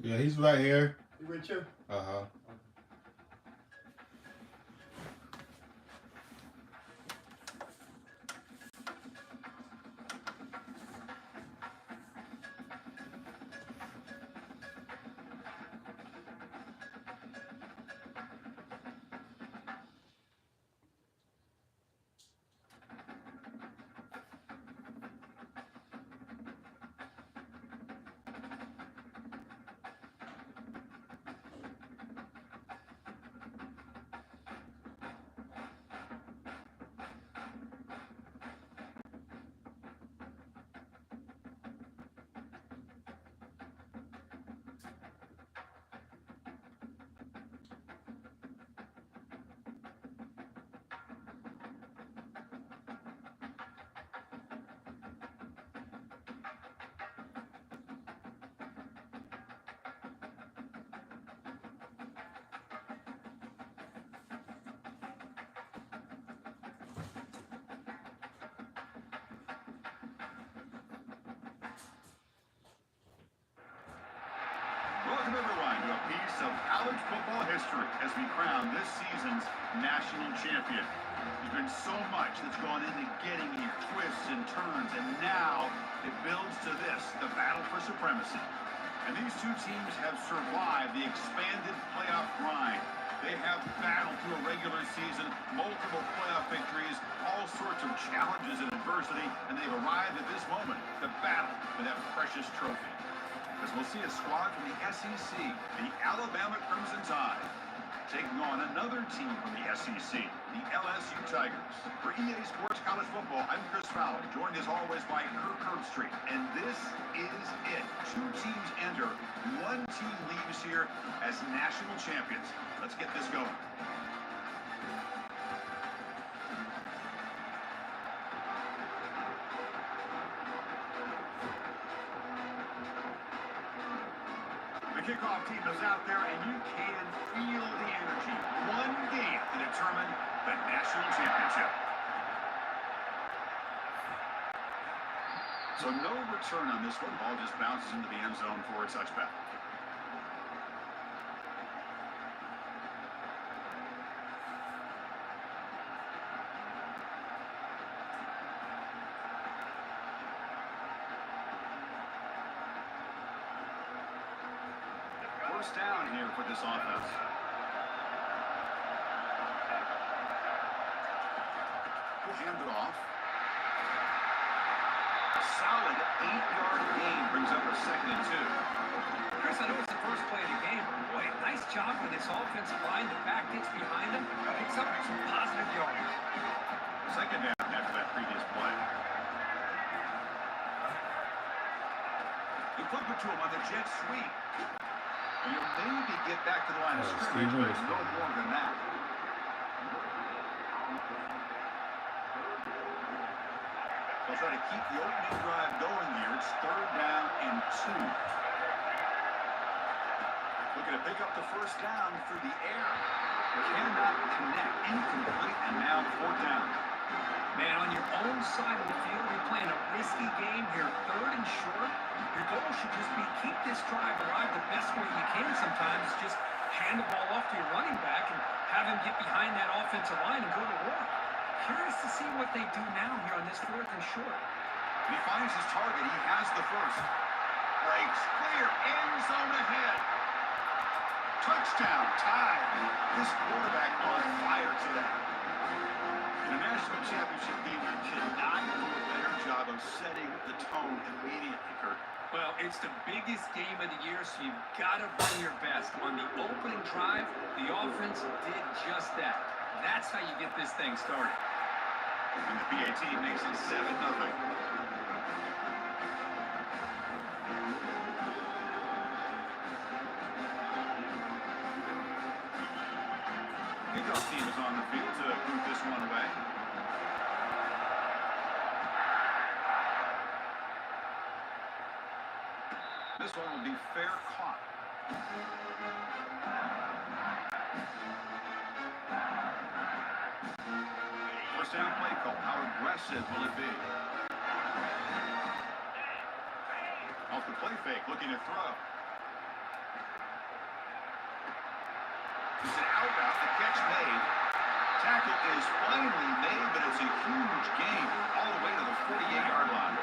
Yeah, he's right here. He with you? Uh-huh. Welcome, everyone, to a piece of college football history as we crown this season's national champion. There's been so much that's gone into getting here, twists and turns, and now it builds to this, the battle for supremacy. And these two teams have survived the expanded playoff grind. They have battled through a regular season, multiple playoff victories, all sorts of challenges and adversity, and they've arrived at this moment, the battle for that precious trophy. As we'll see a squad from the SEC, the Alabama Crimson Tide, taking on another team from the SEC, the LSU Tigers. For EA Sports College Football, I'm Chris Fowler, joined as always by Kirk Herbstreit. And this is it. Two teams enter, one team leaves here as national champions. Let's get this going. The kickoff team is out there, and you can feel the energy. One game to determine the national championship. So no return on this one. Ball just bounces into the end zone for a touchback. First down here for this offense. We'll hand it off. A solid 8-yard gain brings up a 2nd and 2. Chris, I know it's the first play of the game, but boy, nice job with this offensive line. The back gets behind him, picks up some positive yardage. Second down after that previous play. You flip it to him on the jet sweep. You'll maybe get back to the line of scrimmage, but it's no more than that. They'll try to keep the opening drive going here. It's 3rd down and 2. Looking to pick up the first down through the air. Cannot connect. Incomplete, and now 4th down. Man, on your own side of the field, you're playing a risky game here, 3rd and short. Your goal should just be keep this drive alive the best way you can sometimes. Just hand the ball off to your running back and have him get behind that offensive line and go to work. Curious to see what they do now here on this 4th and short. He finds his target. He has the first. Breaks clear. End zone ahead. Touchdown. Tied. This quarterback on fire today. In a national championship game, you cannot do a better job of setting the tone immediately, Kurt. Well, it's the biggest game of the year, so you've got to bring your best. On the opening drive, the offense did just that. That's how you get this thing started. And the PAT makes it 7-0. Kickoff team is on the field to boot this one away. This one will be fair caught. First down play call. How aggressive will it be? Off the play fake, looking to throw. It's an out route. The catch made. Tackle is finally made, but it's a huge gain all the way to the 48-yard line.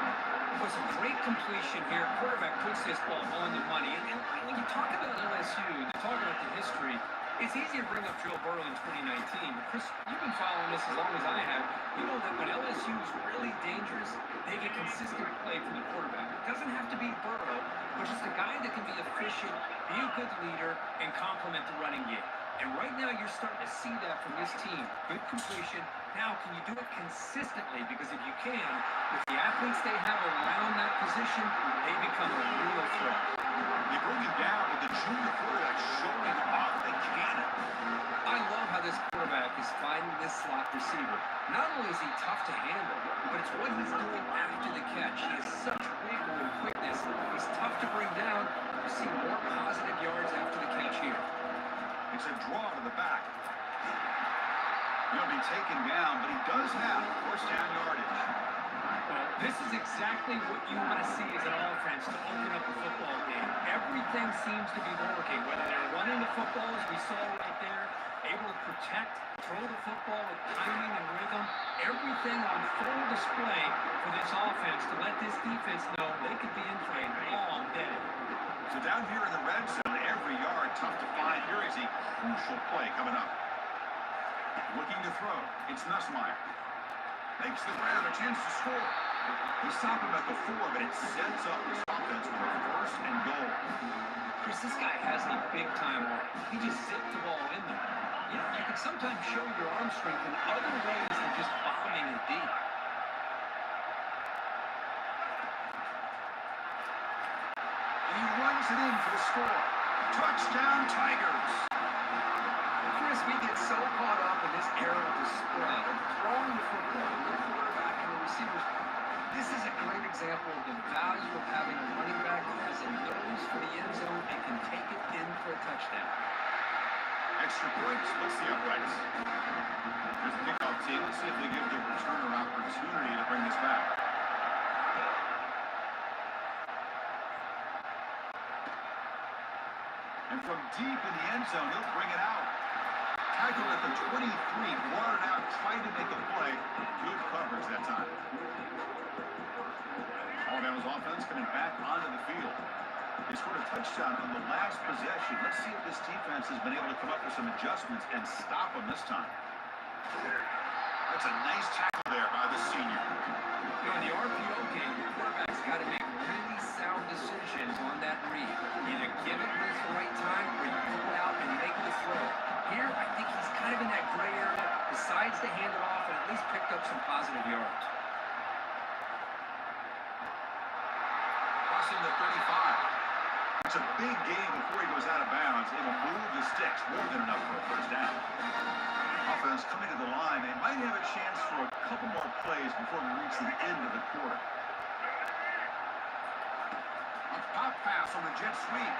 It was a great completion here. Quarterback puts this ball on the money. And when you talk about LSU, you talk about the history, it's easy to bring up Joe Burrow in 2019. But Chris, you've been following this as long as I have. You know that when LSU is really dangerous, they get consistent play from the quarterback. It doesn't have to be Burrow, but just a guy that can be efficient, be a good leader, and complement the running game. And right now, you're starting to see that from this team. Good completion. Now, can you do it consistently? Because if you can, with the athletes they have around that position, they become a real threat. They bring him down with the junior quarterback showing off the cannon. I love how this quarterback is finding this slot receiver. Not only is he tough to handle, but it's what he's doing after the catch. He has such wiggle and quickness. He's tough to bring down. You see more positive yards after the catch here. It's a draw to the back. He'll be taken down, but he does have first down yardage. Well, this is exactly what you want to see as an offense to open up a football game. Everything seems to be working, whether they're running the football, as we saw right there, able to protect, throw the football with timing and rhythm, everything on full display for this offense to let this defense know they could be in for a long day. So down here in the red zone, every yard tough to find. Here is a crucial play coming up. Looking to throw. It's Nussmeier. Makes the grab, a chance to score. They stop him at the 4, but it sets up this offense for a first and goal. Chris, this guy has a big-time arm. He just zipped the ball in there. You know, you can sometimes show your arm strength in other ways than just bombing it deep. He runs it in for the score. Touchdown, Tigers. Chris, we get so caught up in this era of the spread, of throwing the football, the quarterback and the receivers. This is a great example of the value of having a running back that has a nose for the end zone and can take it in for a touchdown. Extra points. What's the uprights? There's the kickoff team. Let's see if they give the returner opportunity to bring this back. And from deep in the end zone, he'll bring it out. Tackle at the 23, brought it out, tried to make a play. Good coverage that time. Alabama's offense coming back onto the field. They scored a touchdown on the last possession. Let's see if this defense has been able to come up with some adjustments and stop them this time. That's a nice tackle there by the senior. You know, in the RPO game, the quarterback's got to make really sound decisions on that read. Either give it at the right time or you pull it out and make the throw. Here, I think he's kind of in that gray area, decides to hand it off and at least picked up some positive yards. Crossing the 35. It's a big game before he goes out of bounds. It'll move the sticks more than enough for a first down. Offense coming to the line. They might have a chance for a couple more plays before we reach the end of the quarter. A pop pass on the jet sweep.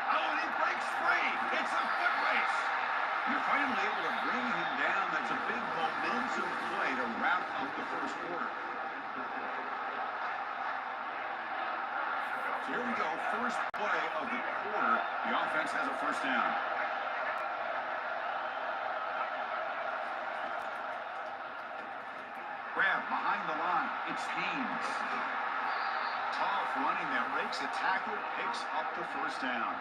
Oh, and he breaks free. It's a foot race. You're finally able to bring him down. That's a big momentum play to wrap up the first quarter. So here we go. First play of the quarter. The offense has a first down. Grab behind the line. It's Haynes. Tough running that breaks a tackle, picks up the first down.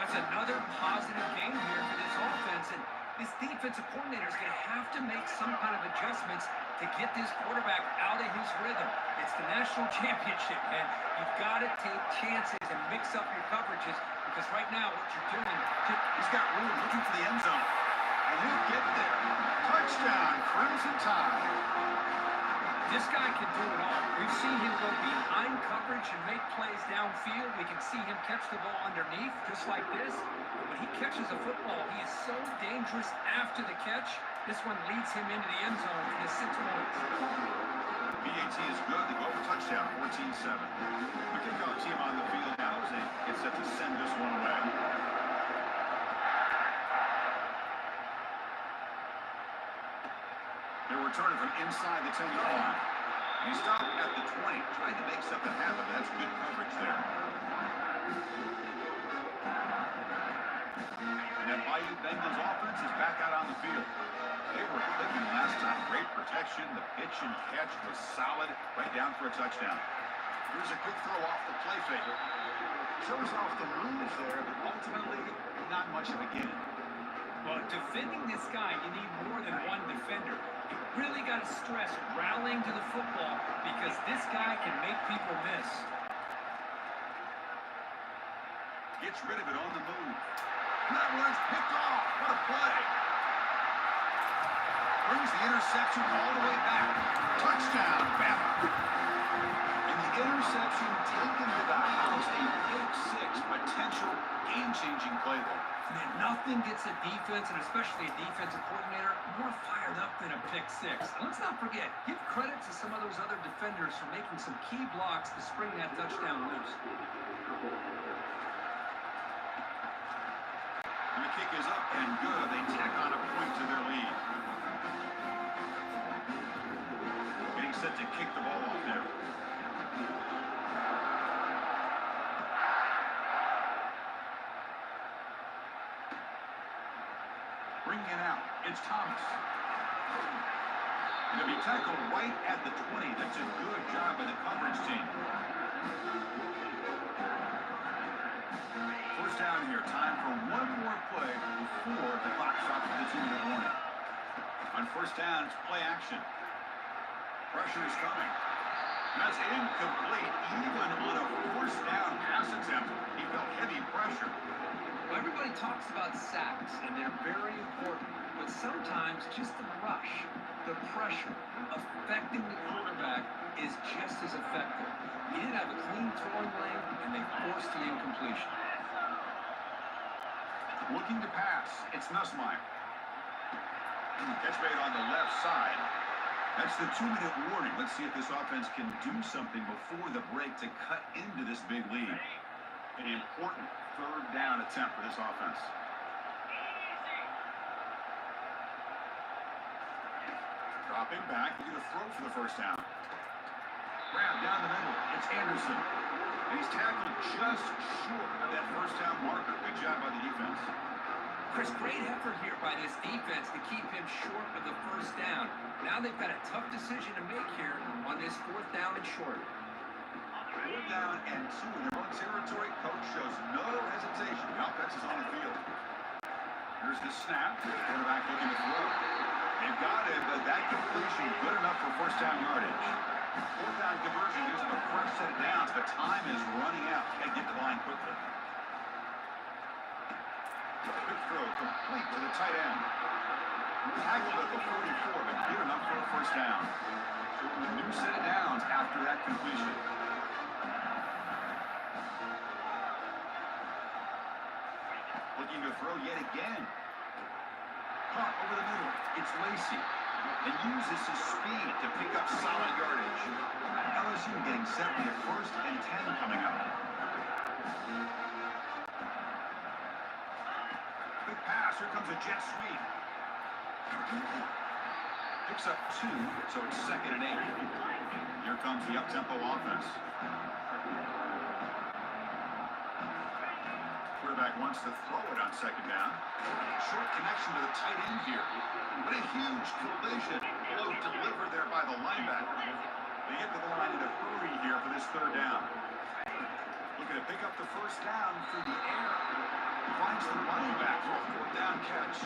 That's another positive game here for this offense. And this defensive coordinator is going to have to make some kind of adjustments to get this quarterback out of his rhythm. It's the national championship, and you've got to take chances and mix up your coverages because right now what you're doing, he's got room looking for the end zone. And he'll get there. Touchdown, Crimson Tide. This guy can do it all. We've seen him go behind coverage and make plays downfield. We can see him catch the ball underneath, just like this. But when he catches a football, he is so dangerous after the catch. This one leads him into the end zone for the 6 points. BAT is good. They go for touchdown, 14-7. The kickoff team on the field now as they get set to send this one away. They're returning from inside the 10-yard line. He stopped at the 20, trying to make something happen. That's good coverage there. protection. The pitch and catch was solid, right down for a touchdown. Here's a quick throw off the play fake. Shows off the moves there, but ultimately not much of a gain. Well, defending this guy, you need more than one defender. You really got to stress rallying to the football because this guy can make people miss. Gets rid of it on the move. That one's picked off. What a play. Brings the interception all the way back. Touchdown, Bama. And the interception taken to the house, a pick six, potential game-changing play there. Man, nothing gets a defense, and especially a defensive coordinator, more fired up than a pick six. And let's not forget, give credit to some of those other defenders for making some key blocks to spring that touchdown loose. And the kick is up and good. They tack on a point to their lead. Getting set to kick the ball off there. Bringing it out. It's Thomas. He'll be tackled right at the 20. That's a good job by the coverage team. First down here. Time for one more play before the clock stops with the 2-minute warning. On first down, it's play action. Pressure is coming. That's incomplete. Even on a first down pass attempt, he felt heavy pressure. Well, everybody talks about sacks, and they're very important. But sometimes just the rush, the pressure, affecting the quarterback is just as effective. He didn't have a clean throwing lane, and they forced the incompletion. Looking to pass. It's Nussmeier. Catch made on the left side. That's the 2-minute warning. Let's see if this offense can do something before the break to cut into this big lead. An important third down attempt for this offense. Dropping back, they're going to throw for the first down. Grab down the middle. It's Anderson. And he's tackled just short of that first down marker. Good job by the defense. Chris, great effort here by this defense to keep him short of the first down. Now they've got a tough decision to make here on this fourth down and short. 4th down and 2 in their own territory. Coach shows no hesitation. The offense is on the field. Here's the snap. Quarterback looking to throw. They've got it, but that completion good enough for first down yardage. 4th down conversion gives them a fresh set of downs, but time is running out. Got to get to the line quickly. Quick throw complete to the tight end. Tackled at the 44, but good enough for a first down. A new set of downs after that completion. Looking to throw yet again. Caught over the middle. It's Lacey. And uses his speed to pick up solid yardage. LSU getting set for their 1st and 10 coming up. Good pass. Here comes a jet sweep. Picks up 2, so it's 2nd and 8. Here comes the up-tempo offense. Quarterback wants to throw it on 2nd down. Short connection to the tight end here. What a huge collision. Blow delivered there by the linebacker. They get to the line in a hurry here for this 3rd down. Looking to pick up the first down through the air. Finds the running back for a 4th down catch.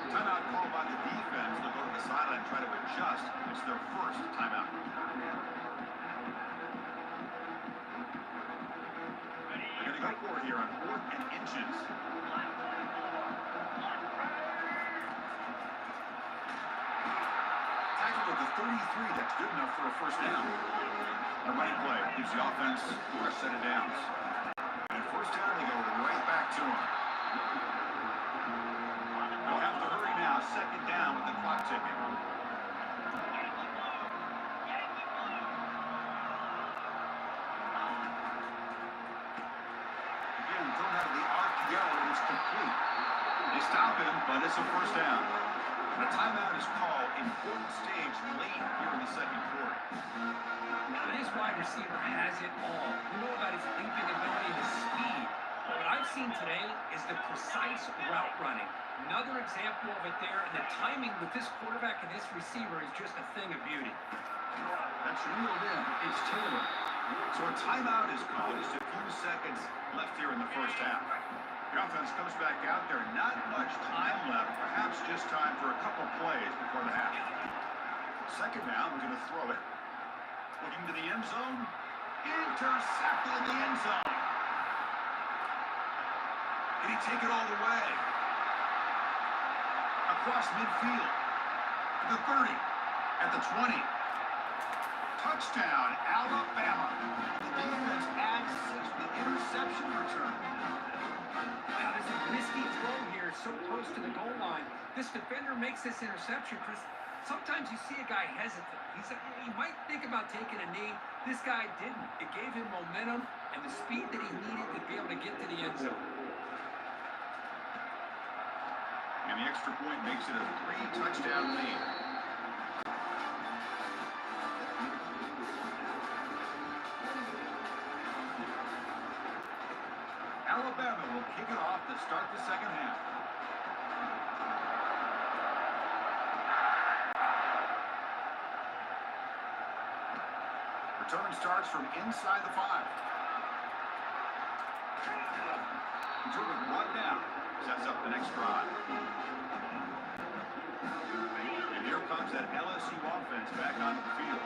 Timeout called by the defense. They'll go to the sideline and try to adjust. It's their 1st timeout. They're going to go for it here on 4th and inches. Tackled at the 33. That's good enough for a first down. The running play gives the offense a fresh set of downs. And first down, they go right back to him. They'll have to hurry now. 2nd down with the clock ticking. Again, thrown out of the RPO. It's complete. They stop him, but it's a first down. And a timeout is called. Important stage late here in the 2nd quarter. Now, this wide receiver has it all. We know about his leaping ability, his speed. But what I've seen today is the precise route running. Another example of it there, and the timing with this quarterback and this receiver is just a thing of beauty. That's reeled in. It's Taylor. So a timeout is called. Just a few seconds left here in the first half. The offense comes back out there. Not much time left. Perhaps just time for a couple plays before the half. Second down, we're going to throw it. Looking to the end zone. Intercepted in the end zone. Can he take it all the way? Across midfield. To the 30. At the 20. Touchdown, Alabama. The defense adds 6 to the interception return. Now, there's a risky throw here so close to the goal line. This defender makes this interception, Chris. Sometimes you see a guy hesitant. He might think about taking a knee. This guy didn't. It gave him momentum and the speed that he needed to be able to get to the end zone. And the extra point makes it a 3-touchdown lead. Alabama will kick it off to start the second half. Return starts from inside the 5. Drew it brought down. Sets up the next drive. And here comes that LSU offense back onto the field.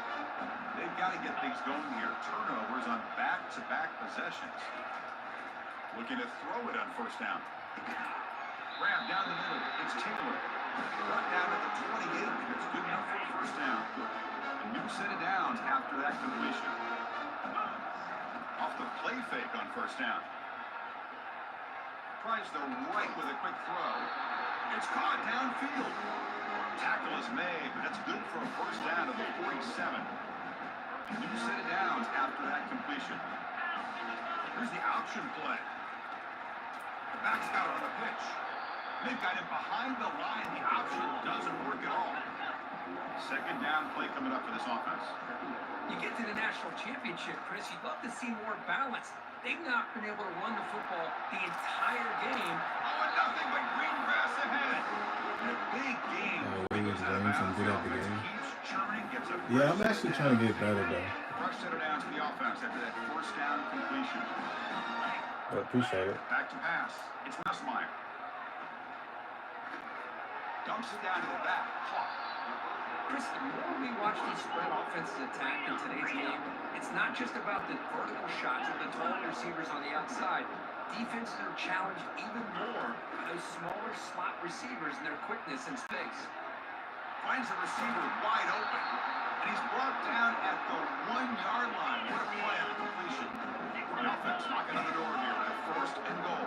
They've got to get things going here. Turnovers on back-to-back possessions. Looking to throw it on first down. Grab down the middle. It's Taylor. Brought down at the 28. It's good enough for a first down. A new set of downs after that completion. Off the play fake on first down. Tries the right with a quick throw. It's caught downfield. Tackle is made, but that's good for a first down to the 47. A new set of downs after that completion. Here's the option play. The back's got it on the pitch. They've got him behind the line. The option doesn't work at all. Second down play coming up for this offense. You get to the national championship, Chris, you'd love to see more balance. They've not been able to run the football the entire game. Oh, and nothing but green grass ahead. In a big game. Yeah, I'm actually trying to get better though. Rush set it down to the offense after that first down completion. I appreciate it. Back to pass. It's Nussmeier. Dumps it down to the back. Hawk. Chris, the more we watch these spread offenses attack in today's game, it's not just about the vertical shots of the tall receivers on the outside. Defenses are challenged even more by those smaller slot receivers and their quickness in space. Finds the receiver wide open. And he's brought down at the 1-yard line. What a play on the completion. The offense knocking on the door here with a first and goal.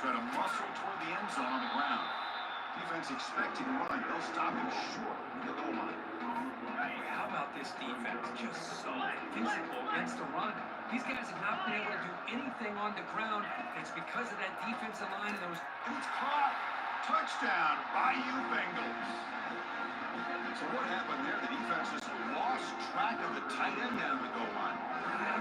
Try to muscle toward the end zone on the ground. Defense expecting to run. They'll stop him short of the goal line. How about this defense? Just so physical against the run. These guys have not been able to do anything on the ground. It's because of that defensive line and those. It's caught. Touchdown, Bayou Bengals. So what happened there? The defense just lost track of the tight end down the goal line. I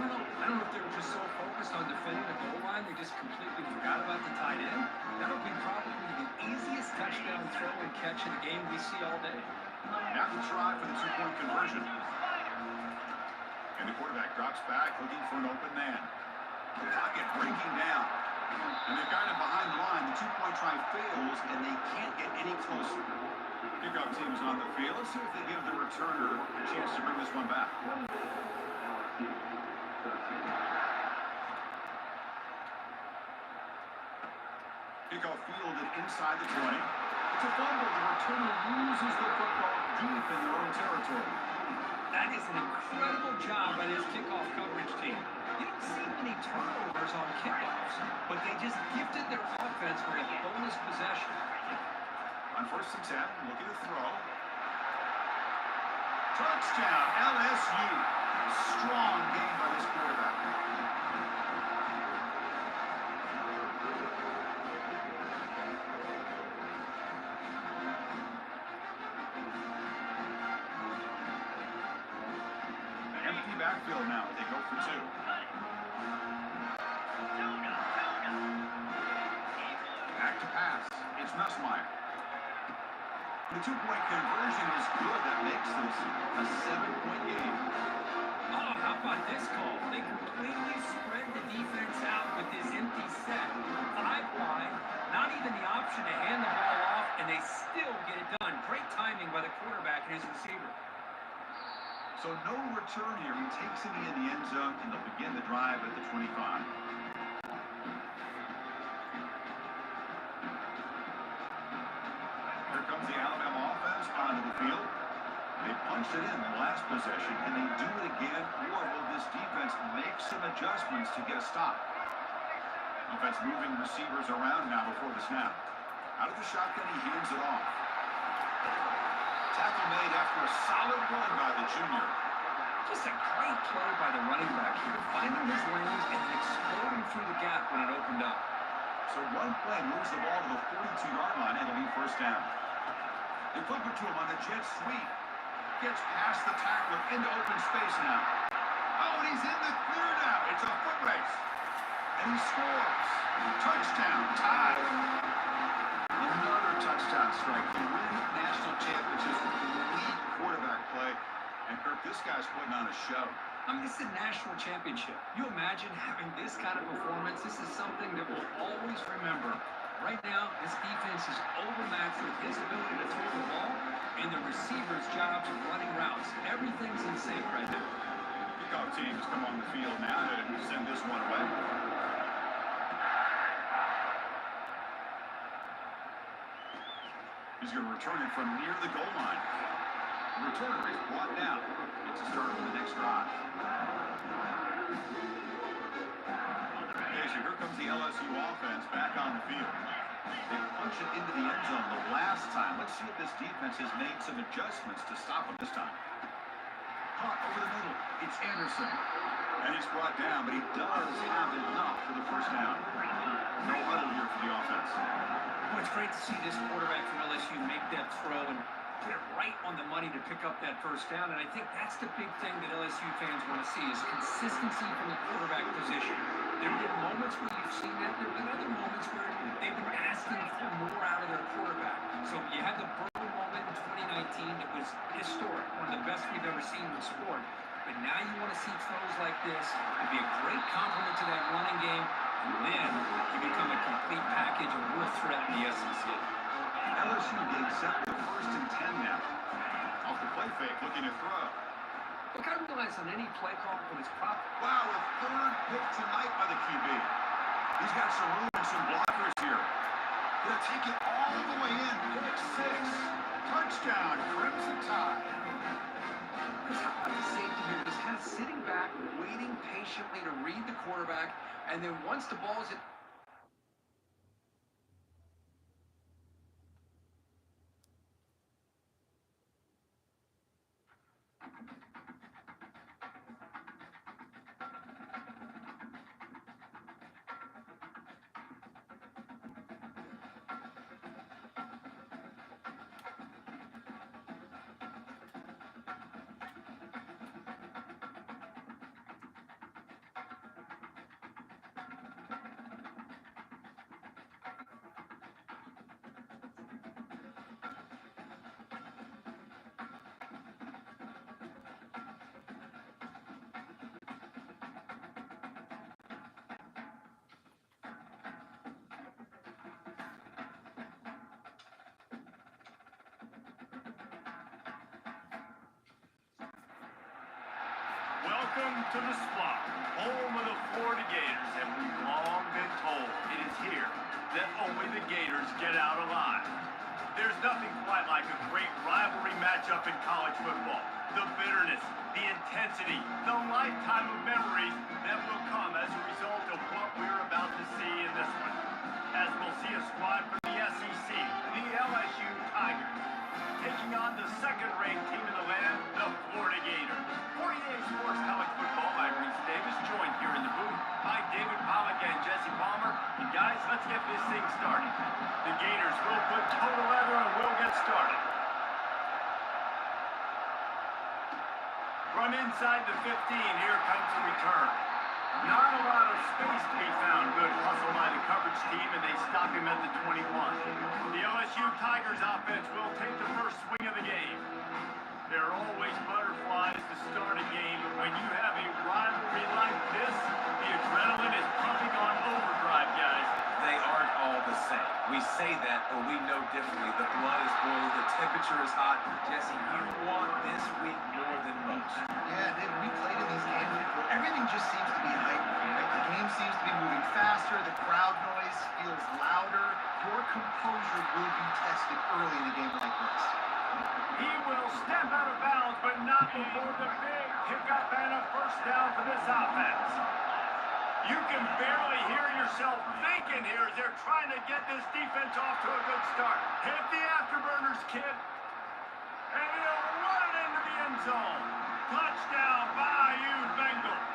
don't know if they were just so focused on defending the goal line, they just completely forgot about the tight end. That'll be probably the easiest touchdown throw and catch in the game we see all day. Now to try for the 2-point conversion. And the quarterback drops back, looking for an open man. The pocket breaking down. And they've got him behind the line. The 2-point try fails, and they can't get any closer. Kickoff team is on the field. Let's see if they give the returner a chance to bring this one back. Kickoff fielded inside the 20. It's a fumble. The returner loses the football deep in their own territory. That is an incredible job by this kickoff coverage team. You don't see many turnovers on kickoffs, but they just gifted their offense with a bonus possession. On first and 10, looking to throw. Touchdown, LSU. Strong game by this quarterback. An empty backfield now. They go for 2. to pass. It's Nussmeier. The two-point conversion is good. That makes this a 7-point game. Oh, how about this call? They completely spread the defense out with this empty set. 5 wide, not even the option to hand the ball off, and they still get it done. Great timing by the quarterback and his receiver. So no return here. He takes it in the end zone, and they'll begin the drive at the 25. Here comes the Alabama offense onto the field. They punched it in the last possession, and they do it again, or will this defense make some adjustments to get a stop? Offense moving receivers around now before the snap. Out of the shotgun, he hands it off. Tackle made after a solid run by the junior. Just a great play by the running back here, finding his lanes and then exploding through the gap when it opened up. So one play moves the ball to the 42-yard line, and it'll be first down. They flip it to him on a jet sweep. Gets past the tackler into open space now. Oh, and he's in the clear now. It's a foot race. And he scores. Touchdown, tie. Another touchdown strike. They win national championships with elite quarterback play. And Kirk, this guy's putting on a show. I mean, this is a national championship. You imagine having this kind of performance? This is something that we'll always remember. Right now, this defense is overmatched with his ability to throw the ball and the receiver's jobs of running routes. Everything's in sync right now. Kickoff teams come on the field now to send this one away. He's going to return it from near the goal line. The returner is brought down. It's a start for the next drive. Okay, so here comes the LSU offense back on the field. They punch it into the end zone the last time. Let's see if this defense has made some adjustments to stop him this time. Caught over the middle. It's Anderson. And he's brought down, but he does have enough for the first down. No huddle here for the offense. Well, it's great to see this quarterback from LSU make that throw and put it right on the money to pick up that first down. And I think that's the big thing that LSU fans want to see is consistency from the quarterback position. There have been moments where you've seen that. There have been other moments where they've been asking for more out of their quarterback. So you had the Burrow moment in 2019 that was historic, one of the best we've ever seen in the sport. But now you want to see throws like this. It'd be a great compliment to that running game. And then you become a complete package, a real threat in the SEC. LSU being set with 1st and 10 now. Off the play fake, looking to throw. Look, I realize on any play call when it's proper. Wow, a third pick tonight by the QB. He's got some room and some blockers here. He'll take it all the way in. Pick 6. Touchdown, Crimson Tide. Because how about the safety here? Just kind of sitting back, waiting patiently to read the quarterback, and then once the ball's in. Welcome to the Spot, home of the Florida Gators, and we've long been told it is here that only the Gators get out alive. There's nothing quite like a great rivalry matchup in college football. The bitterness, the intensity, the lifetime of memories that will come as a result of what we're about to see in this one. As we'll see a squad from the SEC, the LSU Tigers, taking on the second-ranked team in the land, the Florida Gators. 48 Sports College Football, I'm Reese Davis, joined here in the booth by David Pollack and Jesse Palmer. And guys, let's get this thing started. The Gators will put total leather and we'll get started. From inside the 15, here comes the return. Not a lot of space to be found. Good hustle by the coverage team, and they stop him at the 21. The LSU Tigers offense will take the first swing of the game. There are always butterflies to start a game, but when you have a rivalry like this, the adrenaline is pumping on overdrive, guys. They aren't all the same. We say that, but we know differently. The blood is boiling, the temperature is hot. Jesse, you want this week more than most. Yeah, David, we played in these games before. Everything just seems to be hyped. Right? The game seems to be moving faster. The crowd noise feels louder. Your composure will be tested early in a game like this. He will step out of bounds, but not before the big pickup and a first down for this offense. You can barely hear yourself thinking here as they're trying to get this defense off to a good start. Hit the afterburners, kid. And he'll run it into the end zone. Touchdown, Bayou Bengals.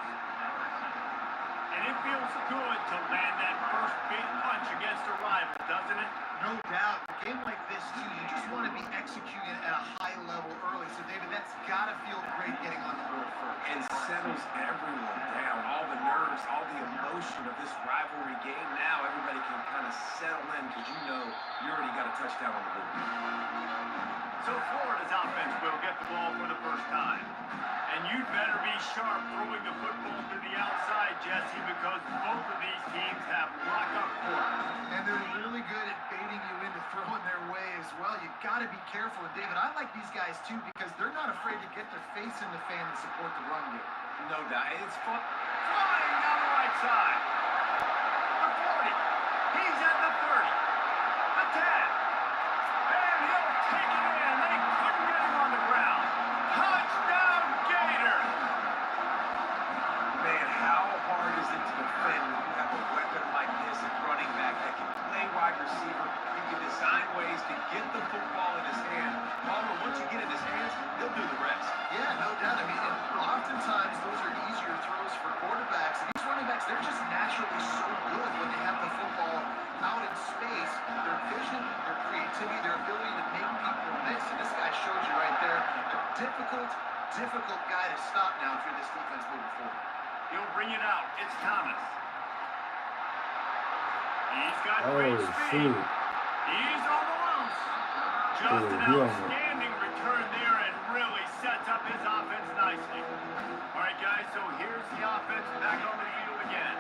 And it feels good to land that first big punch against a rival, doesn't it? No doubt. A game like this, too, you just want to be executing at a high level early. So, David, that's got to feel great getting on the board first. And settles everyone down. All the nerves, all the emotion of this rivalry game. Now everybody can kind of settle in because you know you already got a touchdown on the board. So Florida's offense will get the ball for the first time. And you'd better be sharp throwing the football to the outside, Jesse, because both of these teams have lock-up corners. And they're really good at baiting you into throwing their way as well. You got to be careful. And, David, I like these guys, too, because they're not afraid to get their face in the fan to support the run game. No doubt. It's fun. Flying down the right side. The 40. He's at the 30. The 10. And he'll take it in. They couldn't get him on the ground. Touchdown, Gator. Man, how hard is it to defend when you have a weapon like this at running back that can play wide receiver? He can design ways to get the football in his hand. Palmer, once you get in his hands, he'll do the rest. Yeah, no doubt. I mean, and oftentimes those are easier throws for quarterbacks. And these running backs, they're just naturally so good when they have the football out in space. Their vision, their creativity, their ability to make people miss. And this guy showed you right there. A difficult guy to stop now if you're this defense moving forward. He'll bring it out. It's Thomas. He's got great speed. Shoot. He's on the loose. Just an outstanding return there and really sets up his offense nicely. All right, guys, so here's the offense back on the field again.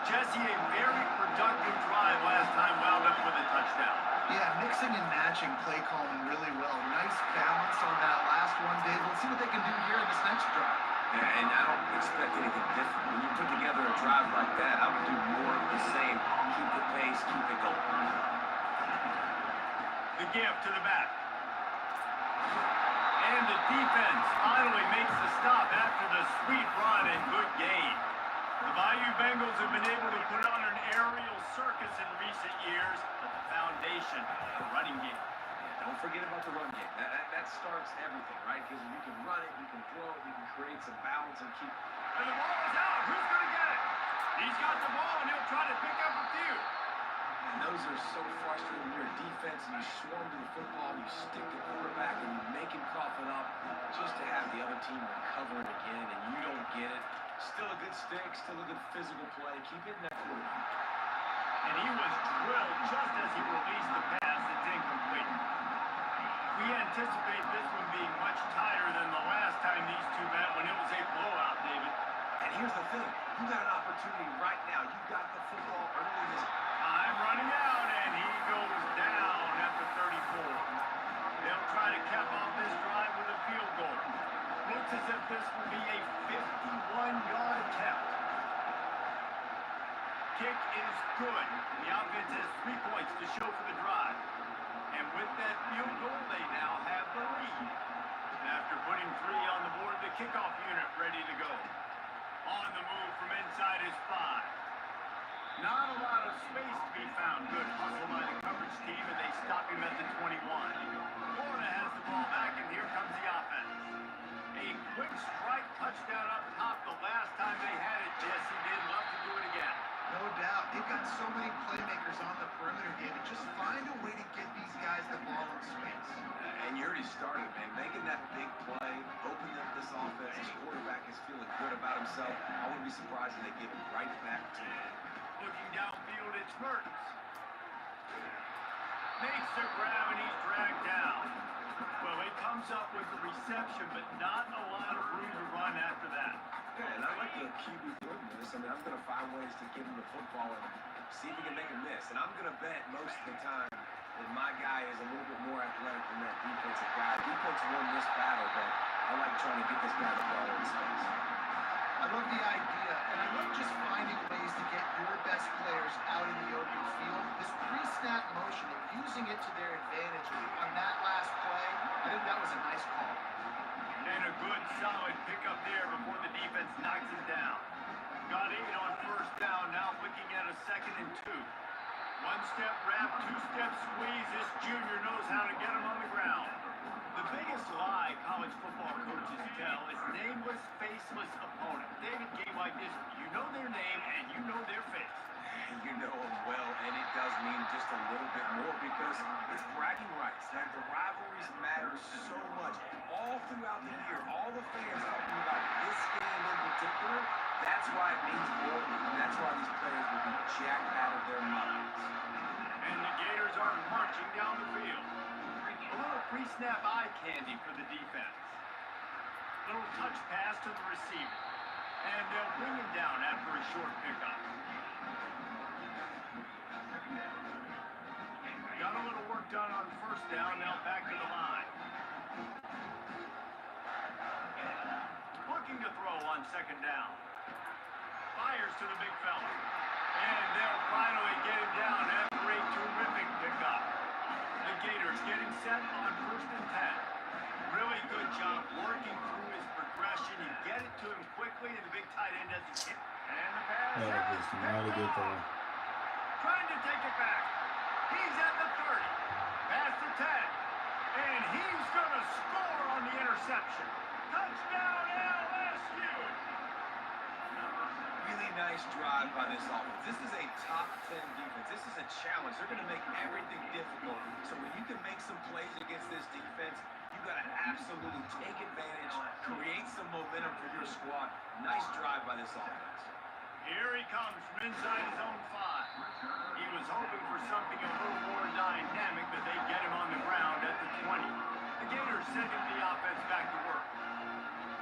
Jesse, a very productive drive last time, wound up with a touchdown. Yeah, mixing and matching play calling really well. Nice balance on that last one, Dave. Let's see what they can do here in this next drive. Yeah, and I don't expect anything different. When you put together a drive like that, I would do more of the same. Keep the pace, keep it going. The give to the back. And the defense finally makes the stop after the sweet run and good gain. The Bayou Bengals have been able to put on an aerial circus in recent years, but the foundation, the running game. Don't forget about the run game. That starts everything, right? Because you can run it, you can throw it, you can create some balance and keep. And the ball is out. Who's going to get it? He's got the ball, and he'll try to pick up a few. And those are so frustrating when you're a defense and you swarm to the football, you stick the quarterback, and you make him cough it up just to have the other team recover it again, and you don't get it. Still a good stick, still a good physical play. Keep it in that quarterback. And he was drilled just as he released the pass. It's incomplete. We anticipate this one being much tighter than the last time these two met when it was a blowout, David. And here's the thing. You got an opportunity right now. You got the football early in this. Time running out, and he goes down at the 34. They'll try to cap off this drive with a field goal. Looks as if this will be a 51-yard attempt. Kick is good. The offense has 3 points to show for the drive. And with that field goal, they now have the lead. After putting 3 on the board, the kickoff unit ready to go. On the move from inside is 5. Not a lot of space to be found. Good hustle by the coverage team, and they stop him at the 21. Florida has the ball back, and here comes the offense. A quick strike touchdown up top the last time they had it. Jesse, they'd love to do it again. No doubt. They've got so many playmakers on the perimeter, David. Just find a way to get these guys the ball in space. And you already started, man. Making that big play, opening up this offense. This quarterback is feeling good about himself. I wouldn't be surprised if they give it right back to him. Looking downfield, it's Mertens. Makes the grab and he's dragged down. Well, he comes up with the reception, but not a lot of room to run after that. Yeah, and I like the QB doing this. I mean, I'm going to find ways to give him the football and see if he can make a miss. And I'm going to bet most of the time that my guy is a little bit more athletic than that defensive guy. Defense won this battle, but I like trying to get this guy the ball in space. I love the idea, and I love just finding ways to get your best players out in the open field. This pre-snap motion and using it to their advantage on that last play, I think that was a nice call. And a good, solid pickup there before the defense knocks it down. Got 8 on first down, now looking at a 2nd and 2. One-step wrap, two-step squeeze. This junior knows how to get him on the ground. The biggest lie college football coaches tell is nameless, faceless opponent. David, game like this, you know their name and you know their face. You know him well, and it does mean just a little bit more because it's bragging rights. And the rivalries matter so much. All throughout the year, all the fans talking about this game in particular, that's why it means more, and that's why these players will be jacked out of their minds. And the Gators are marching down the field. A little pre-snap eye candy for the defense. Little touch pass to the receiver. And they'll bring him down after a short pickup. Got a little work done on first down, now back to the line. Looking to throw on 2nd down. Fires to the big fella. And they'll finally get him down after a terrific pickup. The Gators getting set on 1st and 10. Really good job working through his progression. You get it to him quickly, and the big tight end doesn't hit. And the pass That was not a good throw. trying to take it back. He's at the 30. Past the 10. And he's going to score on the interception. Touchdown LSU. Really nice drive by this offense. This is a top 10 defense. This is a challenge. They're going to make everything difficult. So when you can make some plays against this defense, you got to absolutely take advantage, create some momentum for your squad. Nice drive by this offense. Here he comes from inside his own 5. He was hoping for something a little more dynamic, but they get him on the ground at the 20. The Gators sending the offense back to work.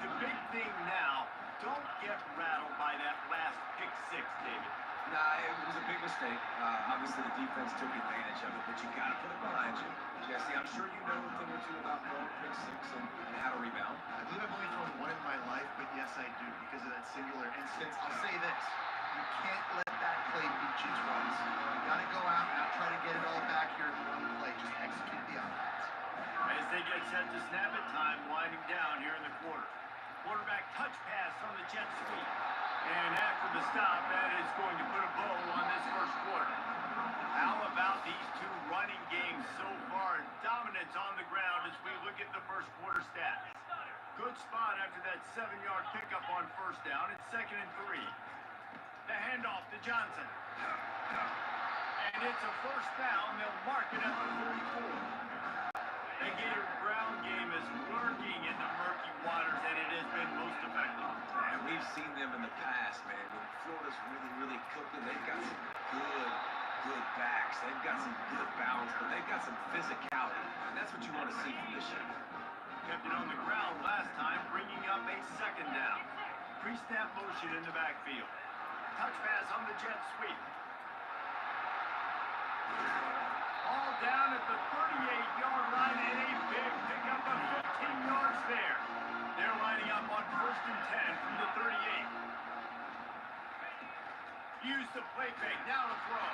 The big thing now, don't get rattled by that last pick 6, David. Nah, it was a big mistake. Obviously, the defense took advantage of it, but you got to put it behind you. Jesse, I'm sure you know a thing or two about throwing pick 6 and how to rebound. I believe I've only thrown one in my life, but yes, I do, because of that singular instance. I'll say this. You can't let that play beat you twice. You got to go out and try to get it all back here in one play. Just execute the offense. As they get set to snap it, time winding down here in the quarter. Quarterback touch pass on the jet sweep. And after the stop, that is going to put a bow on this first quarter. How about these two running games so far? Dominance on the ground as we look at the first quarter stats. Good spot after that 7-yard pickup on first down. It's 2nd and 3. The handoff to Johnson. And it's a first down. They'll mark it at the 34. The Gator ground game is lurking in the murky waters, and it has been most effective. And we've seen them in the past, man. When Florida's really cooking, they've got some good backs. They've got some good balance, but they've got some physicality. And that's what you want to see from this year. Kept it on the ground last time, bringing up a 2nd down. Pre-snap motion in the backfield. Touch pass on the jet sweep. All down at the 38-yard line, and a big pickup of 15 yards there. They're lining up on 1st and 10 from the 38. Use the play fake, now to throw.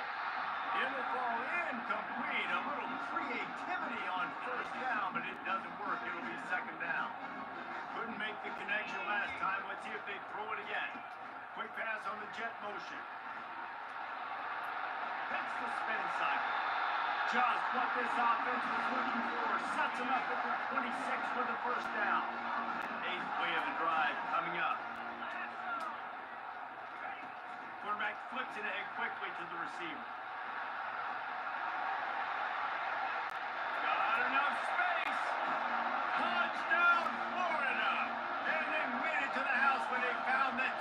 It'll fall incomplete. A little creativity on first down, but it doesn't work. It'll be 2nd down. Couldn't make the connection last time. Let's see if they throw it again. Quick pass on the jet motion. That's the spin cycle. Just what this offense was looking for. Sets them up at the 26 for the first down. 8th play of the drive coming up. Quarterback flips it ahead quickly to the receiver. Got enough space. Touchdown, Florida. And they made it to the house when they found that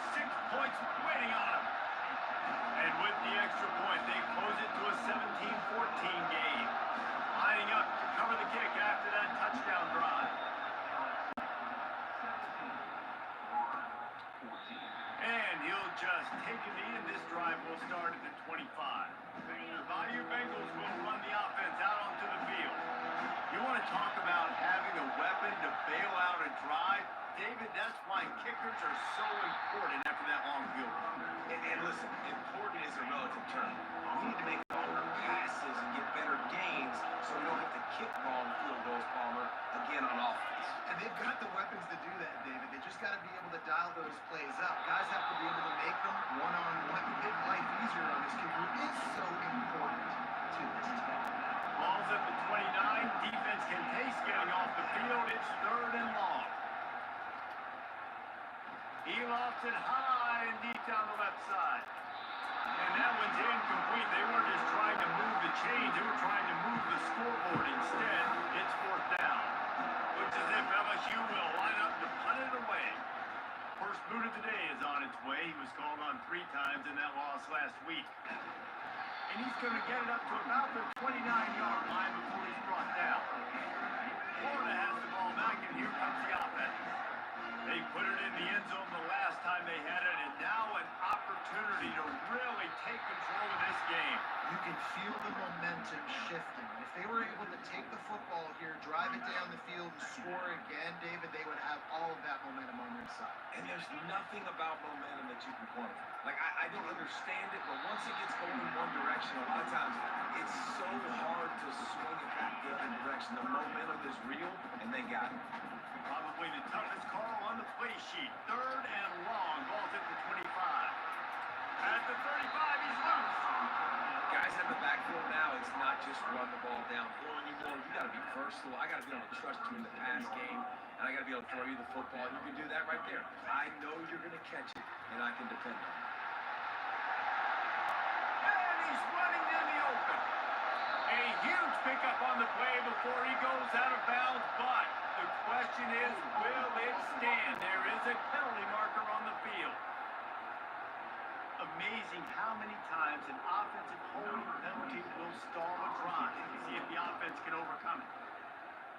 he'll just take a knee, and this drive will start at the 25. The Bayou Bengals will run the offense out onto the field. You want to talk about having a weapon to bail out a drive? David, that's why kickers are so important after that long field goal. And listen, important is a relative term. We need to make longer passes and get better gains so we don't have to kick long field goals, Palmer, again on offense. And they've got the weapons to do that, David. They just got to be able to dial those plays up. Guys have to be able to make them one-on-one to make life easier on this kicker. It is so important to this team. Ball's at the 29. Defense can taste getting off the field. It's 3rd and long. He lofts it high and deep down the left side. And that one's incomplete. They weren't just trying to move the chains. They were trying to move the scoreboard. Instead, it's 4th down. Looks as if LSU will line up to punt it away. First boot of the day is on its way. He was called on 3 times in that loss last week. And he's going to get it up to about the 29-yard line before he's brought down. Florida has the ball back, and here comes the offense. They put it in the end zone the last time they had it, and now an opportunity to really take control of this game. You can feel the momentum shifting. If they were able to take the football here, drive it down the field, and score again, David, they would have all of that momentum on their side. And there's nothing about momentum that you can quantify. Like, I don't understand it, but once it gets going in one direction, a lot of times it's so hard to swing it back the other direction. The momentum is real, and they got it. Probably the toughest call on the play sheet. 3rd and long. Ball's at the 25. At the 35, he's loose. Guys in the backfield now, it's not just run the ball downhill anymore. You got to be versatile. I got to be able to trust you in the pass game, and I got to be able to throw you the football. And you can do that right there. I know you're going to catch it, and I can depend on it. And he's running in the open. A huge pickup on the play before he goes out of bounds, but the question is, will it stand? There is a penalty marker on the field. Amazing how many times an offensive holding penalty will stall a drive. See if the offense can overcome it.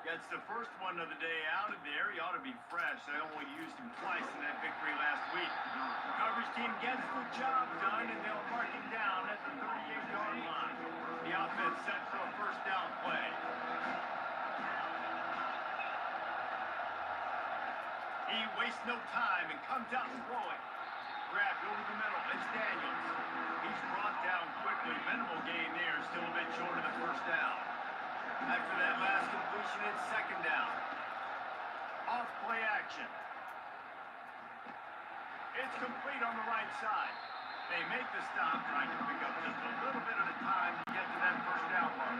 Gets the first one of the day out of there. He ought to be fresh. They only used him twice in that victory last week. The coverage team gets the job done, and they'll mark him down at the 38-yard line. The offense set for a first down play. He wastes no time and comes out throwing. Grabbed over the middle. It's Daniels. He's brought down quickly. Minimal gain there. Still a bit short of the first down. After that last completion, it's 2nd down. Off play action. It's complete on the right side. They make the stop, trying to pick up just a little bit at a time to get to that first down mark.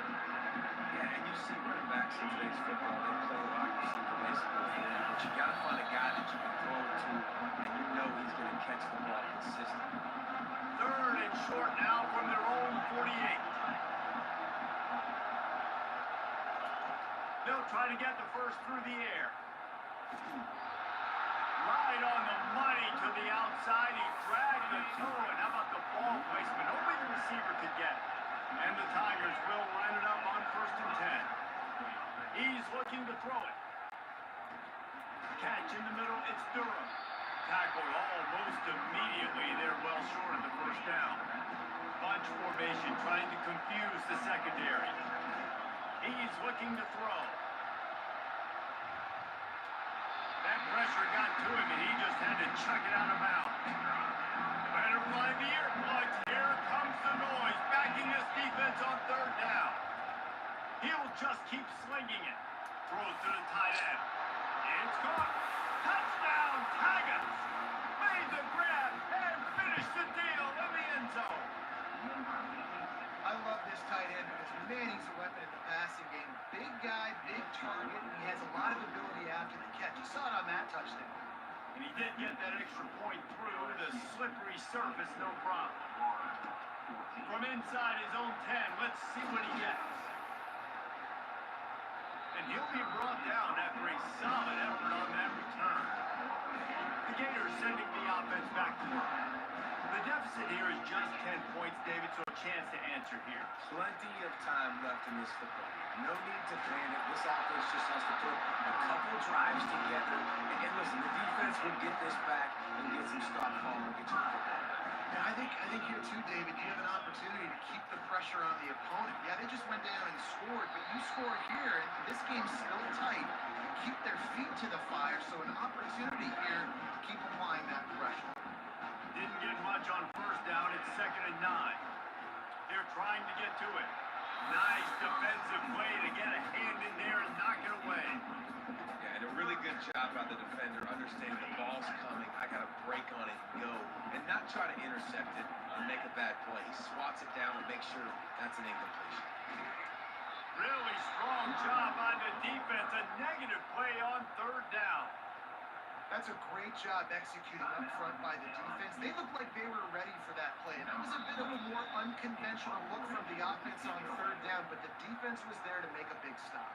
Yeah, and you see running backs in today's football, they play wide receiver basically. But you got to find a guy that you can throw it to, and you know he's going to catch the ball consistently. 3rd and short now from their own 48. They'll try to get the first through the air. Right on the money to the outside. He dragged the toe, and how about the ball placement? Only the receiver could get it. And the Tigers will line it up on 1st and 10. He's looking to throw it. Catch in the middle, it's Durham. Tackled almost immediately. They're well short of the first down. Bunch formation trying to confuse the secondary. He's looking to throw. That pressure got to him, and he just had to chuck it out of bounds. Better find the earplugs. Here comes the noise, backing this defense on 3rd down. He'll just keep slinging it. Throws to the tight end. It's caught. Touchdown, Tigers. Made the grab and finished the deal in the end zone. I love this tight end because, man, he's a weapon in the passing game. Big guy, big target, and he has a lot of ability after the catch. You saw it on that touchdown. And he did get that extra point through the slippery surface, no problem. From inside his own 10, let's see what he gets. And he'll be brought down after a solid effort on that return. The Gators sending the offense back to work. The deficit here is just 10 points, David, so a chance to answer here. Plenty of time left in this football. No need to panic. This offense just has to put a couple drives together. And listen, the defense will get this back and get some stop form and get you the think here too, David, you have an opportunity to keep the pressure on the opponent. Yeah, they just went down and scored, but you scored here, and this game's still tight. Keep their feet to the fire, so an opportunity here to keep applying that pressure. Didn't get much on first down. It's 2nd and 9. They're trying to get to it. Nice defensive play to get a hand in there and knock it away. Yeah, and a really good job by the defender understanding the ball's coming. I got to break on it and go, and not try to intercept it or make a bad play. He swats it down and makes sure that's an incompletion. Really strong job on the defense. A negative play on 3rd down. That's a great job executing up front by the defense. They looked like they were ready for that play. And that was a bit of a more unconventional look from the offense on 3rd down, but the defense was there to make a big stop.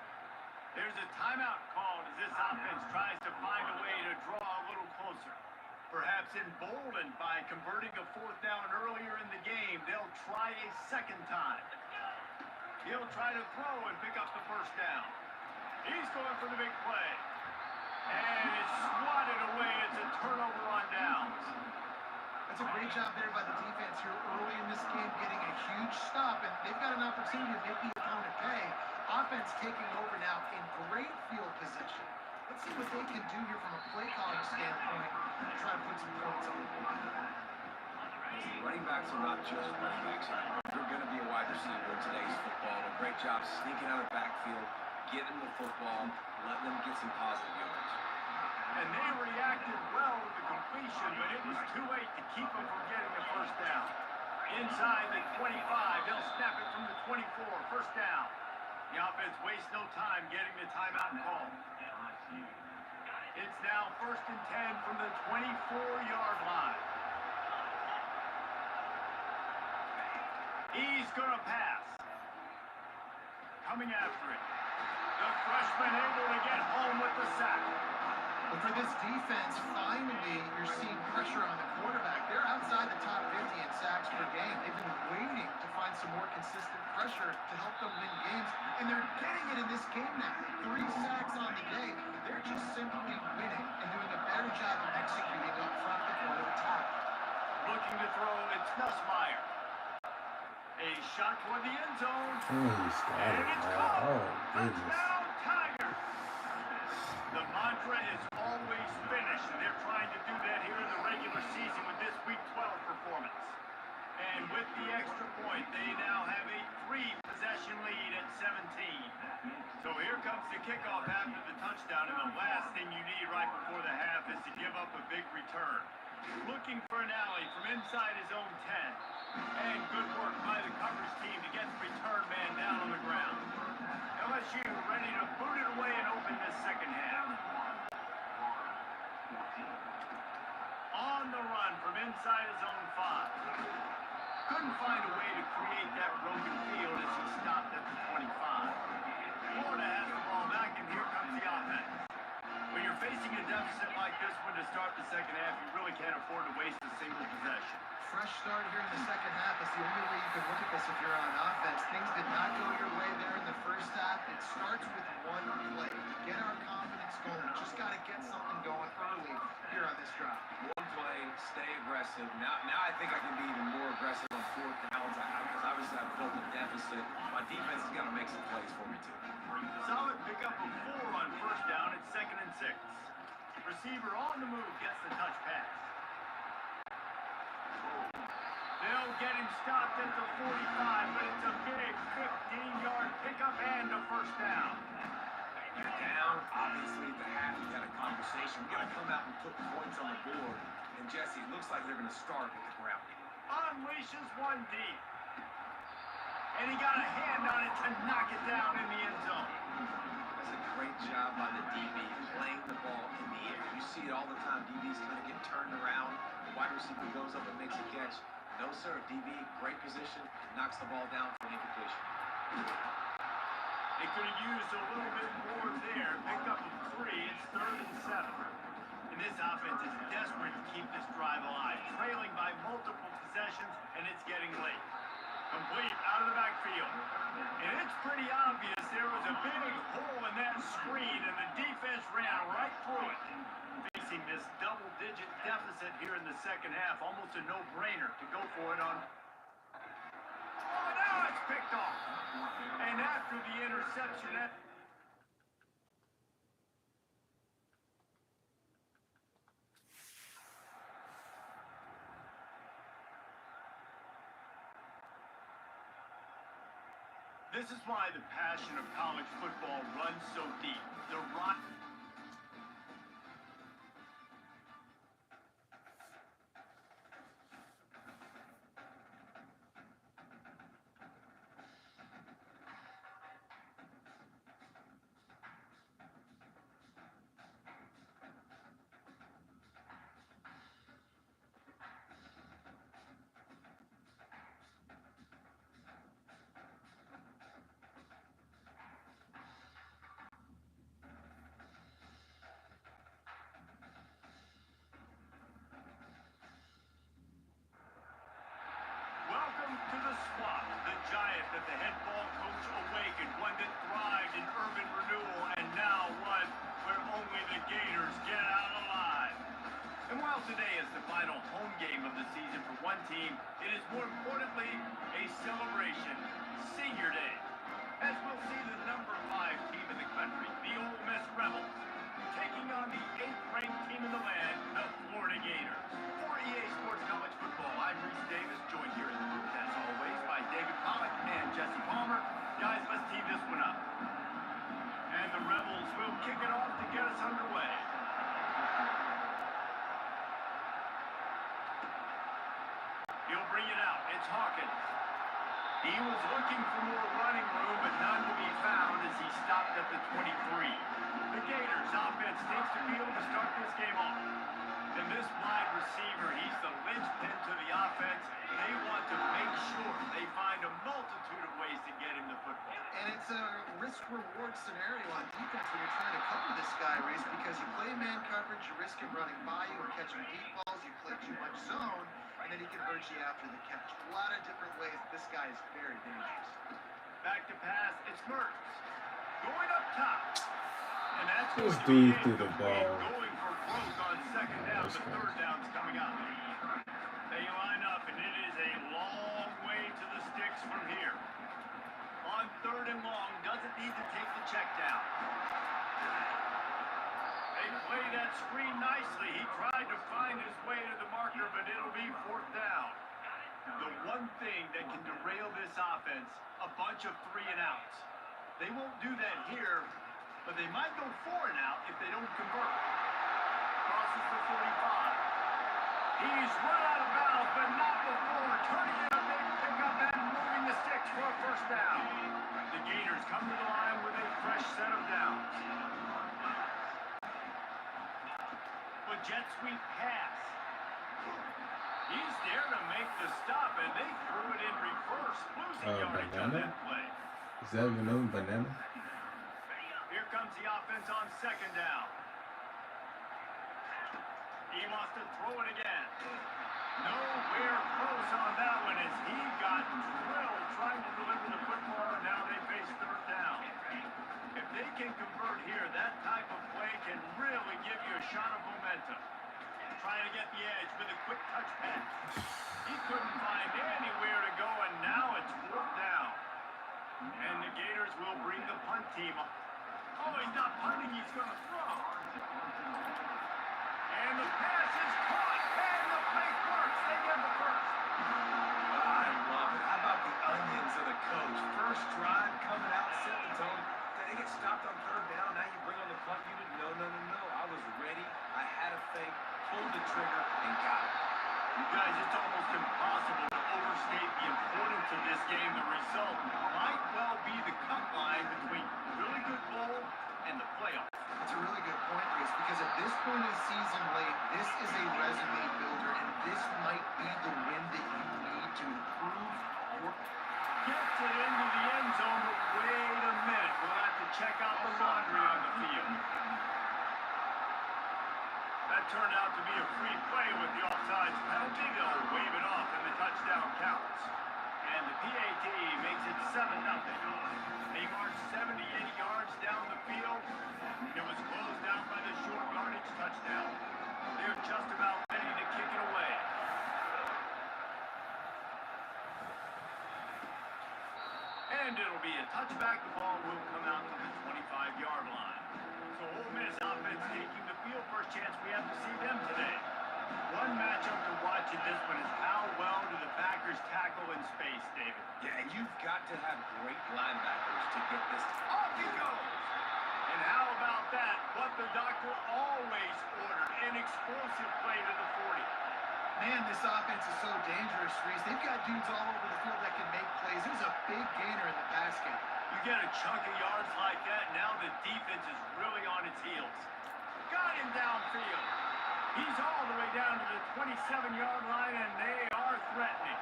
There's a timeout called as this offense tries to find a way to draw a little closer. Perhaps emboldened by converting a 4th down earlier in the game, they'll try a 2nd time. He'll try to throw and pick up the 1st down. He's going for the big play. And it's swatted away. It's a turnover on downs. That's a great job there by the defense here early in this game, getting a huge stop, and they've got an opportunity to make the opponent pay. Offense taking over now in great field position. Let's see what they can do here from a play calling standpoint and try to put some points on the board. Running backs are not just running backs. They're going to be a wide receiver in today's football. A great job sneaking out of the backfield, getting the football, letting them get some positive yards. And they reacted well to the completion, but it was too late to keep them from getting the 1st down. Inside the 25, they'll snap it from the 24, 1st down. The offense wastes no time getting the timeout call. It's now 1st and 10 from the 24-yard line. He's going to pass. Coming after it. The freshman able to get home with the sack. But for this defense, finally, you're seeing pressure on the quarterback. They're outside the top 50 in sacks per game. They've been waiting to find some more consistent pressure to help them win games, and they're getting it in this game now. 3 sacks on the day. They're just simply winning and doing a better job of executing up front before the attack. Looking to throw, it's Nussmeier. A shot toward the end zone. He's got And it, it's man. caught. Oh, goodness. Touchdown, Tigers. The mantra is always finish, and they're trying to do that here in the regular season with this Week 12 performance. And with the extra point, they now have a 3-possession lead at 17. So here comes the kickoff after the touchdown, and the last thing you need right before the half is to give up a big return. Looking for an alley from inside his own 10. And good work by the coverage team to get the return man down on the ground. LSU ready to boot it away and open this 2nd half. On the run from inside his own 5. Couldn't find a way to create that broken field as he stopped at the 25. Florida has the ball back, and here comes the offense. When you're facing a deficit like this one to start the 2nd half, you really can't afford to waste a single possession. Fresh start here in the 2nd half is the only way you can look at this if you're on offense. Things did not go your way there in the 1st half. It starts with one play. To get our confidence going, we just got to get something going early here on this drive. One play, stay aggressive. Now I think I can be even more aggressive on 4th downs because obviously I've built a deficit. My defense has got to make some plays for me too. Solid pickup of 4 on 1st down. It's 2nd and 6. Receiver on the move gets the touch pass. They'll get him stopped at the 45, but it's a big 15-yard pickup and a 1st down. You're down, obviously, at the half. You got a conversation. You got to come out and put points on the board. And Jesse, it looks like they're going to start with the ground game. Unleashes one deep. And he got a hand on it to knock it down in the end zone. That's a great job by the DB, playing the ball in the air. You see it all the time. DBs kind of get turned around. The wide receiver goes up and makes a catch. No, sir. DB, great position, knocks the ball down for an incompletion. They could have used a little bit more there. Picked up a 3. It's 3rd and 7. And this offense is desperate to keep this drive alive. Trailing by multiple possessions, and it's getting late. Complete out of the backfield. And it's pretty obvious there was a big hole in that screen, and the defense ran right through it. facing this double-digit deficit here in the second half. Almost a no-brainer to go for it on. Oh, now it's picked off. And after the interception, this is why the passion of college football runs so deep. The rock. Welcome to the swamp, the giant that the head ball coach awakened, one that thrived in urban renewal, and now one where only the Gators get out alive. And while today is the final home game of the season for one team, it is more importantly a celebration, Senior Day, as we'll see the number 5 team in the country, the Ole Miss Rebels, taking on the 8th-ranked team in the land, the Florida Gators. For EA Sports College Football, I'm Reese Davis, joined here in the booth, as always, by David Pollock and Jesse Palmer. Guys, let's tee this one up. And the Rebels will kick it off to get us underway. He'll bring it out. It's Hawkins. He was looking for more running room, but none to be found as he stopped at the 23. The Gators offense takes the field to start this game off. And this wide receiver, he's the linchpin to the offense. They want to make sure they find a multitude of ways to get him the football. And it's a risk-reward scenario on defense when you're trying to cover this guy, Reese, because you play man coverage, you risk him running by you or catching deep balls, you play too much zone, and then he can hurt you after the catch. A lot of different ways. This guy is very dangerous. Back to pass, it's Mertz. Going up top. And that's This going dude to threw be the ball. going for broke on second down. The third down's coming up. They line up, and it is a long way to the sticks from here. On third and long, doesn't need to take the check down. They play that screen nicely. He tried to find his way to the marker, but it'll be fourth down. The one thing that can derail this offense, a bunch of 3-and-outs. They won't do that here, but they might go 4-and-out if they don't convert. Crosses the 45. He's run out of bounds, but not before turning in a big pickup and moving the sticks for a first down. The Gators come to the line with a fresh set of downs. The jet sweep pass. He's there to make the stop, and they threw it in reverse, losing yardage on that play. Is that your name, Banana? Here comes the offense on second down. He wants to throw it again. Nowhere close on that one as he got drilled trying to deliver the football, and now they face third down. If they can convert here, that type of play can really give you a shot of momentum. Trying to get the edge with a quick touch pass. He couldn't find anywhere to go, and now it's fourth down. And the Gators will bring the punt team up. Oh, he's not punting, he's going to throw. And the pass is caught, and the fake works. They get the first. I love it. How about the onions of the coach? First drive, coming out, set the tone. Then they get stopped on third down. Now you bring on the punt unit. No. I was ready. I had a fake, pulled the trigger, and got it. You guys, it's almost impossible to overstate the importance of this game. The result might well be the cut line between really good bowl and the playoffs. That's a really good point, Reese, because at this point in the season late, this is a resume builder, and this might be the win that you need to improve your... Gets it into the end zone, but wait a minute. We'll have to check out the laundry on the field. That turned out to be a free play with the offsides penalty. They'll wave it off, and the touchdown counts. And the PAT makes it 7-0. They marched 70, 80 yards down the field. It was closed down by the short yardage touchdown. And it'll be a touchback. The ball will come out to the 25-yard line. So Ole Miss offense taking the field. First chance we have to see them today. One matchup to watch in this one is how well do the backers tackle in space, David? Yeah, and you've got to have great linebackers to get this. Off he goes! And how about that? What the doctor always ordered, an explosive play to the 40. Man, this offense is so dangerous, Reese. They've got dudes all over the field that can make plays. There's a big gainer in the basket. You get a chunk of yards like that, now the defense is really on its heels. Got him downfield. He's all the way down to the 27-yard line, and they are threatening.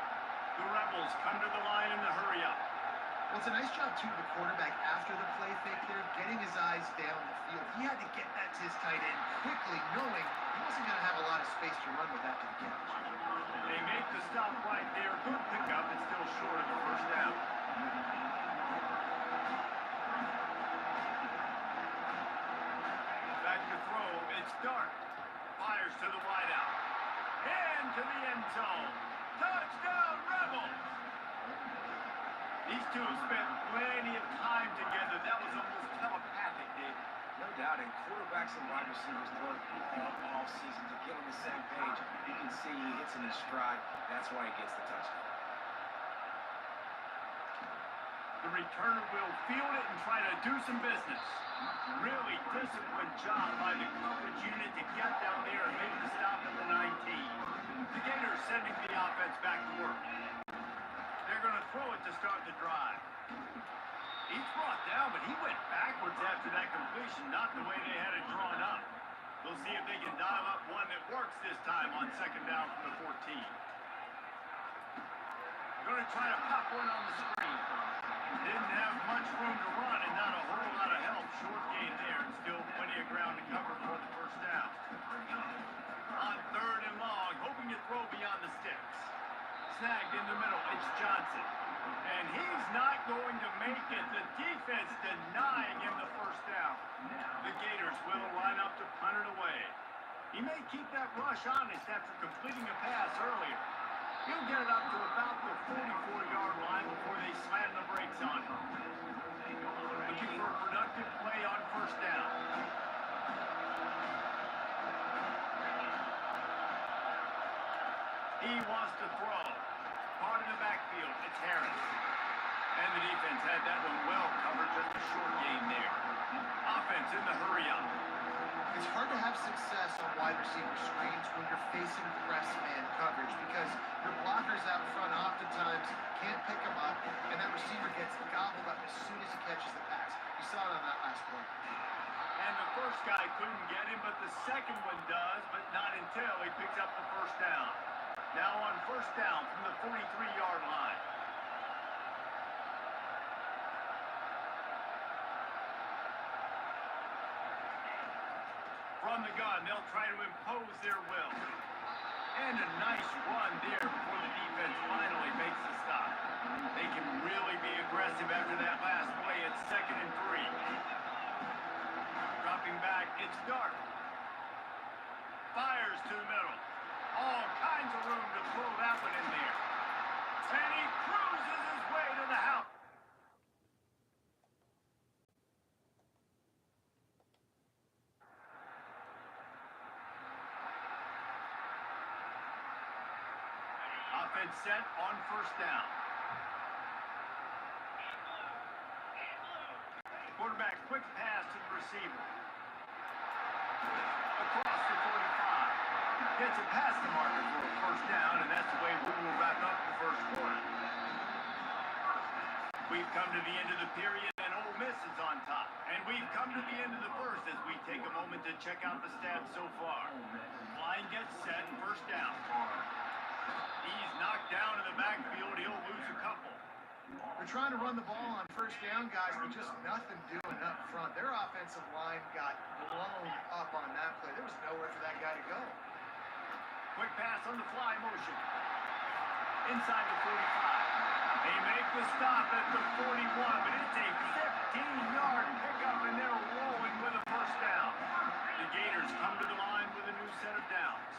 The Rebels come to the line in the hurry-up. Well, it's a nice job, too, the quarterback after the play fake there, getting his eyes down the field. He had to get that to his tight end quickly, knowing he wasn't going to have a lot of space to run with after the catch. They make the stop right there. Good pickup. It's still short of the first down. Back to throw. It's Dart. Fires to the wideout. Into the end zone. Touchdown, Rebels! These two have spent plenty of time together. That was almost telepathic, Dave. No doubt, and quarterbacks and wide receivers work all season to get on the same page. You can see he hits in his stride. That's why he gets the touchdown. The returner will field it and try to do some business. Really disciplined job by the coverage unit to get down there and make the stop at the 19. The Gators sending the offense back to work. They're going to throw it to start the drive. He's brought down, but he went backwards after that completion, not the way they had it drawn up. We'll see if they can dial up one that works this time on second down from the 14. Going to try to pop one on the screen. Didn't have much room to run and not a whole lot of help. Short gain there and still plenty of ground to cover for the first down. On third and long, hoping to throw beyond the sticks. Snagged in the middle, it's Johnson. And he's not going to make it. The defense denying him the first down. The Gators will line up to punt it away. He may keep that rush honest after completing a pass earlier. He'll get it up to about the 44-yard line before they slam the brakes on him. Looking for a productive play on first down. He wants to throw. Part in the backfield, it's Harris. And the defense had that one well covered, just a short gain there. Offense in the hurry-up. It's hard to have success on wide receiver screens when you're facing press man coverage because your blockers out front oftentimes can't pick them up, and that receiver gets gobbled up as soon as he catches the pass. You saw it on that last play. And the first guy couldn't get him, but the second one does, but not until he picks up the first down. Now on first down from the 43-yard line. From the gun, they'll try to impose their will. And a nice run there before the defense finally makes the stop. They can really be aggressive after that last play. It's 2nd and 3. Dropping back, it's Dart. Fires to the middle. All kinds of room to throw that one in there. And he cruises his way to the house. Offense set on first down. Quarterback quick pass to the receiver. Across the 45. Gets it past the marker for a first down, and that's the way we will wrap up the first quarter. We've come to the end of the period, and Ole Miss is on top. And we've come to the end of the first as we take a moment to check out the stats so far. Line gets set, first down. He's knocked down in the backfield. He'll lose a couple. They're trying to run the ball on first down, guys, but just nothing doing up front. Their offensive line got blown up on that play. There was nowhere for that guy to go. Quick pass on the fly motion. Inside the 45. They make the stop at the 41, but it's a 15-yard pickup, and they're rolling with a first down. The Gators come to the line with a new set of downs.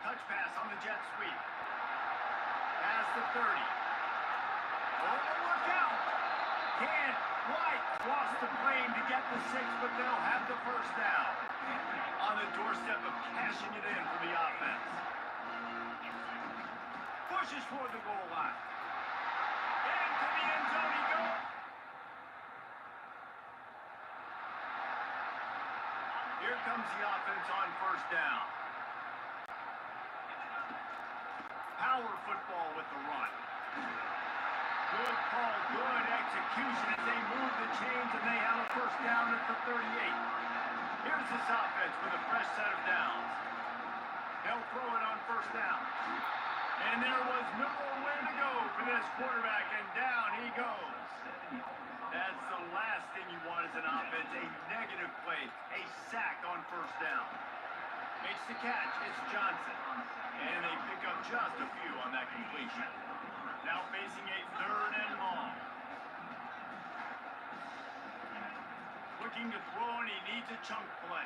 Touch pass on the jet sweep. Past the 30. Oh, look out! Can't quite cross the plane to get the 6, but they'll have the first down. On the doorstep of cashing it in for the offense. Pushes for the goal line. Into the end zone he goes. Here comes the offense on first down. Power football with the run. Good call, good execution as they move the chains and they have a first down at the 38. Here's this offense with a fresh set of downs. They'll throw it on first down. And there was nowhere to go for this quarterback, and down he goes. That's the last thing you want as an offense, a negative play, a sack on first down. Makes the catch, it's Johnson. And they pick up just a few on that completion. Now facing a 3rd and long. Looking to throw, and he needs a chunk play.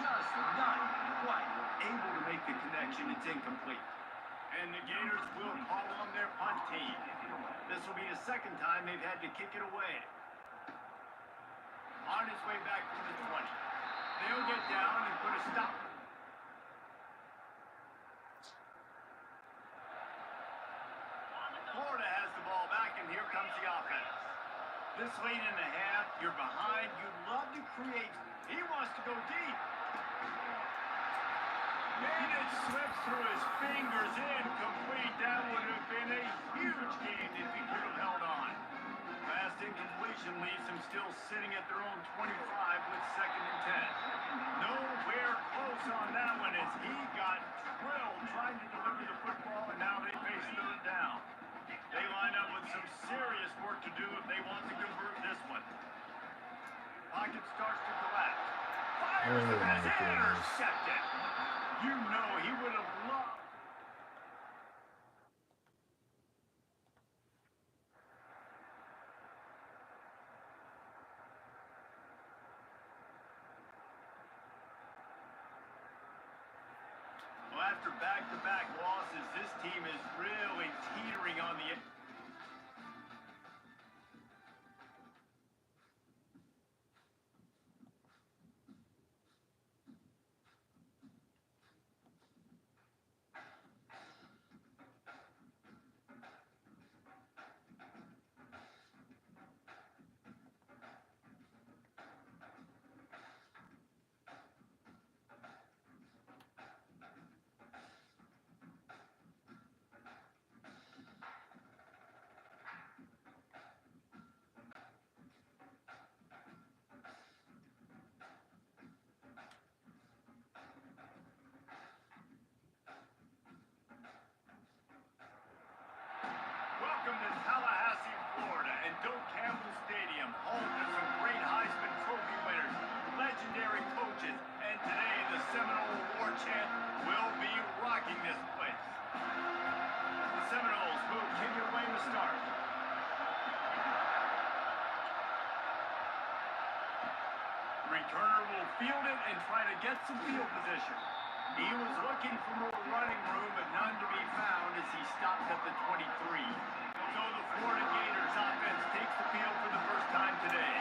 Just not quite able to make the connection. It's incomplete. And the Gators will call on their punt team. This will be the 2nd time they've had to kick it away. On his way back from the 20. They'll get down and put a stop. Florida has the ball back, and here comes the offense. This late in the half, you're behind. You'd love to create. He wants to go deep. And it slips through his fingers, incomplete. That would have been a huge game if he could have held on. Last incompletion leaves him still sitting at their own 25 with 2nd and 10. Nowhere close on that one as he got drilled trying to deliver the football, and now they face 3rd down. They line up with some serious work to do if they want to convert this one. Pocket starts to collapse. Fires the pass, intercepted. You know he would have loved. Well, after back-to-back losses, this team is really teetering on the edge. Welcome to Tallahassee, Florida, and Doak Campbell Stadium, home to some great Heisman Trophy winners, legendary coaches, and today the Seminole War Chant will be rocking this place. The Seminoles will kick it away to start. The returner will field it and try to get some field position. He was looking for more running room, but none to be found as he stopped at the 23. So the Florida Gators offense takes the field for the first time today.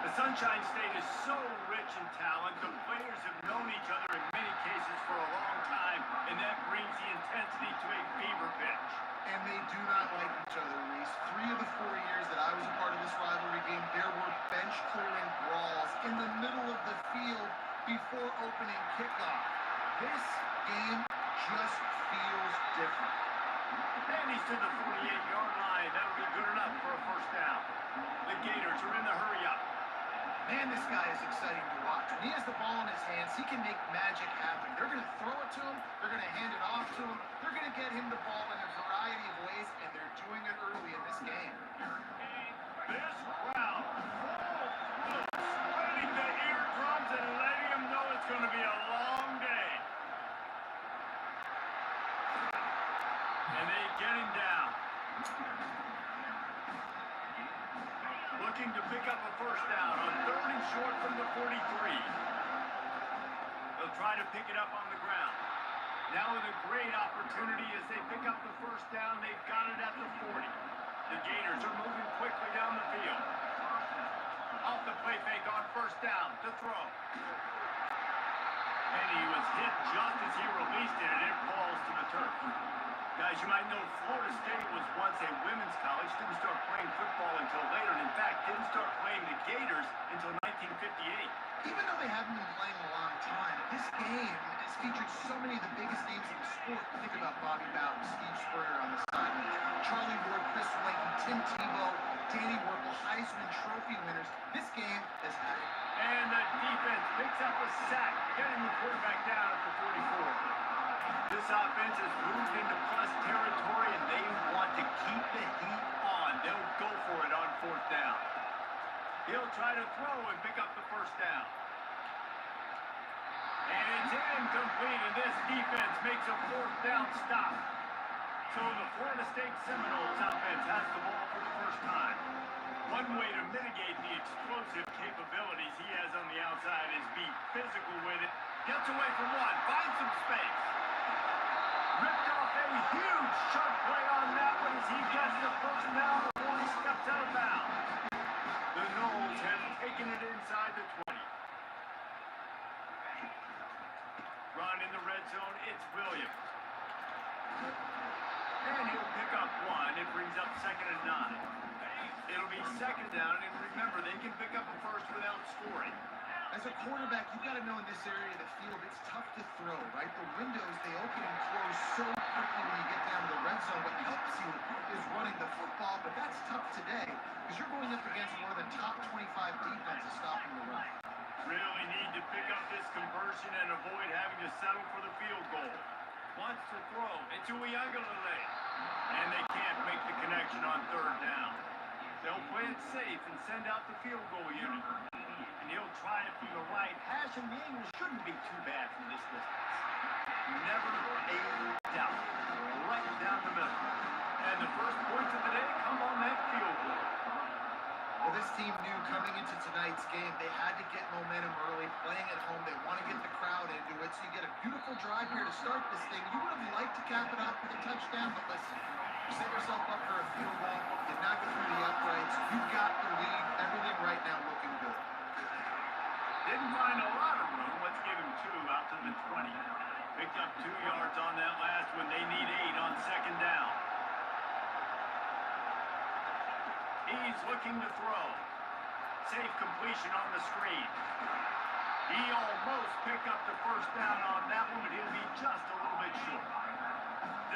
The Sunshine State is so rich in talent. The players have known each other in many cases for a long time, and that brings the intensity to a fever pitch. And they do not like each other, Reese. 3 of the 4 years that I was a part of this rivalry game, there were bench-clearing brawls in the middle of the field before opening kickoff. This game just feels different. And he's to the 48-yard line. That'll be good enough for a first down. The Gators are in the hurry-up. Man, this guy is exciting to watch. When he has the ball in his hands, he can make magic happen. They're going to throw it to him. They're going to hand it off to him. They're going to get him the ball in a variety of ways, and they're doing it early in this game. This crowd full sweating the eardrums and letting them know it's going to be a long day. And they get him down. Looking to pick up a first down on 3rd and short from the 43. They'll try to pick it up on the ground. Now with a great opportunity as they pick up the first down, they've got it at the 40. The Gators are moving quickly down the field. Off the play fake on first down to throw. And he was hit just as he released it, and it falls to the turf. Guys, you might know Florida State was once a women's college, didn't start playing football until later, and in fact, didn't start playing the Gators until 1958. Even though they haven't been playing a long time, this game has featured so many of the biggest names in the sport. Think about Bobby Bowden, Steve Spurrier on the sideline, Charlie Ward, Chris Wayne, Tim Tebow, Danny Werkle, Heisman Trophy winners. This game is epic. And the defense picks up a sack, getting the quarterback down at the 44. This offense has moved into plus territory, and they want to keep the heat on. They'll go for it on fourth down. He'll try to throw and pick up the first down. And it's incomplete, and this defense makes a fourth down stop. So the Florida State Seminoles offense has the ball for the first time. One way to mitigate the explosive capabilities he has on the outside is be physical with it. Gets away from one, finds some space. Ripped off a huge sharp play on that one as he gets the first down before he steps out of bounds. The Noles have taken it inside the 20. Run in the red zone, it's Williams. And he'll pick up one. It brings up 2nd and 9. It'll be 2nd down, and remember, they can pick up a first without scoring. As a quarterback, you've got to know in this area of the field, it's tough to throw, right? The windows, they open and close so quickly when you get down to the red zone. What helps you is running the football, but that's tough today because you're going up against one of the top 25 defenses stopping the run. Really need to pick up this conversion and avoid having to settle for the field goal. Wants to throw. It's Uiagalelei. And they can't make the connection on 3rd down. They'll play it safe and send out the field goal unit. And he'll try it from the right hash, and the angle shouldn't be too bad from this distance. Never a doubt. Right down the middle. And the first points of the day come on that field goal. Well, this team knew coming into tonight's game, they had to get momentum early, playing at home. They want to get the crowd into it. So you get a beautiful drive here to start this thing. You would have liked to cap it off with a touchdown, but listen, you set yourself up for a field goal, did not get through the uprights. You got the lead. Everything right now looking good. Didn't find a lot of room. Let's give him 2 out to the 20. Picked up 2 yards on that last one. They need 8 on 2nd down. He's looking to throw. Safe completion on the screen. He almost picked up the first down on that one, but he'll be just a little bit short.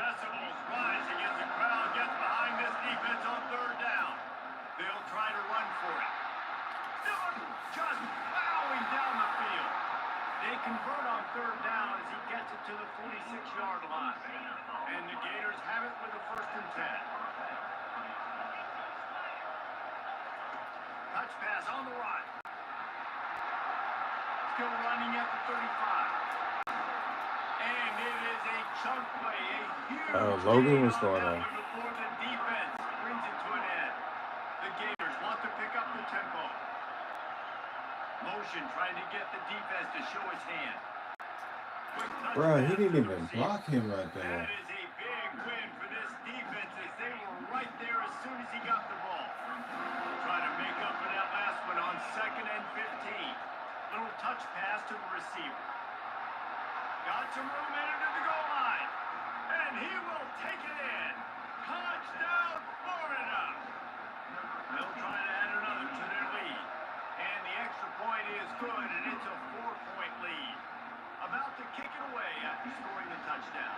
Decibels rising as the crowd gets behind this defense on 3rd down. They'll try to run for it. Just plowing down the field. They convert on 3rd down as he gets it to the 46-yard line. And the Gators have it with a 1st and 10. Touch pass on the run. Still running at the 35. And it is a chunk play, a huge Logan, what's going on? before the defense brings it to an end. The Gators want to pick up the tempo. Motion trying to get the defense to show his hand. Bro, he didn't even block him right there. That is a big win for this defense as they were right there as soon as he got the ball. Trying to make up for that last one on 2nd and 15. Little touch pass to the receiver. Got some room in it to the goal line. And he will take it in. Touchdown, Florida. They'll try to add another to their lead. And the extra point is good, and it's a 4-point lead. About to kick it away after scoring the touchdown.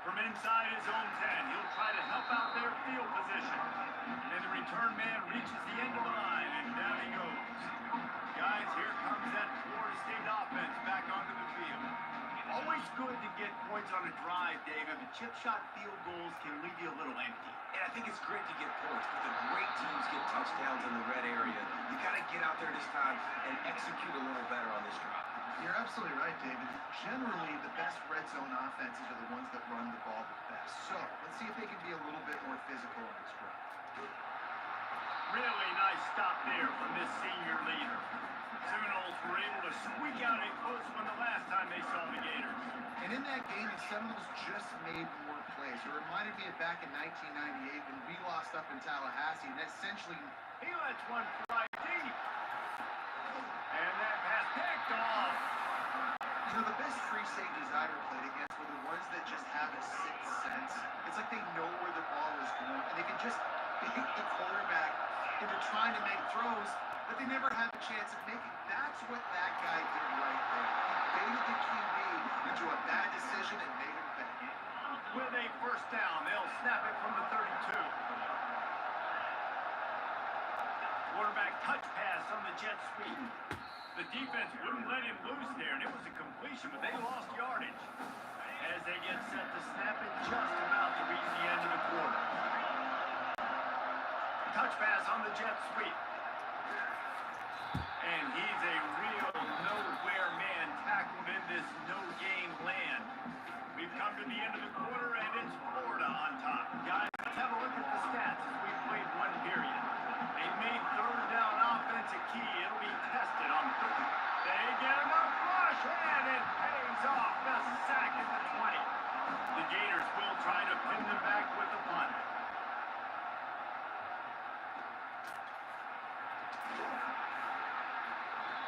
From inside his own 10, he'll try to help out their field position. And the return man reaches the end of the line, and down he goes. Guys, here comes that Florida State offense back onto the field. Always good to get points on a drive, David, but chip shot field goals can leave you a little empty. And I think it's great to get points, but the great teams get touchdowns in the red area. You got to get out there this time and execute a little better on this drive. You're absolutely right, David. Generally, the best red zone offenses are the ones that run the ball the best. So, let's see if they can be a little bit more physical on this drive. Really nice stop there from this senior leader. Seminoles were able to squeak out a close one the last time they saw the Gators. And in that game, the Seminoles just made more plays. It reminded me of back in 1998 when we lost up in Tallahassee, and essentially, He lets one fly deep. And that pass picked off. you know, the best free safeties I ever played against were the ones that just have a sixth sense. It's like they know where the ball is going, and they can just hit the quarterback into trying to make throws that they never have a chance of making. That's what that guy did right there. He baited the QB into a bad decision and made him pay. With a first down, they'll snap it from the 32. Quarterback touch pass on the jet sweep. The defense wouldn't let him loose there, and it was a completion, but they lost yardage. As they get set to snap it, just about to reach the end of the quarter. Touch pass on the jet sweep. And he's a real nowhere man tackled in this no-game land. We've come to the end of the quarter, and it's Florida on top. Guys, let's have a look at the stats as we played one period. They made third down offense a key. It'll be tested on third. They get enough rush, and it pays off. The sack at the 20. The Gators will try to pin them back with the punt.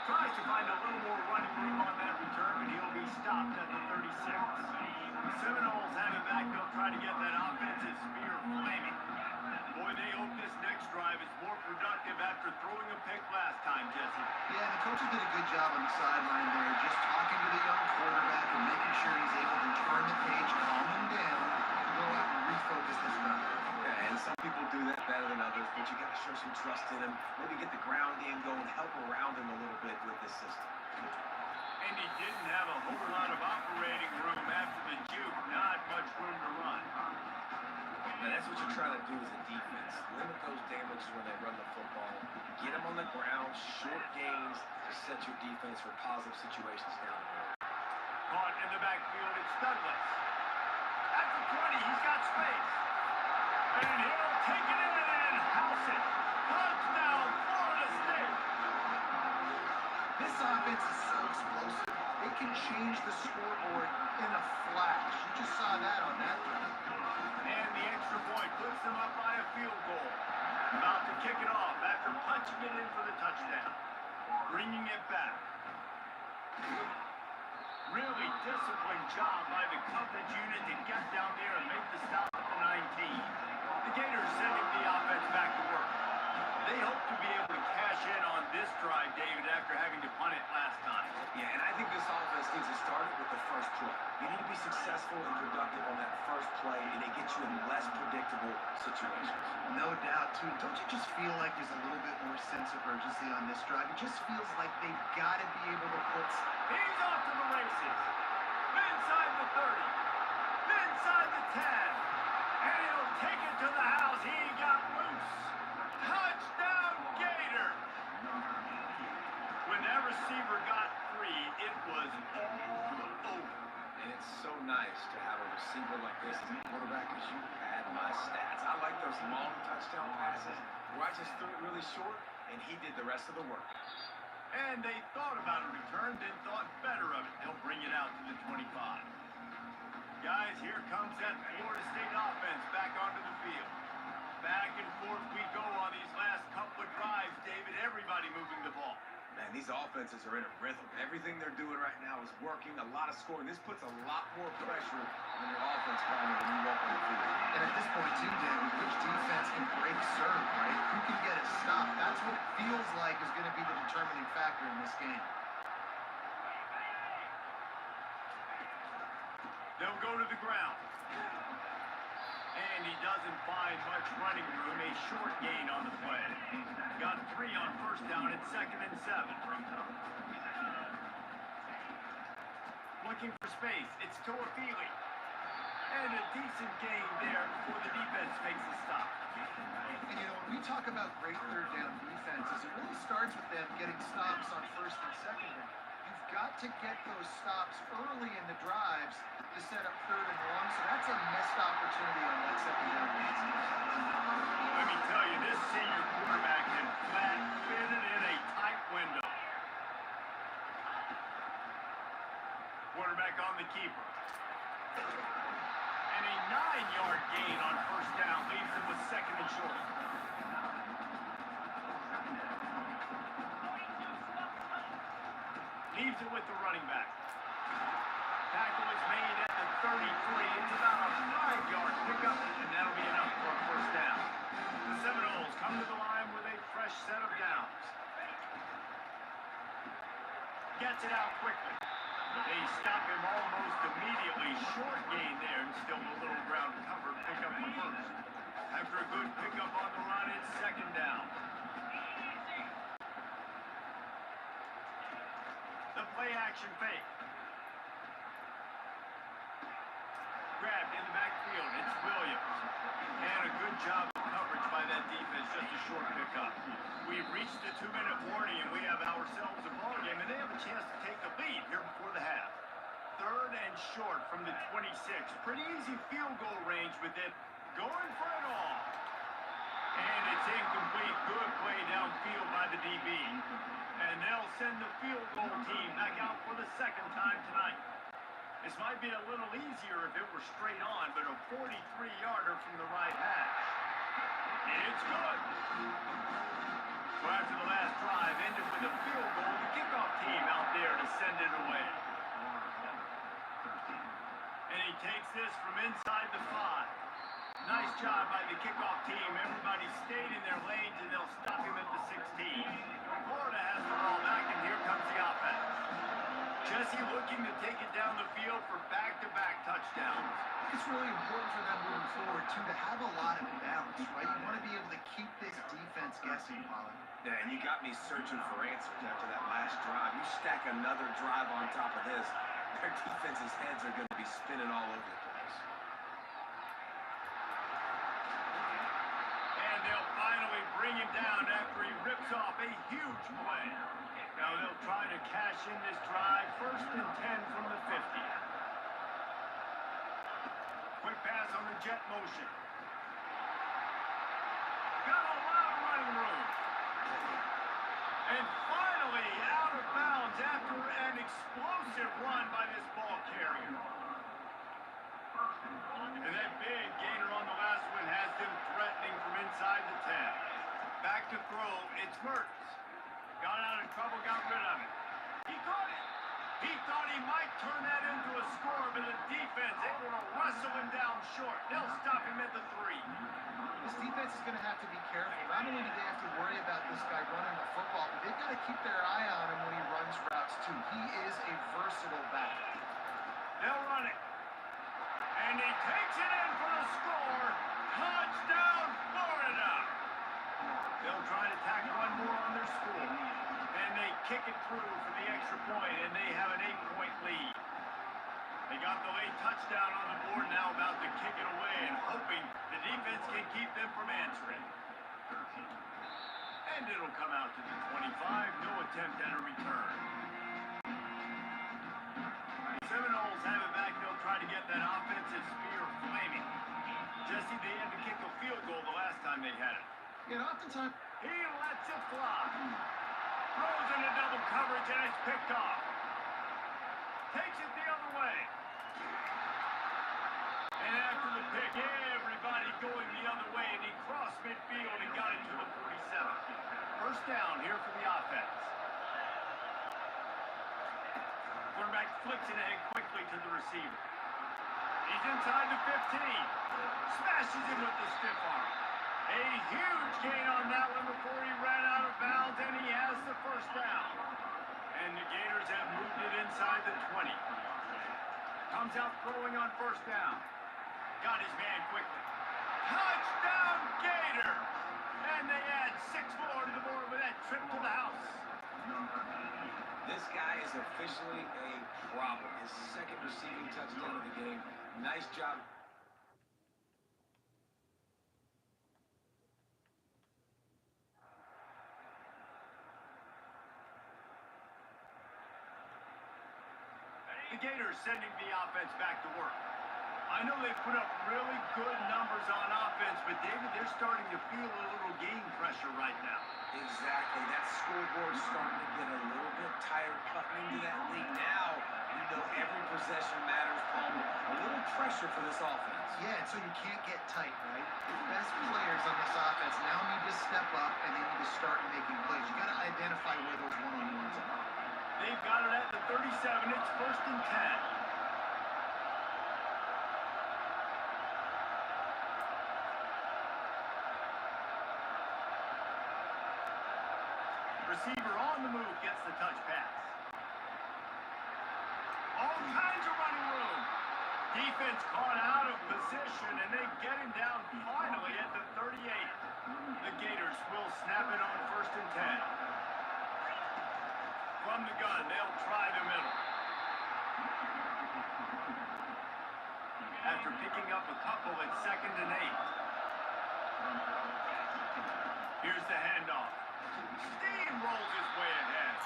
Tries to find a little more running room on that return, but he'll be stopped at the 36. The Seminoles have it back. They'll try to get that offensive spear flaming. Boy, they hope this next drive is more productive after throwing a pick last time, Jesse. Yeah, and the coaches did a good job on the sideline there, just talking to the young quarterback and making sure he's able to turn the page, calm him down, and go out and refocus this run. Yeah, and some people do that better than others, but you got to show some trust in him. Maybe get the ground game going, help around him a little bit with this system. And he didn't have a whole lot of operating room after the juke. Not much room to run. Now, that's what you're trying to do as a defense. Limit those damages when they run the football. Get them on the ground, short gains to set your defense for positive situations down the road. Caught in the backfield, it's Douglas. At the 20, he's got space. And he'll take it in and house it. Touchdown, Florida State. This offense is so explosive, it can change the scoreboard in a flash. You just saw that on that drive. And the extra point puts them up by a field goal. About to kick it off after punching it in for the touchdown. Bringing it back. Really disciplined job by the coverage unit to get down there and make the stop at the 19. The Gators sending the offense back to work. They hope to be able to cash in on this drive, David, after having to punt it last time. Yeah, and I think this offense needs to start it with the first play. You need to be successful and productive on that first play, and it gets you in less predictable situations. No doubt, too. Don't you just feel like there's a little bit more sense of urgency on this drive? It just feels like they've got to be able to put... He's off to the races. Inside the 30. Inside the 10. And he'll take it to the house. He got loose. Touchdown, Gator. When that receiver got free, it was all over. And it's so nice to have a receiver like this as a quarterback, because you had my stats. I like those long touchdown passes where I just threw it really short, and he did the rest of the work. And they thought about a return, then thought better of it. They'll bring it out to the 25. Guys, here comes that Florida State offense back onto the field. Back and forth we go on these last couple of drives, David. Everybody moving the ball. Man, these offenses are in a rhythm. Everything they're doing right now is working, a lot of scoring. This puts a lot more pressure on your offense primary when you walk on the field. And at this point, too, David, which defense can break serve, right? Who can get a stop? That's what it feels like is going to be the determining factor in this game. They'll go to the ground. And he doesn't find much running room. A short gain on the play. Got 3 on first down at 2nd and 7. Looking for space. It's Toafili. And a decent gain there before the defense makes the stop. And, you know, when we talk about great third down defenses, it really starts with them getting stops on first and second down. You've got to get those stops early in the drives to set up third and long, so that's a missed opportunity on that second down. Let me tell you, this senior quarterback can flat fit it in a tight window. Quarterback on the keeper. And a 9-yard gain on first down leaves him with second and short. Leaves it with the running back. Tackle is made at the 33. It's about a 5-yard pickup, and that'll be enough for a first down. The Seminoles come to the line with a fresh set of downs. Gets it out quickly. They stop him almost immediately. Short gain there, and still a little ground covered. Pick up the first. After a good pickup on the run, it's second down. The play action fake. Grabbed in the backfield. It's Williams. And a good job of coverage by that defense. Just a short pickup. We've reached the 2-minute warning, and we have ourselves a ball game, and they have a chance to take the lead here before the half. Third and short from the 26. Pretty easy field goal range with it. Going for it all. And it's incomplete. Good play downfield by the DB. And they'll send the field goal team back out for the second time tonight. This might be a little easier if it were straight on, but a 43-yarder from the right hash. It's good. So after the last drive ended with a field goal, the kickoff team out there to send it away. And he takes this from inside the 5. Nice job by the kickoff team. Everybody stayed in their lanes, and they'll stop him at the 16. Florida has the ball back, and here comes the offense. Jesse looking to take it down the field for back-to-back touchdowns. It's really important for them moving forward, too, to have a lot of balance, right? You want to be able to keep this defense guessing, Pollard. Yeah, and you got me searching for answers after that last drive. You stack another drive on top of this, their defense's heads are going to be spinning all over the place. And they'll finally bring him down after he rips off a huge play. Now they'll try to cash in this drive. First and 10 from the 50. Quick pass on the jet motion. Got a lot of running room. And finally out of bounds after an explosive run by this ball carrier. And that big gainer on the last one has them threatening from inside the 10. Back to throw, it's Mertz. Got out of trouble, got rid of it. He caught it. He thought he might turn that into a score, but the defense able to wrestle him down short. They'll stop him at the 3. This defense is going to have to be careful. Not only do they have to worry about this guy running the football, but they've got to keep their eye on him when he runs routes, too. He is a versatile back. They'll run it. And he takes it in for the score. Touchdown, Florida. They'll try to tack one more on their score. And they kick it through for the extra point, and they have an 8-point lead. They got the late touchdown on the board, now about to kick it away and hoping the defense can keep them from answering. And it'll come out to the 25. No attempt at a return. The Seminoles have it back. They'll try to get that offensive spear flaming. Jesse, they had to kick a field goal the last time they had it. Yeah, oftentimes He lets it fly. Throws into double coverage, and it's picked off. Takes it the other way. And after the pick, everybody going the other way, and he crossed midfield and got it to the 47. First down here for the offense. Quarterback flips it ahead quickly to the receiver. He's inside the 15. Smashes him with the stiff arm. A huge gain on that one before he ran out of bounds, and he has the first down. And the Gators have moved it inside the 20. Comes out throwing on first down. Got his man quickly. Touchdown, Gator! And they add 6 more to the board with that trip to the house. This guy is officially a problem. His second receiving touchdown of the game. Nice job. The Gators sending the offense back to work. I know they put up really good numbers on offense, but David, they're starting to feel a little game pressure right now. Exactly. That scoreboard's starting to get a little bit tired cutting into that lead. Now, you know every possession matters, Paul. A little pressure for this offense. Yeah, and so you can't get tight, right? The best players on this offense now need to step up and they need to start making plays. You got to identify where those one-on-ones are. They've got it at the 37. It's 1st and 10. Receiver on the move gets the touch pass. All kinds of running room. Defense caught out of position, and they get him down finally at the 38. The Gators will snap it on 1st and 10. From the gun, they'll try the middle. After picking up a couple, it's 2nd and 8. Here's the handoff. Steamrolls his way ahead.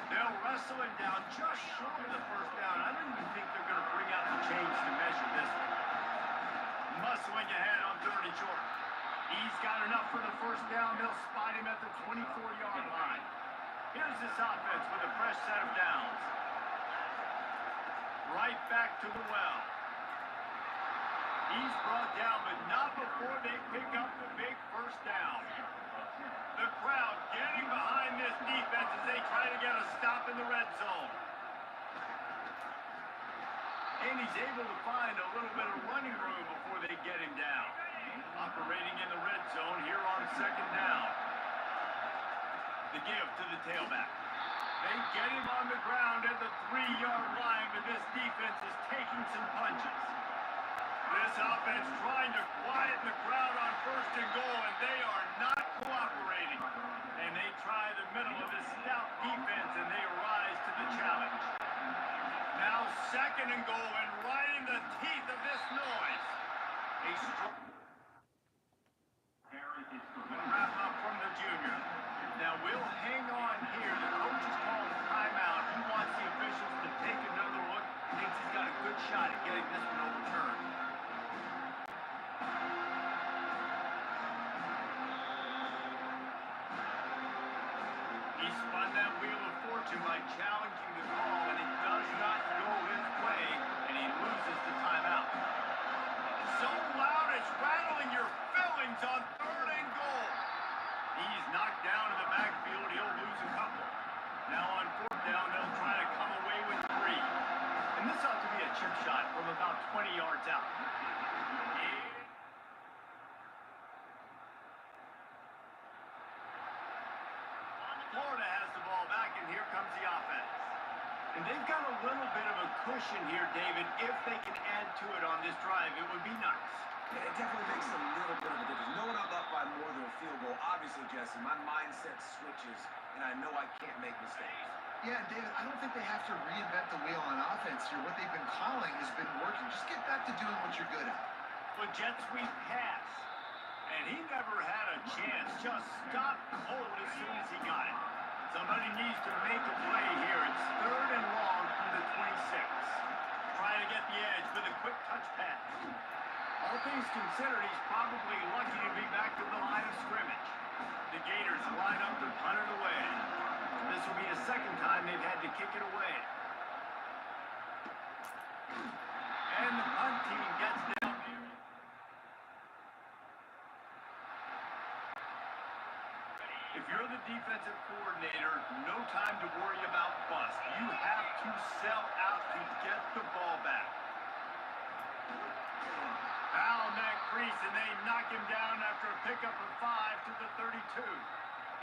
They'll wrestle it down just short of the 1st down. I don't even think they're going to bring out the chains to measure this one. Muscling ahead on 3rd and short. He's got enough for the 1st down. They'll spot him at the 24-yard line. Here's this offense with a fresh set of downs. Right back to the well. He's brought down, but not before they pick up the big 1st down. The crowd getting behind this defense as they try to get a stop in the red zone. And he's able to find a little bit of running room before they get him down. Operating in the red zone here on 2nd down. The give to the tailback. They get him on the ground at the 3-yard line, but this defense is taking some punches. This offense trying to quieten the crowd on 1st and goal, and they are not cooperating. And they try the middle of this stout defense, and they rise to the challenge. Now 2nd and goal, and right in the teeth of this noise. A strong wrap up from the junior. Now we'll hang on here. The coach has called a timeout. He wants the officials to take another look. Thinks he's got a good shot at getting this one overturned. He spun that wheel of fortune by challenging the call, and it does not go his way, and he loses the timeout. So loud it's rattling your fillings on 3rd and goal. He's knocked down in the backfield. He'll lose a couple. Now on 4th down, they'll try to come away with 3. And this ought to be a chip shot from about 20 yards out. Florida has the ball back, and here comes the offense. And they've got a little bit of a cushion here, David. If they can add to it on this drive, it would be nice. Yeah, it definitely makes a little bit of a difference. Knowing I'm up by more than a field goal, obviously, Jesse, my mindset switches, and I know I can't make mistakes. Yeah, David, I don't think they have to reinvent the wheel on offense here. What they've been calling has been working. Just get back to doing what you're good at. Well, jet sweep pass. And he never had a chance. Just stopped cold as soon as he got it. Somebody needs to make a play here. It's 3rd and long from the 26. Trying to get the edge with a quick touch pass. All things considered, he's probably lucky to be back to the line of scrimmage. The Gators line up to punt it away. This will be the 2nd time they've had to kick it away. And the punt team gets down here. If you're the defensive coordinator, no time to worry about bust. You have to sell out to get the ball back. Foul that crease, and they knock him down after a pickup of 5 to the 32.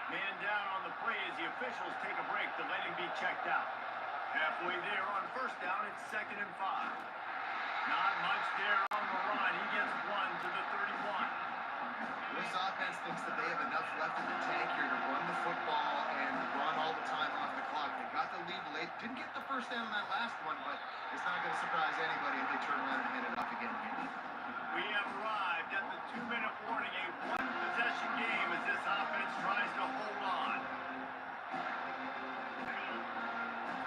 Man down on the play as the officials take a break to let him be checked out. Halfway there on 1st down, it's 2nd and 5. Not much there on the run. He gets 1 to the 31. This offense thinks that they have enough left in the tank here to run the football and run all the time off the clock. They got the lead late. Didn't get the 1st down on that last one, but it's not going to surprise anybody if they turn around and hand it off again. We have arrived at the 2-minute warning, a 1-possession game as this offense tries to hold on.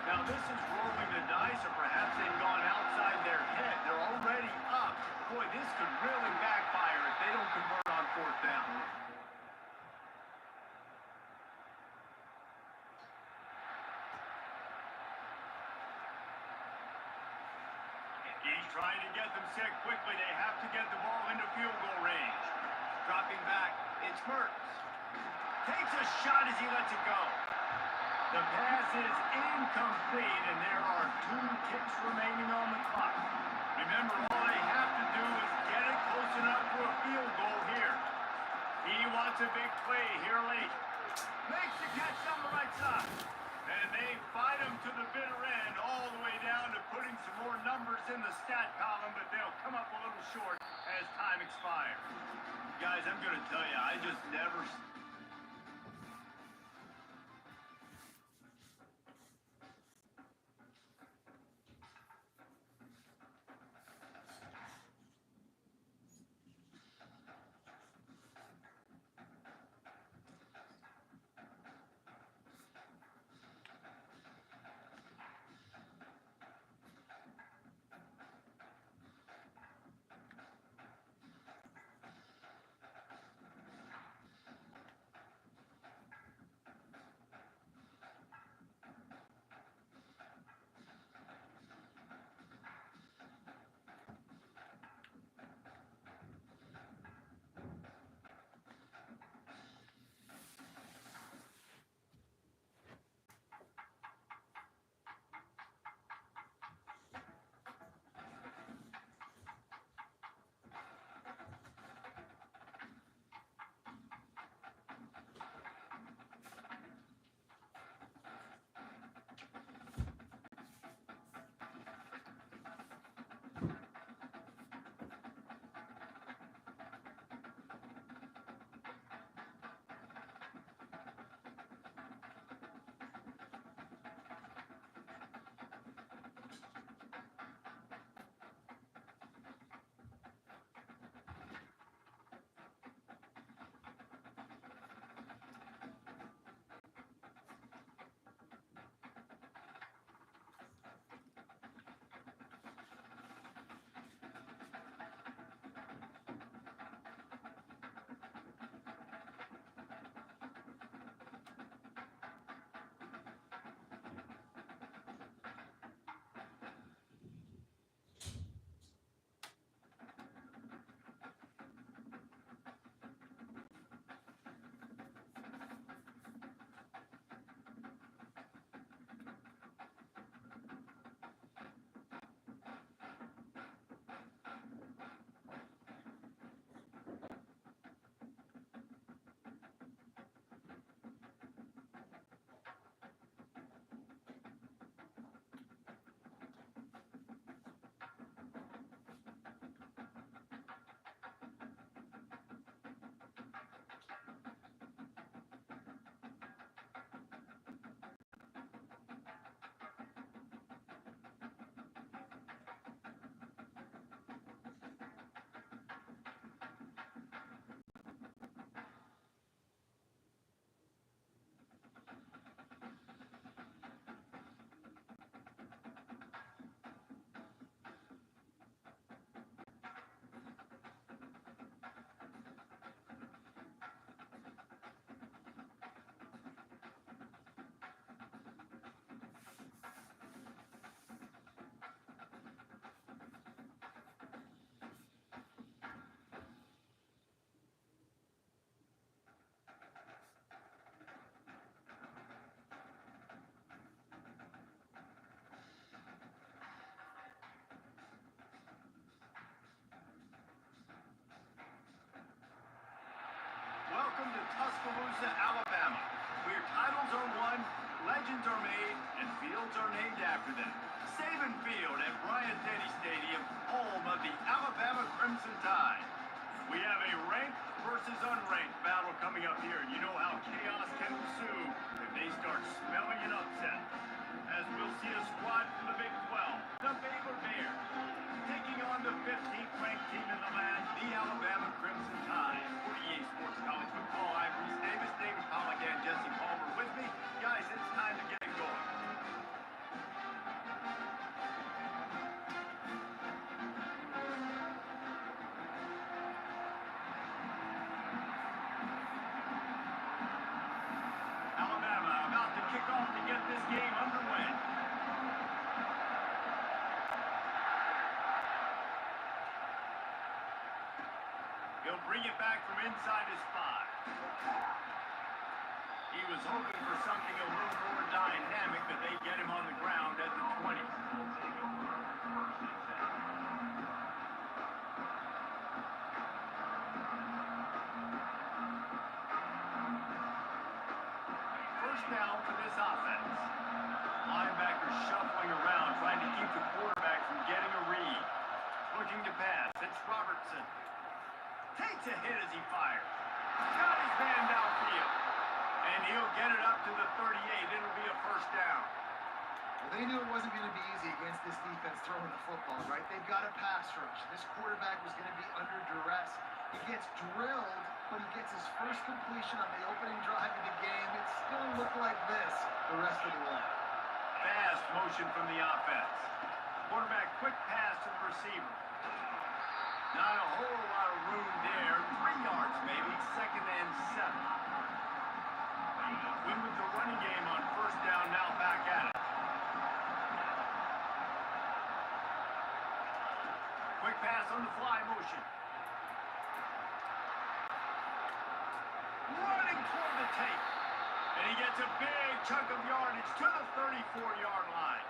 Now this is rolling the dice, or perhaps they've gone outside their head. They're already up. Boy, this could really backfire if they don't convert on 4th down. He's trying to get them set quickly. They have to get the ball into field goal range. Dropping back, it's Mertz. Takes a shot as he lets it go. The pass is incomplete, and there are 2 ticks remaining on the clock. Remember, all they have to do is get it close enough for a field goal here. He wants a big play here late. Makes the catch on the right side. And they fight him to the bitter end, all the way down to putting some more numbers in the stat column, but they'll come up a little short as time expires. Guys, I'm going to tell you, I just never... Welcome to Tuscaloosa, Alabama, where titles are won, legends are made, and fields are named after them. Saban Field at Bryant-Denny Stadium, home of the Alabama Crimson Tide. We have a ranked versus unranked battle coming up here, and you know how chaos can ensue if they start smelling an upset. As we'll see a squad from the Big 12, the Baylor Bears, taking on the 15th ranked team in the land, the Alabama Crimson Tide. 48 Sports College Football, I'm Reese Davis, David Pollock, and Jesse Palmer with me. Guys, it's time to get it going. Alabama about to kick off to get this game underway. They'll bring it back from inside his 5. He was hoping for something a little more dynamic, but they get him on the ground at the 20. First down for this offense. Linebackers shuffling around, trying to keep the quarterback from getting a read. Looking to pass. It's Robertson. Takes a hit as he fires. Got his man downfield. And he'll get it up to the 38. It'll be a first down. Well, they knew it wasn't going to be easy against this defense throwing the football, right? They've got a pass rush. This quarterback was going to be under duress. He gets drilled, but he gets his first completion on the opening drive of the game. It's going to look like this the rest of the way. Fast motion from the offense. Quarterback quick pass to the receiver. Not a whole lot of room there. 3 yards maybe. Second and 7. Win with the running game on first down, now back at it. Quick pass on the fly motion. Running toward the tape. And he gets a big chunk of yardage to the 34-yard line.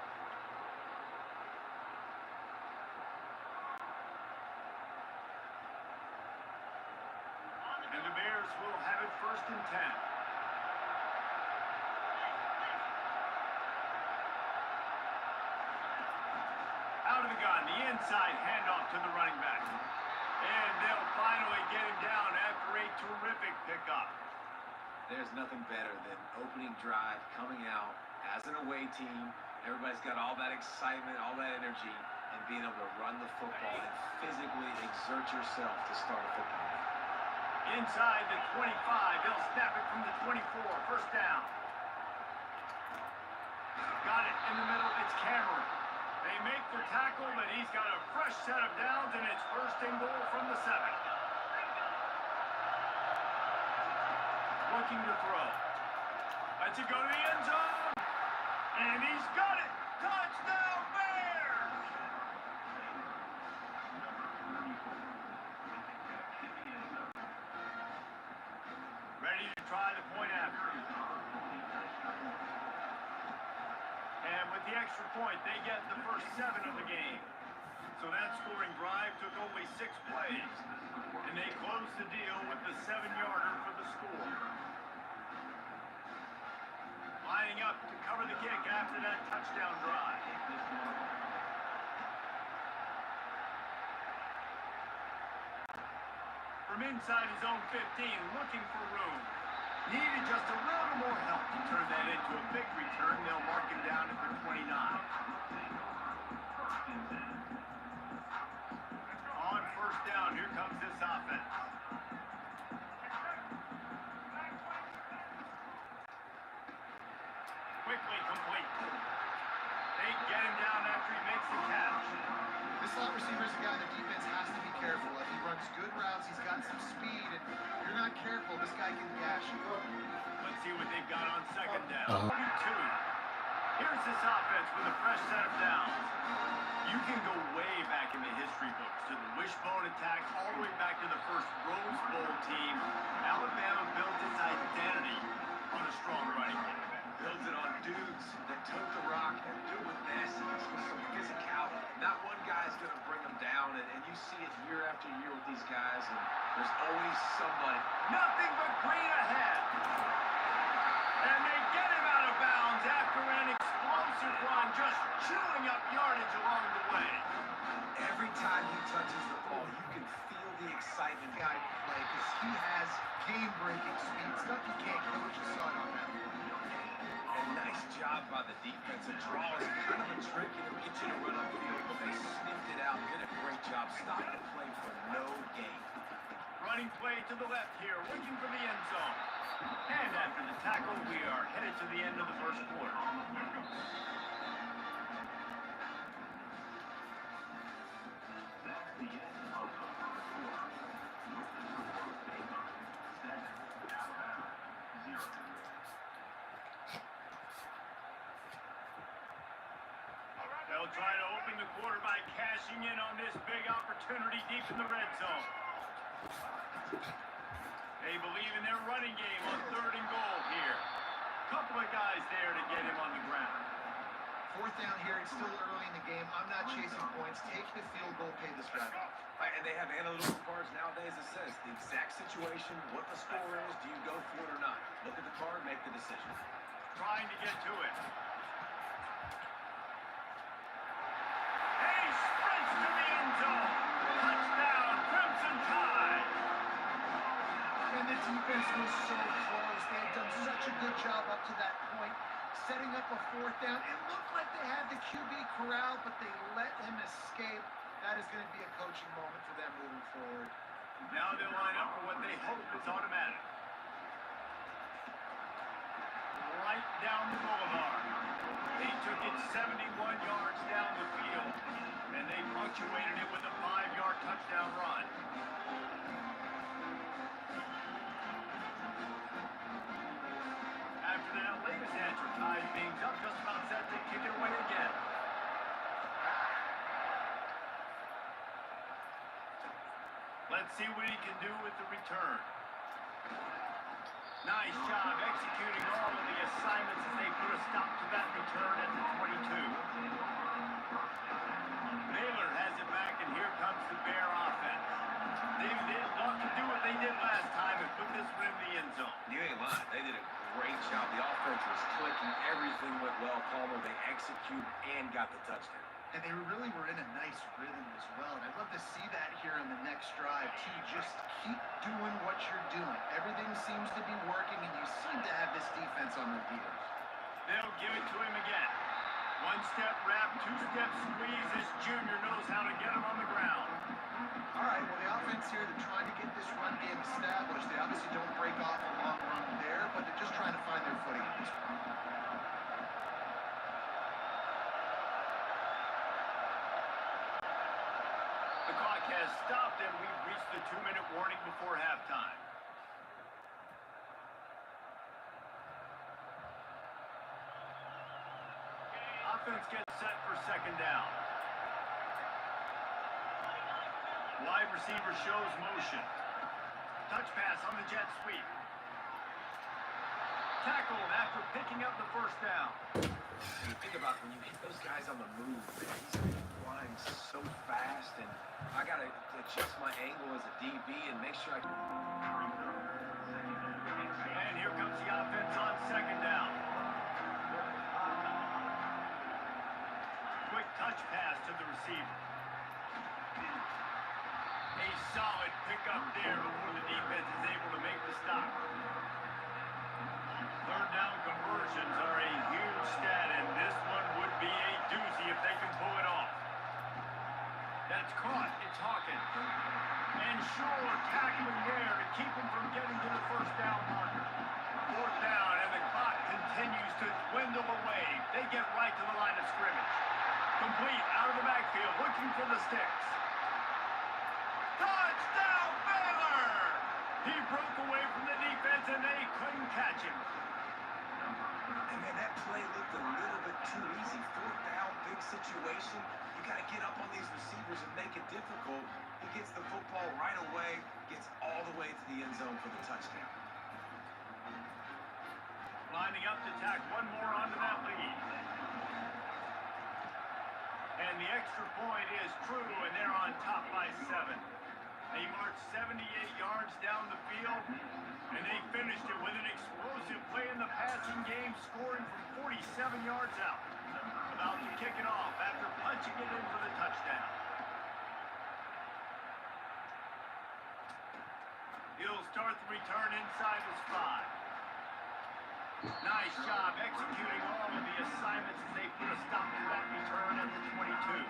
And the Bears will have it first and 10. Out of the gun, the inside handoff to the running back. And they'll finally get him down after a terrific pickup. There's nothing better than opening drive, coming out as an away team. Everybody's got all that excitement, all that energy, and being able to run the football and physically exert yourself to start a football game. Inside the 25, they'll snap it from the 24. First down. Got it in the middle, it's Cameron. They make the tackle, but he's got a fresh set of downs, and it's first and goal from the 7. Looking to throw. Lets it go to the end zone. And he's got it. Touchdown, Bears! Ready to try the point after. And with the extra point, they get the first 7 of the game. So that scoring drive took only 6 plays. And they closed the deal with the 7-yarder for the score. Lining up to cover the kick after that touchdown drive. From inside his own 15, looking for room. Needed just a little more help to turn that into a big return. They'll mark him down at the 29. On first down, here comes this offense. Quickly complete. They get him down after he makes the catch. This slot receiver is a guy the defense has to be careful of. He runs good routes, he's got some speed, and if you're not careful, this guy can gash you. Let's see what they've got on second down. 2. Here's this offense with a fresh set of downs. You can go way back in the history books to the wishbone attack, all the way back to the first Rose Bowl team. Alabama built its identity on a strong running game. Builds it on dudes that tote the rock and do it with nastiness, with some physicality. Not one guy's going to bring them down, and you see it year after year with these guys, and there's always somebody. Nothing but green ahead. And they get him out of bounds after an explosive run, just chewing up yardage along the way. Every time he touches the ball, you can feel the excitement Guy can play because he has game-breaking speed. Stuff you can't coach a son on that. And nice job by the defense. A draw is kind of a trick, get you to run upfield, but they sniffed it out, did a great job, stopped the play for no gain. Running play to the left here, looking for the end zone. And after the tackle, we are headed to the end of the first quarter. They'll try to open the quarter by cashing in on this big opportunity deep in the red zone. They believe in their running game on 3rd and goal here. Couple of guys there to get him on the ground. 4th down here. It's still early in the game. I'm not chasing points. Take the field goal. Pay this drive off. And they have analytical cards nowadays that says the exact situation, what the score is, do you go for it or not? Look at the card, make the decision. Trying to get to it. He sprints to the end zone. Touchdown, Crimson Tide. And the defense was so close. They had done such a good job up to that point, setting up a 4th down. It looked like they had the QB corralled, but they let him escape. That is going to be a coaching moment for them moving forward. Now they'll line up for what they hope is automatic. Right down the boulevard. They took it 71 yards down the field, and they punctuated it with a 5-yard touchdown run. After that latest answer ties things up, just about set to kick it away again. Let's see what he can do with the return. Nice job executing all of the assignments as they put a stop to that return at the 22. Naylor has it back, and here comes the Bear offense. They didn't want to do what they did last time and put this one in the end zone. You ain't lying. They did a great job. The offense was clicking. Everything went well. Palmer, they executed and got the touchdown. And they really were in a nice rhythm as well. And I'd love to see that here on the next drive, too. Just keep doing what you're doing. Everything seems to be working, and you seem to have this defense on their heels. They'll give it to him again. 1-step wrap, 2-step squeeze. This junior knows how to get him on the ground. All right, well, the offense here, they're trying to get this run game established. They obviously don't break off a long run there, but they're just trying to find their footing in this one. The clock has stopped, and we've reached the 2-minute warning before halftime. Offense gets set for 2nd down. Wide receiver shows motion. Touch pass on the jet sweep. Tackled after picking up the 1st down. You think about when you hit those guys on the move, man, he's flying so fast, and I got to adjust my angle as a DB and make sure I can. And here comes the offense on 2nd down. Quick touch pass to the receiver. A solid pickup there before the defense is able to make the stop. 3rd down conversions are a huge stat, and this one would be a doozy if they can pull it off. That's caught. It's Hawkins. And sure, tackling there to keep him from getting to the 1st down marker. 4th down, and the clock continues to dwindle away. They get right to the line of scrimmage. Complete out of the backfield, looking for the sticks. Touchdown, Baylor! He broke away from the defense, and they couldn't catch him. And man, that play looked a little bit too easy. 4th down, big situation. You got to get up on these receivers and make it difficult. He gets the football right away, gets all the way to the end zone for the touchdown. Lining up to tack one more onto that lead. And the extra point is true, and they're on top by 7. They marched 78 yards down the field, and they finished it with an explosive play in the passing game, scoring from 47 yards out. About to kick it off after punching it in for the touchdown. He'll start the return inside his 5. Nice job executing all of the assignments as they put a stop to that return at the 22.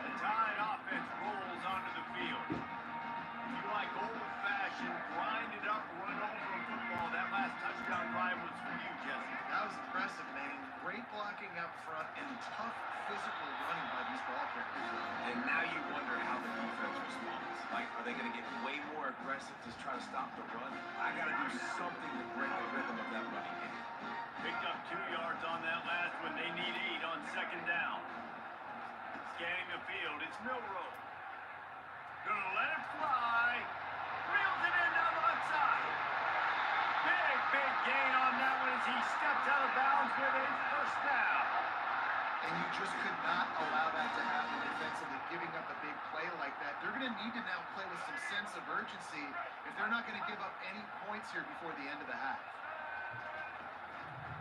The Tide offense rolls onto the field. If you like old-fashioned, grinded up, run over football, that last touchdown drive was for you, Jesse. That was impressive, man. Great blocking up front and tough physical running by these ball carriers. And now you wonder how the defense responds. Like, are they going to get way more aggressive to try to stop the run? I got to do something to break the rhythm of that running game. Picked up 2 yards on that last one. They need 8 on 2nd down. Scanning the field, it's Milrow. Gonna let it fly. Reels it in down the left side. Big gain on that one as he stepped out of bounds with a first down. And you just could not allow that to happen defensively, giving up a big play like that. They're going to need to now play with some sense of urgency if they're not going to give up any points here before the end of the half.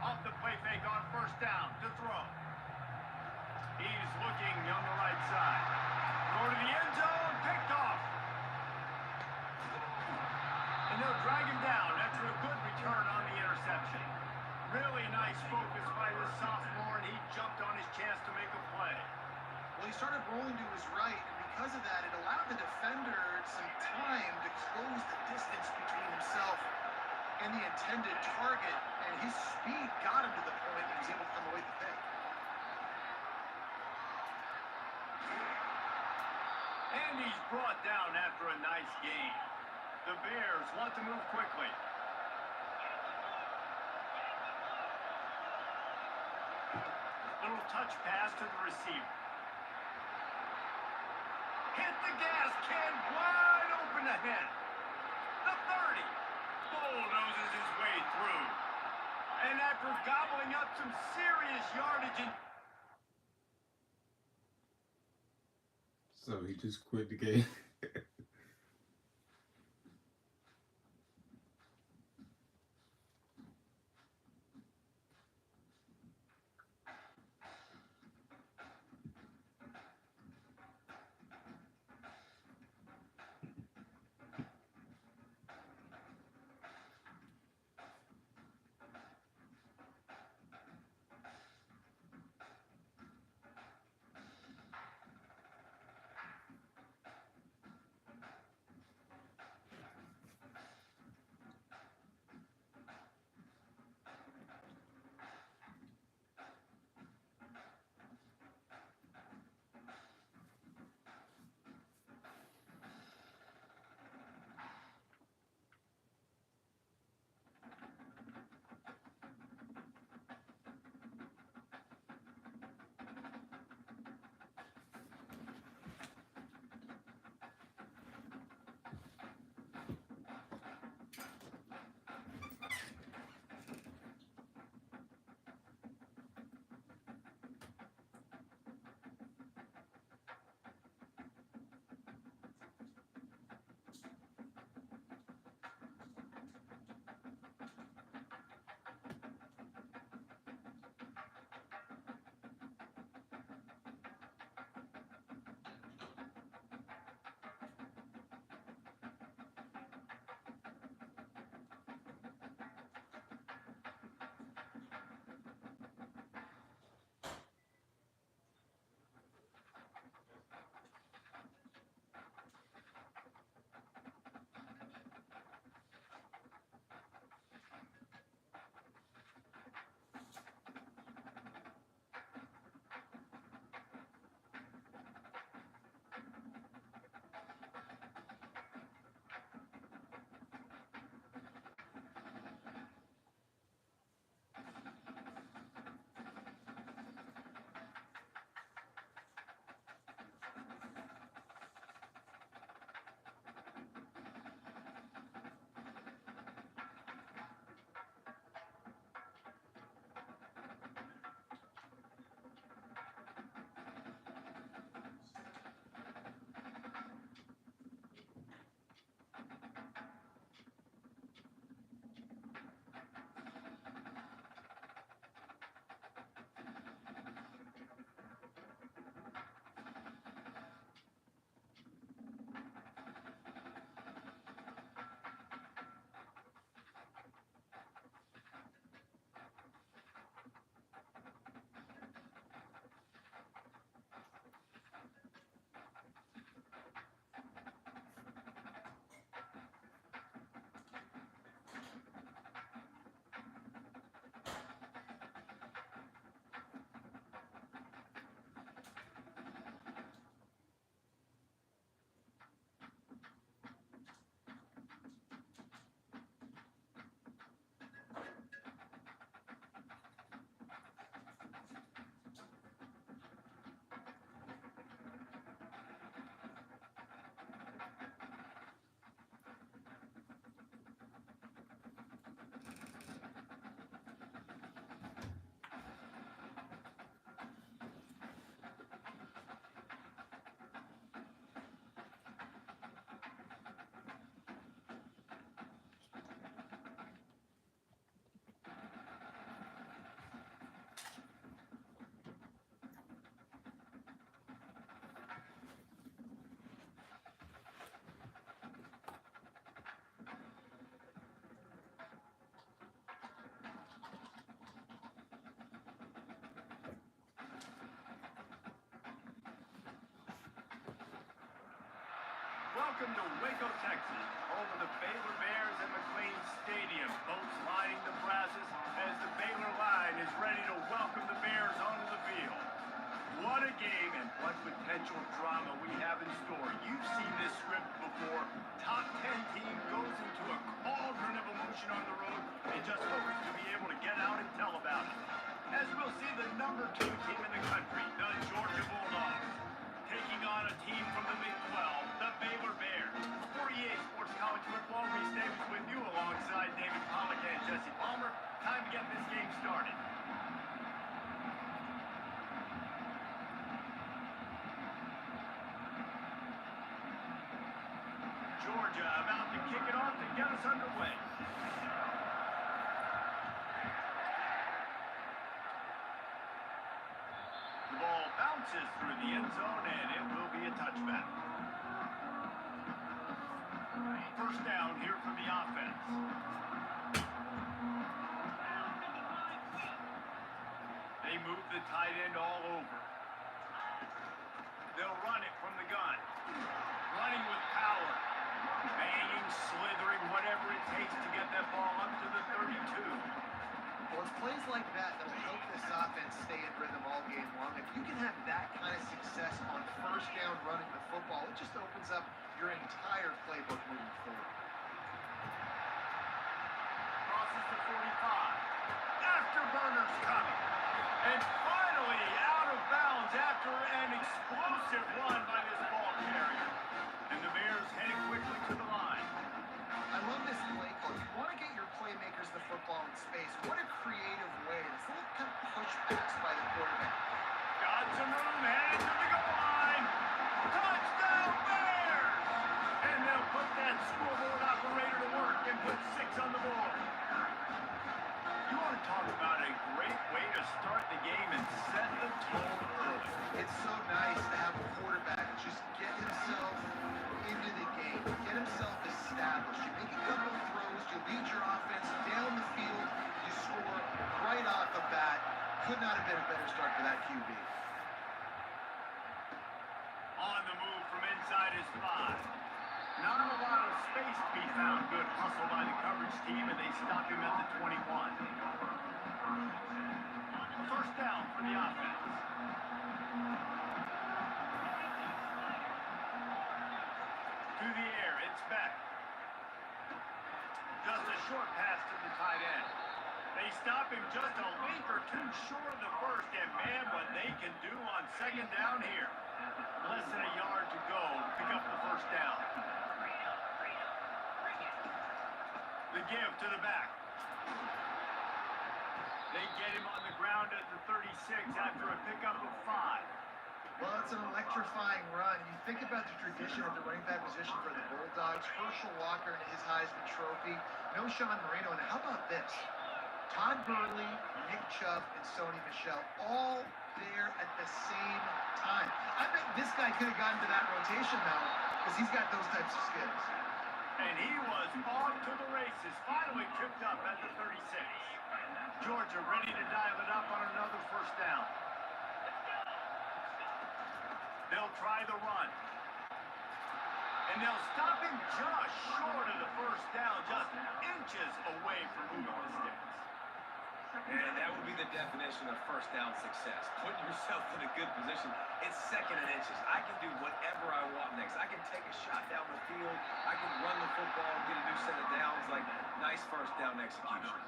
Off the play fake on first down to throw. He's looking on the right side. Go to the end zone, picked off. And they'll drag him down after a good return on the interception. Really nice focus by this sophomore, and he jumped on his chance to make a play. Well, he started rolling to his right, and because of that, it allowed the defender some time to close the distance between himself and the intended target, and his speed got him to the point that he was able to come away with the pick. And he's brought down after a nice gain. The Bears want to move quickly. Little touch pass to the receiver. Hit the gas can, wide open ahead. The 30. Bulldozes his way through. And after gobbling up some serious yardage. So he just quit the game. Welcome to Waco, Texas, home of the Baylor Bears and McLean Stadium. Boats lining the brasses as the Baylor line is ready to welcome the Bears onto the field. What a game and what potential drama we have in store. You've seen this script before. Top 10 team goes into a cauldron of emotion on the road and just hopes to be able to get out and tell about it. As we'll see the number 2 team in the country, the Georgia Bulldogs, taking on a team from the Big 12, the Baylor Bears. For EA Sports College Football, Reese Davis with you alongside David Pollack and Jesse Palmer. Time to get this game started. Georgia about to kick it off to get us underway. The ball bounces through the end zone and it will be a touchback. First down here for the offense. They move the tight end all over. They'll run it from the gun. Running with power. Banging, slithering, whatever it takes to get that ball up to the 32. Well, it's plays like that that will help this offense stay in rhythm all game long. If you can have that kind of success on first down running the football, it just opens up your entire playbook moving forward. Crosses the 45. Afterburners coming. And finally out of bounds after an explosive run by this ball carrier. And the Bears heading quickly to the line. I love this play call. If you want to get your playmakers the football in space, what a creative way. This little kind of pushbacks by the quarterback. Got some room, headed to the goal line. Touchdown Bears! And they'll put that scoreboard operator to work and put 6 on the board. You want to talk about a great way to start the game and set the tone early. It's so nice to have a quarterback just get himself into the game, get himself established. You make a couple of throws, you lead your offense down the field, you score right off the bat. Could not have been a better start for that QB. On the move from inside his 5. Not a lot of space to be found. Good hustle by the coverage team, and they stop him at the 21. First down for the offense. To the air, it's back. Just a short pass to the tight end. They stop him just a link or two short of the first, and man, what they can do on second down here. Less than a yard to go to pick up the first down. The give to the back. They get him on the ground at the 36 after a pickup of 5. Well, it's an electrifying run. You think about the tradition at the running back position for the Bulldogs. Herschel Walker and his Heisman Trophy. No Sean Marino. And how about this? Todd Burley, Nick Chubb, and Sony Michel all there at the same time. I bet this guy could have gotten to that rotation now because he's got those types of skills. And he was off to the races, finally tripped up at the 36. Georgia ready to dial it up on another first down. They'll try the run. And they'll stop him just short of the first down, just inches away from moving the sticks. And that would be the definition of first down success. Putting yourself in a good position. It's second and inches. I can do whatever I want next. I can take a shot down the field. I can run the football, get a new set of downs. Like, nice first down execution.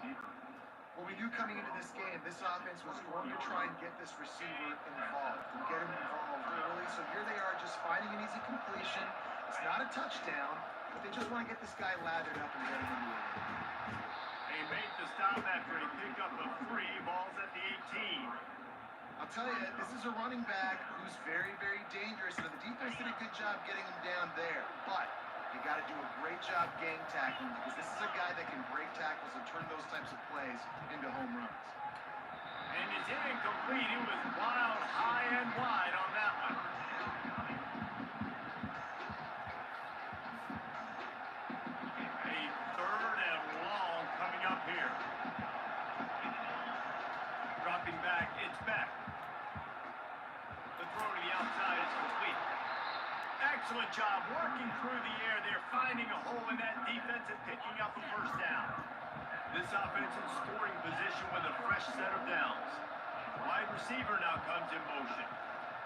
Well, we knew coming into this game, this offense was going to try and get this receiver involved and get him involved early. So here they are just finding an easy completion. It's not a touchdown, but they just want to get this guy lathered up and get him into it. They made the stop after a pickup of 3. Balls at the 18. I'll tell you, this is a running back who's very, very dangerous. And the defense did a good job getting him down there. But you got to do a great job gang tackling because this is a guy that can break tackles and turn those types of plays into home runs. And it's incomplete. It was wild, high and wide on that one. A 3rd and long coming up here. Dropping back, it's back. The throw to the outside is complete. Excellent job working through the air. They're finding a hole in that defense and picking up a first down. This offense in scoring position with a fresh set of downs. Wide receiver now comes in motion.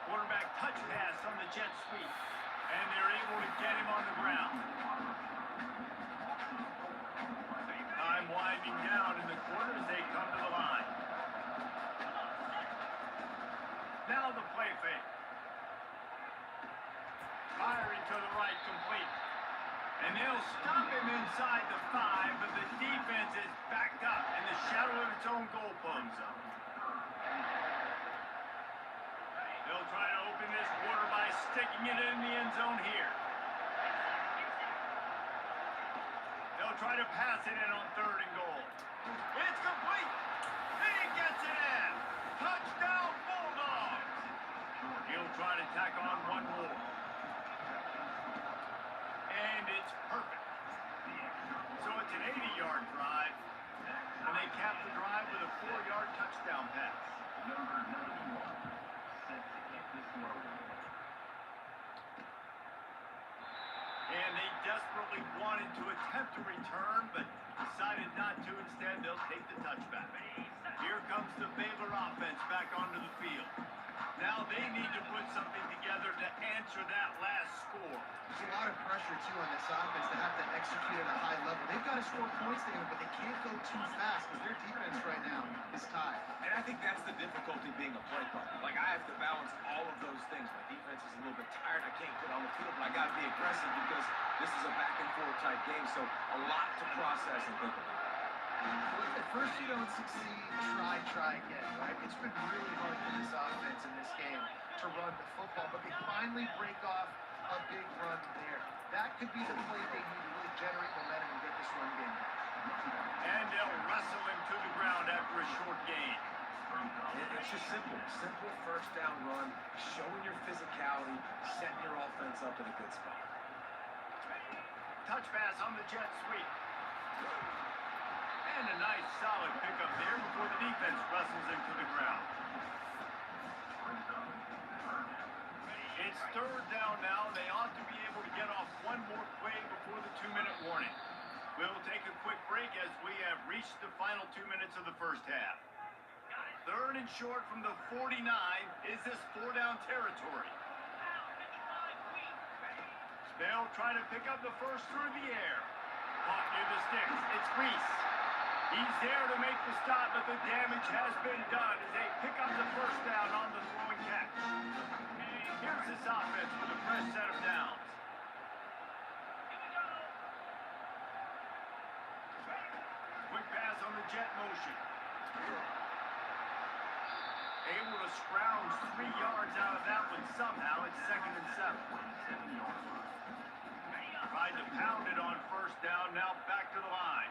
Quarterback touch pass on the jet sweep. And they're able to get him on the ground. Time winding down in the quarter as they come to the line. Now the play fake. Firing to the right, complete. And they'll stop him inside the 5, but the defense is backed up in the shadow of its own goal post. They'll try to open this quarter by sticking it in the end zone here. They'll try to pass it in on 3rd and goal. It's complete. He gets it in. Touchdown Bulldogs. He'll try to tack on one more. And it's perfect. So it's an 80-yard drive. And they cap the drive with a 4-yard touchdown pass. Number 91. And they desperately wanted to attempt a return, but decided not to. Instead, they'll take the touchback. Here comes the Baylor offense back onto the field. Now they need to put something together to answer that last score. There's a lot of pressure, too, on this offense to have to execute at a high level. They've got to score points there, but they can't go too fast because their defense right now is tied. And I think that's the difficulty being a play caller. Like, I have to balance all of those things. My defense is a little bit tired. I can't get on the field, but I got to be aggressive because this is a back-and-forth type game, so a lot to process and think about. At first you don't succeed, try again, right? It's been really hard for this offense in this game to run the football, but they finally break off a big run there. That could be the play they need to really generate momentum and get this run game. And they'll wrestle him to the ground after a short gain. It's just simple. Simple first down run, showing your physicality, setting your offense up in a good spot. Touch pass on the jet sweep. And a nice solid pickup there before the defense wrestles him to the ground. It's 3rd down now. They ought to be able to get off one more play before the 2-minute warning. We'll take a quick break as we have reached the final 2 minutes of the first half. 3rd and short from the 49. Is this 4-down territory? They'll try to pick up the first through the air. Caught near the sticks. It's Reese. He's there to make the stop, but the damage has been done as they pick up the first down on the throwing catch. Here's this offense with a fresh set of downs. Quick pass on the jet motion. Able to scrounge 3 yards out of that one somehow. It's 2nd and 7. Tried to pound it on first down, now back to the line.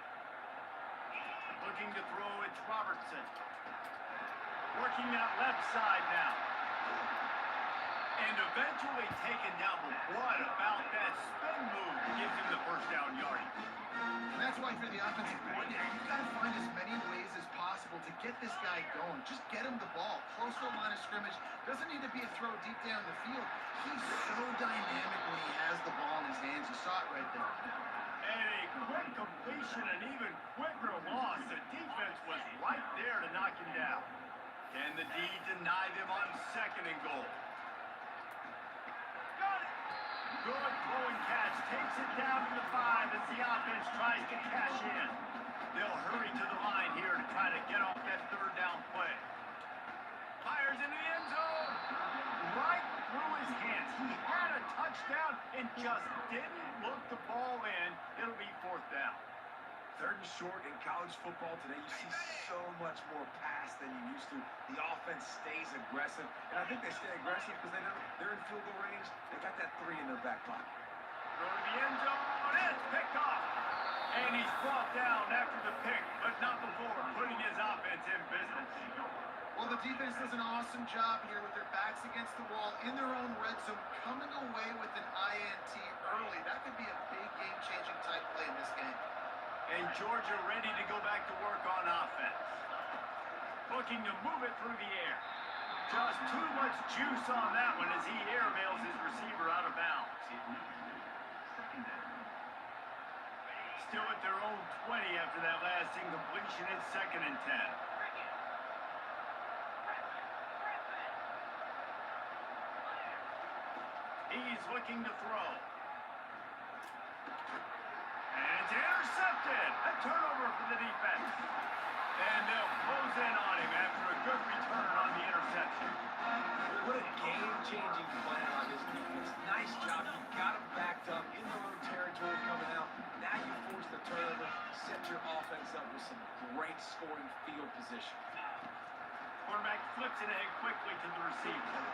Looking to throw, it's Robertson. Working that left side now. And eventually taken down, but what about that spin move gives him the first down yardage? And that's why for the offensive coordinator, you've got to find as many ways as possible to get this guy going. Just get him the ball. Close to the line of scrimmage. Doesn't need to be a throw deep down the field. He's so dynamic when he has the ball in his hands. You saw it right there. And a quick completion, an even quicker loss. The defense was right there to knock him down. Can the D deny them on 2nd and goal? Good throwing catch. Takes it down to the 5 as the offense tries to cash in. They'll hurry to the line here to try to get off that 3rd down play. Fires into the end zone. Right through his hands. He had a touchdown and just didn't look the ball in. It'll be 4th down. 3rd and short in college football today, you see so much more pass than you used to. The offense stays aggressive, and I think they stay aggressive because they're in field goal range. They got that 3 in their back pocket. Go to the end zone. It's picked off. And he's brought down after the pick, but not before putting his offense in business. Well, the defense does an awesome job here with their backs against the wall in their own red zone, coming away with an INT early. That could be a big game-changing type play in this game. And Georgia ready to go back to work on offense. Looking to move it through the air. Just too much juice on that one as he airmails his receiver out of bounds. Still at their own 20 after that last incompletion. It's 2nd and 10. He's looking to throw. And it's intercepted. A turnover for the defense. And they'll close in on him after a good return on the interception. What a game-changing play on this defense. Nice job. You got them backed up in their own territory coming out. Now you force the turnover, set your offense up with some great scoring field position. Quarterback flips it ahead quickly to the receiver.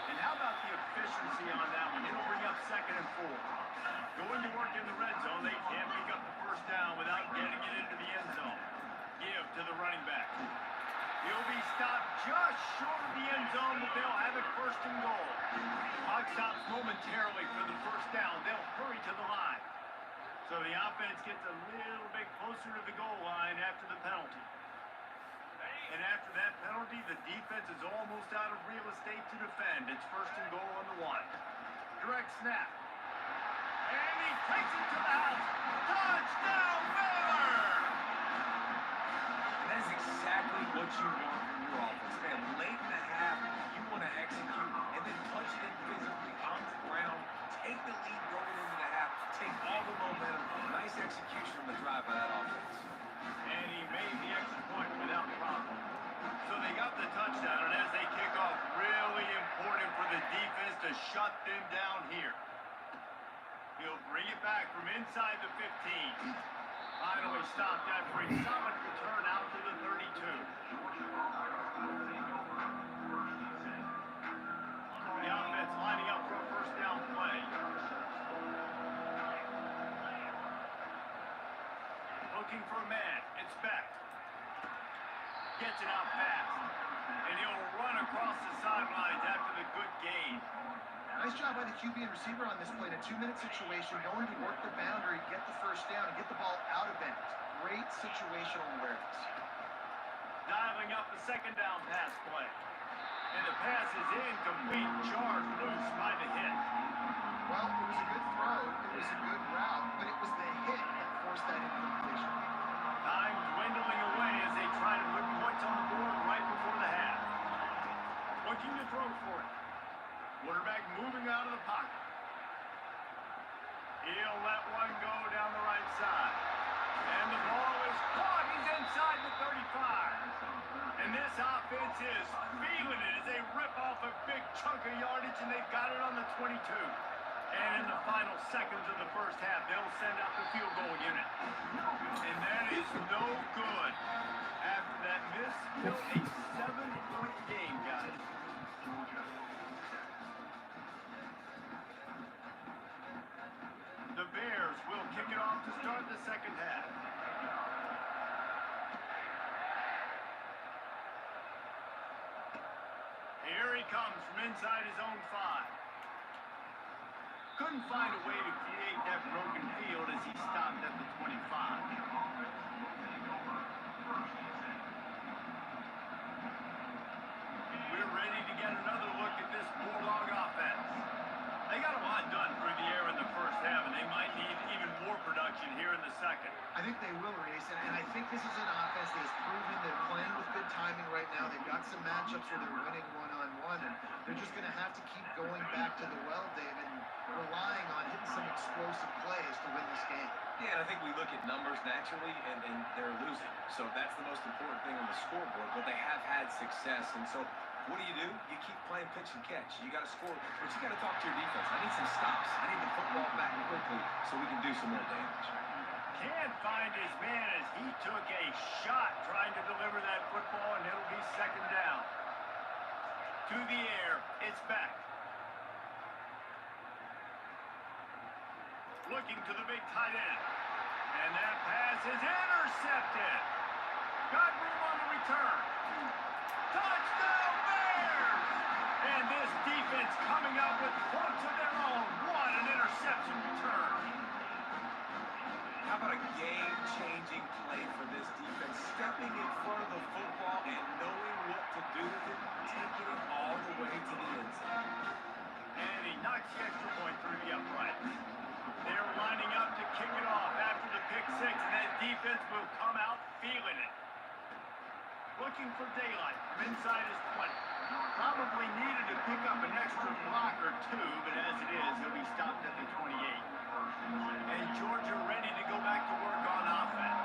And how about the efficiency on that one? It'll bring up 2nd and 4. Going to work in the red zone, they can't pick up the first down without getting it into the end zone. Give to the running back. He'll be stopped just short of the end zone, but they'll have it 1st and goal. Clock stops momentarily for the first down. They'll hurry to the line. So the offense gets a little bit closer to the goal line after the penalty. And after that penalty, the defense is almost out of real estate to defend. It's 1st and goal on the 1. Direct snap. And he takes it to the house. Touchdown, Miller! That is exactly what you want from your offense, man. Late in the half, you want to execute and then punch it in physically on the ground. Take the lead going into the half. Take all the momentum. Nice execution on the drive by that offense. And he made the extra point without problem. So they got the touchdown, and as they kick off, really important for the defense to shut them down here. He'll bring it back from inside the 15. Finally stopped after a solid return out to the 32. The offense lining up for a first down play. Looking for a man. It's Beck. Gets it out fast. And he'll run across the sidelines after the good gain. Nice job by the QB and receiver on this play. In a 2-minute situation, going to work the boundary, get the first down, and get the ball out of bounds. Great situational awareness. Dialing up the 2nd down pass play. And the pass is incomplete. Charged loose by the hit. Well, it was a good throw. It was a good route, but it was the hit that forced that incompletion. Time dwindling away as they try to put points on the board right before the half. Looking to throw for it. Quarterback moving out of the pocket. He'll let one go down the right side. And the ball is caught. He's inside the 35. And this offense is feeling it as they rip off a big chunk of yardage, and they've got it on the 22. And in the final seconds of the first half, they'll send out the field goal unit. And that is no good. After that miss, still a 7-point game, guys. The Bears will kick it off to start the second half. Here he comes from inside his own 5. Couldn't find a way to create that broken field as he stopped at the 25. We're ready to get another look at this Bulldog offense. They got a lot done through the air in the first half, and they might need even more production here in the second. I think they will, Reese, and I think this is an offense that has proven they're playing with good timing right now. They've got some matchups where they're winning one-on-one, and they're just going to have to keep going back to the well, David, and relying on hitting some explosive plays to win this game. Yeah, and I think we look at numbers naturally, and they're losing. So that's the most important thing on the scoreboard, but they have had success, and so what do? You keep playing pitch and catch. You got to score, but you got to talk to your defense. I need some stops. I need the football back quickly so we can do some more damage. Can't find his man as he took a shot trying to deliver that football, and it'll be second down. To the air, it's back. Looking to the big tight end. And that pass is intercepted. Got room on the return. Touchdown Bears! And this defense coming up with points of their own. What an interception return. How about a game-changing play for this defense? Stepping in front of the football and knowing what to do with it, taking it all the way to the end zone. And he knocks the extra point through the upright. They're lining up to kick it off after the pick six, and that defense will come out feeling it. Looking for daylight from inside his 20. Probably needed to pick up an extra block or two, but as it is, he'll be stopped at the 28. And Georgia ready to go back to work on offense.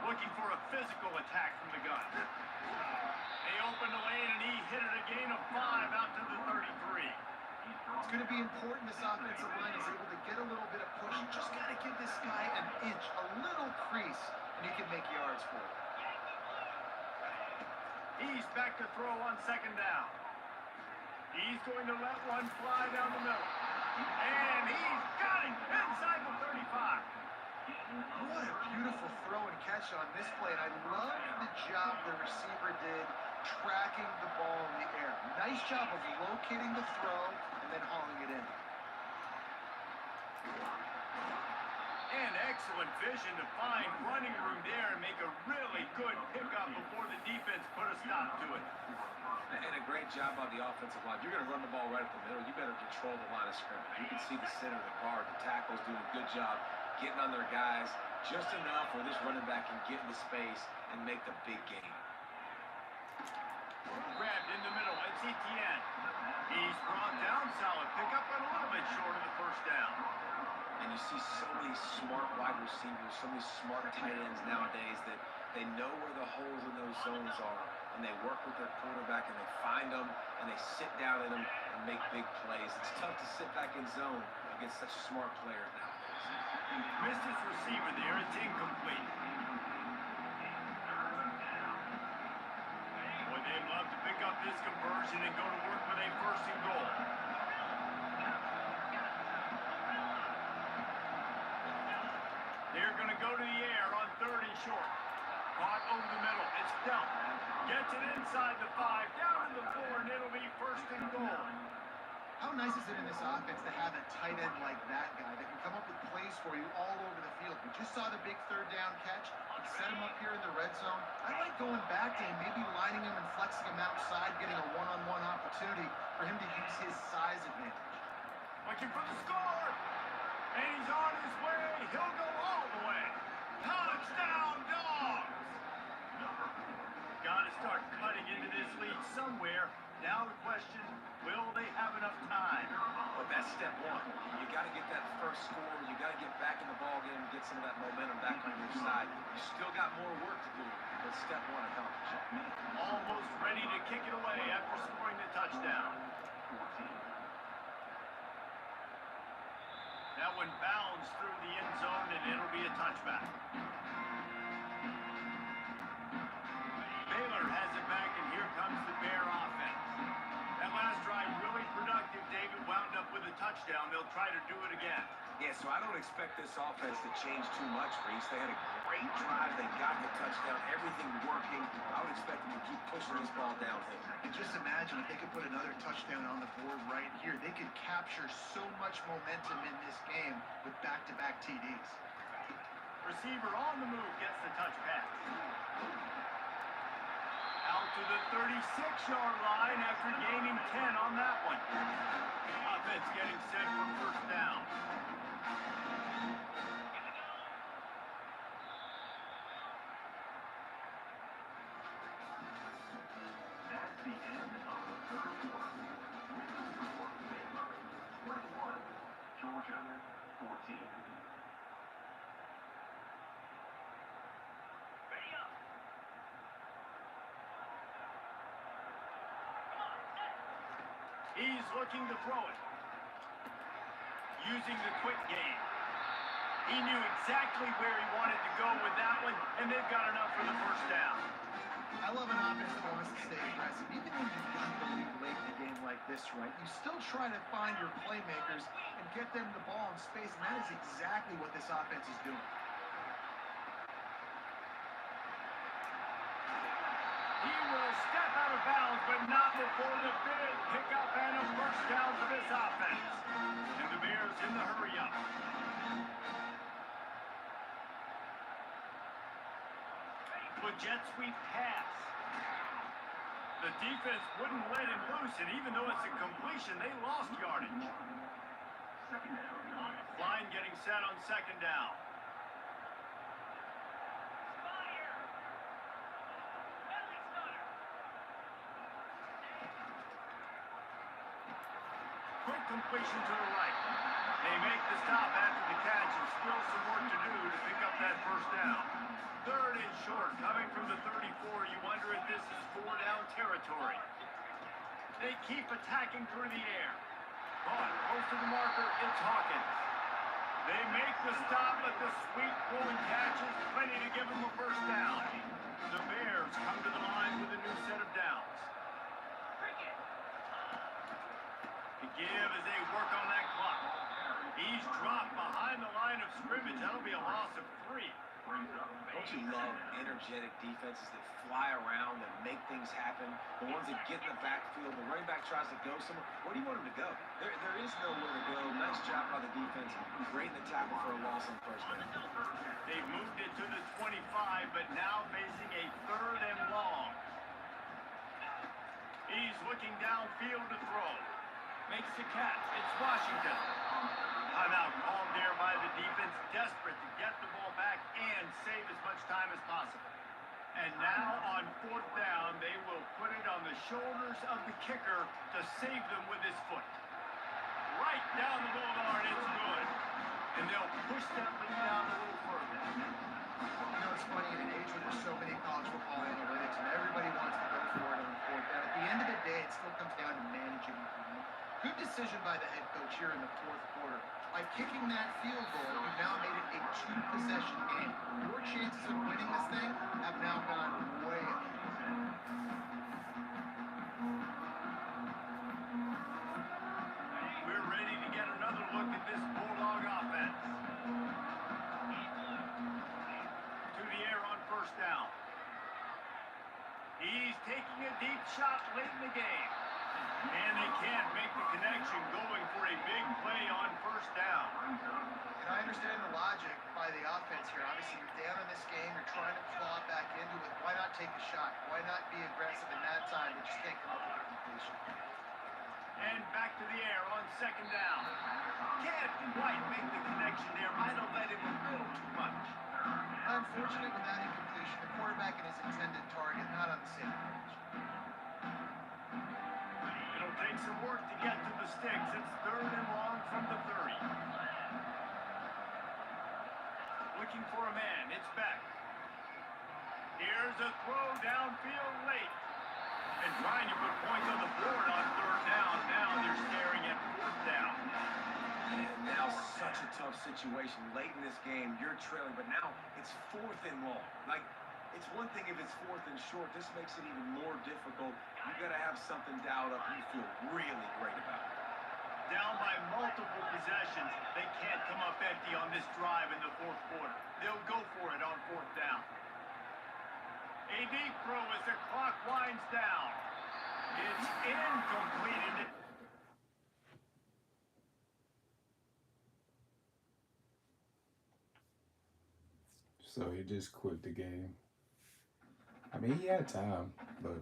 Looking for a physical attack from the gun. They open the lane and he hit it a gain of 5 out to the 33. It's going to be important this offensive line is able to get a little bit of push. You just got to give this guy an inch, a little crease, and he can make yards for it. He's back to throw on second down. He's going to let one fly down the middle. And he's got him inside the 35. What a beautiful throw and catch on this play. And I love the job the receiver did tracking the ball in the air. Nice job of locating the throw and then hauling it in. And excellent vision to find running room there and make a really good pickup before the defense put a stop to it. And a great job on the offensive line. If you're going to run the ball right up the middle, you better control the line of scrimmage. You can see the center, the guard, the tackles doing a good job getting on their guys just enough where this running back can get into space and make the big game. Grabbed in the middle, it's Etienne. He's brought down, solid pickup, but a little bit short of the first down. And you see so many smart wide receivers, so many smart tight ends nowadays that they know where the holes in those zones are, and they work with their quarterback, and they find them, and they sit down in them and make big plays. It's tough to sit back in zone against such smart players nowadays. Missed his receiver there, it's incomplete. Boy, they'd love to pick up this conversion and go to work with a first and goal. They're going to go to the air on third and short. Caught over the middle. It's dealt. Gets it inside the 5, down to the 4, and it'll be first and goal. How nice is it in this offense to have a tight end like that guy that can come up with plays for you all over the field? We just saw the big third down catch. He set him up here in the red zone. I like going back to him, maybe lining him and flexing him outside, getting a one-on-one opportunity for him to use his size advantage. Looking for the score. And he's on his way. He'll go all the way. Touchdown, Dogs! Got to start cutting into this lead somewhere. Now the question, will they have enough time? But that's step one. You got to get that first score. You got to get back in the ball game and get some of that momentum back on your side. You still got more work to do, but step one accomplished. Almost ready to kick it away after scoring the touchdown. That one bounds through the end zone, and it'll be a touchback. Baylor has it back, and here comes the Bear offense. That last drive really productive. David wound up with a touchdown. They'll try to do it again. Yeah, so I don't expect this offense to change too much, Reese. They had a great drive. They got the touchdown. Everything working. I would expect them to keep pushing this ball downhill. And just imagine if they could put another touchdown on the board right here. They could capture so much momentum in this game with back-to-back TDs. Receiver on the move gets the touch pass. Out to the 36-yard line after gaining 10 on that one. Offense getting set for first down. That's the end of the third quarter. Baylor 21, Georgia 14. He's looking to throw it. Using the quick game. He knew exactly where he wanted to go with that one, and they've got enough for the first down. I love an offense that wants to stay aggressive. Even when you've got the lead late in the game like this, right, you still try to find your playmakers and get them the ball in space, and that is exactly what this offense is doing. He will step out of bounds, but not before the big pickup and a first down for this offense. And the Bears in the hurry up. With jet sweep pass. The defense wouldn't let him loose, and even though it's a completion, they lost yardage. Line getting set on second down. Quick completion to the right. They make the stop after the catch, and still some work to do to pick up that first down. Third and short, coming from the 34. You wonder if this is 4-down territory. They keep attacking through the air. Caught close to the marker, it's Hawkins. They make the stop, but the sweet rolling catch is plenty to give them a first down. The Bears come to the line with a new set of downs. To give as they work on that clock. He's dropped behind the line of scrimmage. That'll be a loss of 3. Don't you love energetic defenses that fly around, that make things happen? The ones that get in the backfield, the running back tries to go somewhere. Where do you want him to go? There is nowhere to go. Nice job by the defense. Great in the tackle for a loss on first down. They've moved it to the 25, but now facing a 3rd and long. He's looking downfield to throw. Makes the catch. It's Washington. Timeout called there by the defense, desperate to get the ball back and save as much time as possible. And now on 4th down, they will put it on the shoulders of the kicker to save them with his foot. Right down the boulevard, it's good. And they'll push that lead down a little further. You know, it's funny, in an age where there's so many college football analytics and everybody wants to go for it on 4th down, at the end of the day, it still comes down to managing the game. Good decision by the head coach here in the 4th quarter. By kicking that field goal, you've now made it a 2-possession game. Your chances of winning this thing have now gone way up. We're ready to get another look at this Bulldog offense. To the air on first down. He's taking a deep shot late in the game. And they can't make the connection, going for a big play on first down. And I understand the logic by the offense here. Obviously, you're down in this game. You're trying to claw back into it. Why not take a shot? Why not be aggressive in that time? They just can't come up with a completion. And back to the air on second down. Can't quite make the connection there. Might have let him a little too much. Unfortunate with that incompletion. The quarterback and his intended target not on the same page. It'll take some work to get to the sticks. It's 3rd and long from the 30. Looking for a man. It's Beck. Here's a throw downfield late. And trying to put points on the board on 3rd down. Now they're staring at 4th down. And now such a tough situation. Late in this game, you're trailing, but now it's 4th and long. Like, it's one thing if it's 4th and short. This makes it even more difficult. You got to have something dialed up you feel really great about it. Down by multiple possessions, they can't come up empty on this drive in the 4th quarter. They'll go for it on 4th down. A deep throw as the clock winds down. It's incomplete. So he just quit the game. I mean, he had time, but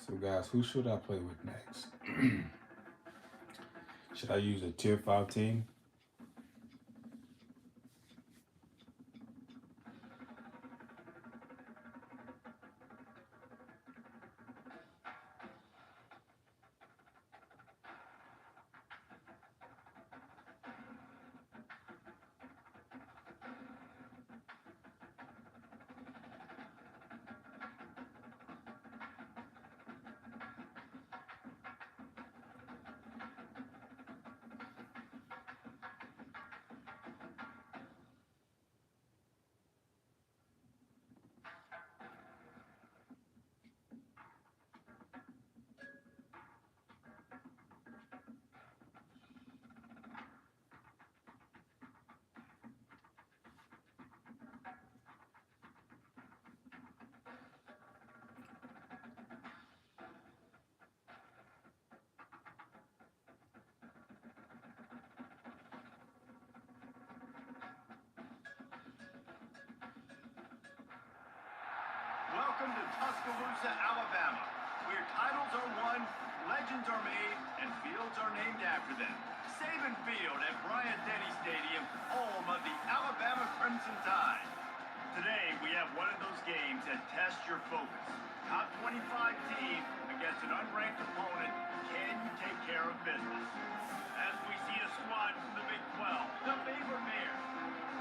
so guys, who should I play with next? Should I use a tier 5 team? Tuscaloosa, Alabama, where titles are won, legends are made, and fields are named after them. Saban Field at Bryant-Denny Stadium, home of the Alabama Crimson Tide. Today, we have one of those games that test your focus. Top 25 team against an unranked opponent. Can you take care of business? As we see a squad from the Big 12, the favorite Bears,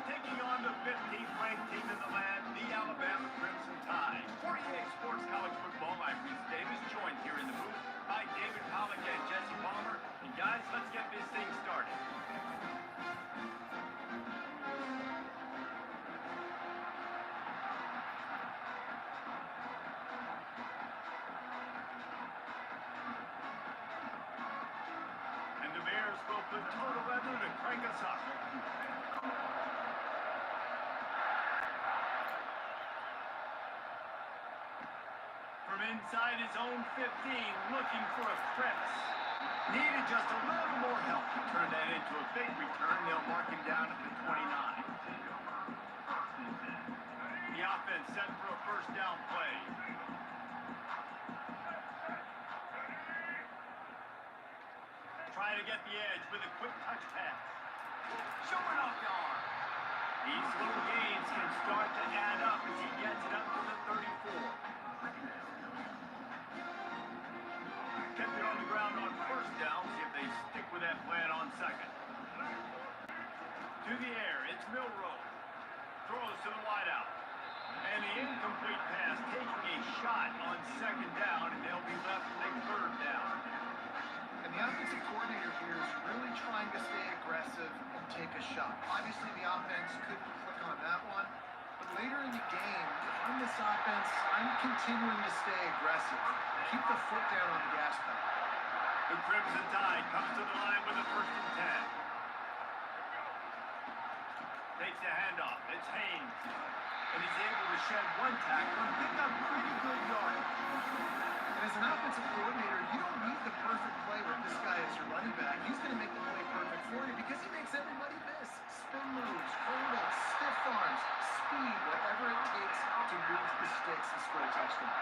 taking on the 15th ranked team in the land, the Alabama Crimson Tide. 48 Sports College Football, I'm Reese Davis, joined here in the booth by David Pollock and Jesse Palmer. And guys, let's get this thing started. And the Bears will put total weather to crank us up. From inside his own 15, looking for a crevice. Needed just a little more help to turn that into a big return. They'll mark him down at the 29. The offense set for a first down play. Trying to get the edge with a quick touch pass. Showing off the arm. These little gains can start to add up as he gets it up to the 34. Kept it on the ground on first down. See if they stick with that plan on second. To the air, it's Milroe. Throws to the wideout. And the incomplete pass taking a shot on second down, and they'll be left with a third down. And the offensive coordinator here is really trying to stay aggressive and take a shot. Obviously, the offense couldn't click on that one. But later in the game, if I'm this offense, I'm continuing to stay aggressive. Keep the foot down on the gas pedal. The Crimson Tide comes to the line with a 1st and 10. Takes the handoff. It's Haynes. And he's able to shed one tackle and pick up pretty good yardage. And as an offensive coordinator, you don't need the perfect play with this guy as your running back. He's going to make the play perfect for you because he makes everybody miss. Spin moves, hurdles, stiff arms, speed, whatever it takes to move the sticks and score a touchdown.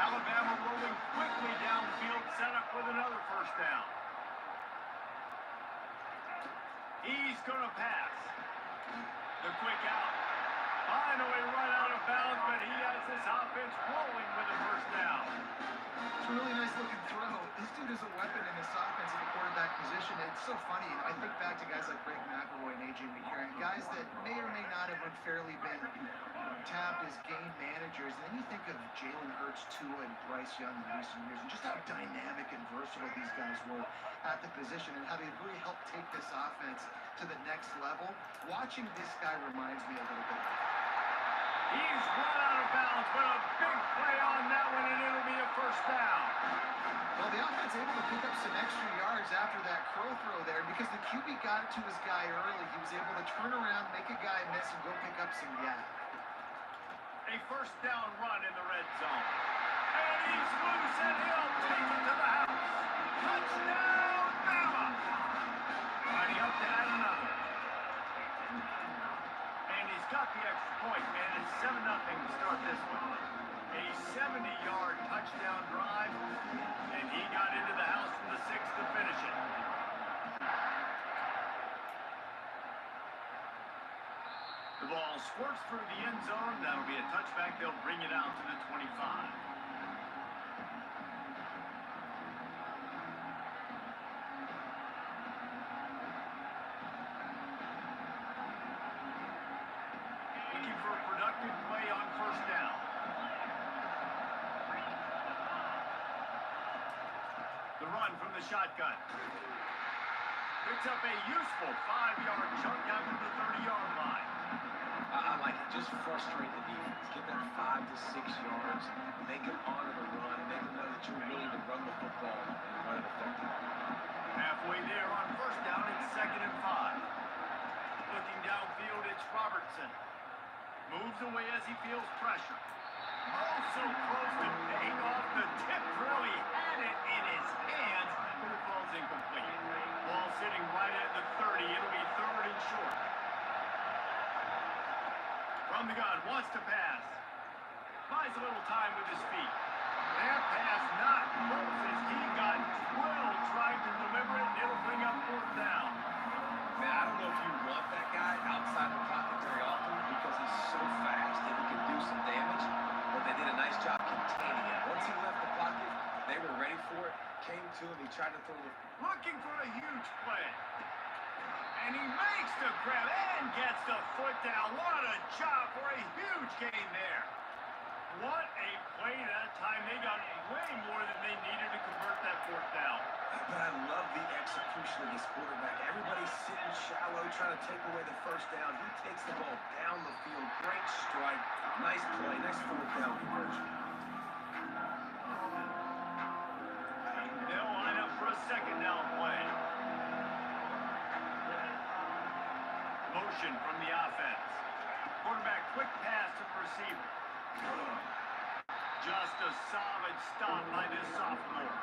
Alabama rolling quickly downfield, set up with another first down. He's going to pass. The quick out. Finally run out of bounds, but he has this offense rolling with a first down. It's a really nice looking throw. This dude is a weapon in this offense at the quarterback position. It's so funny. I think back to guys like Greg McElroy and A.J. McCarron, guys that may or may not have unfairly been tapped as game managers. And then you think of Jalen Hurts, Tua, and Bryce Young in recent years, and just how dynamic and versatile these guys were at the position and how they really helped take this offense to the next level. Watching this guy reminds me a little bit of that. He's run out of bounds, but a big play on that one, and it'll be a first down. Well, the offense able to pick up some extra yards after that crow throw there because the QB got it to his guy early. He was able to turn around, make a guy miss, and go pick up some yak. A first down run in the red zone. And he's loose, and he'll take it to the house. Touchdown, Bama! Lining up to add another. And he's got the extra point, man. It's 7-0 to start this one. A 70-yard touchdown drive, and he got into the house from the 6 to finish it. The ball squirts through the end zone. That'll be a touchback. They'll bring it out to the 25. Looking for a productive play on first down. The run from the shotgun. Picks up a useful 5-yard chunk out to the 30-yard line. I like it. Just frustrate the defense. Get them 5 to 6 yards. Make them honor the run. Make them know that you're willing to run the football and run it effectively. Halfway there on first down, it's 2nd and 5. Looking downfield, it's Robertson. Moves away as he feels pressure. Oh, so close to paying off the tip. Really had it in his hands, but it falls incomplete. Ball sitting right at the 30. It'll be 3rd and short. From the gun, wants to pass. buys a little time with his feet. That pass not close as he got drilled trying to deliver it, and it'll bring up fourth down. Man, I don't know if you want that guy outside the pocket very often because he's so fast and he can do some damage, but they did a nice job containing him. Once he left the pocket, they were ready for it, came to him, he tried to throw the... Looking for a huge play. And he makes the grab and gets the foot down. What a job for a huge gain there. What a play that time. They got way more than they needed to convert that fourth down. But I love the execution of this quarterback. Everybody's sitting shallow, trying to take away the first down. He takes the ball down the field. Great strike. Nice play. Nice fourth down conversion. They'll line up for a second down play. Motion from the offense. Quarterback quick pass to the receiver. Just a solid stop by this sophomore.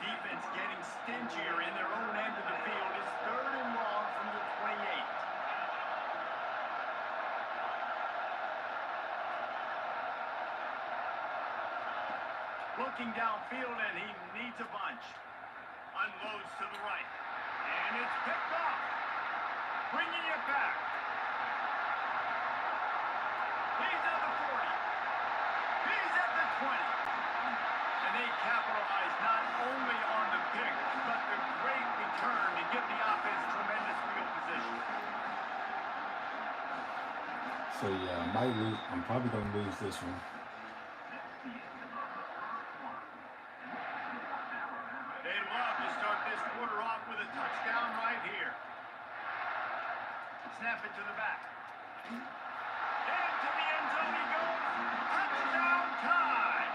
Defense getting stingier in their own end of the field. It's third and long from the 28. Looking downfield, and he needs a bunch. Unloads to the right. And it's picked off. Bringing it back. He's at the 40. He's at the 20. And they capitalize not only on the pick, but the great return to give the offense tremendous field position. So yeah, I might lose. I'm probably gonna lose this one. They'd love to start this quarter off with a touchdown right here. Snap it to the back. Into the end zone he goes. Touchdown time.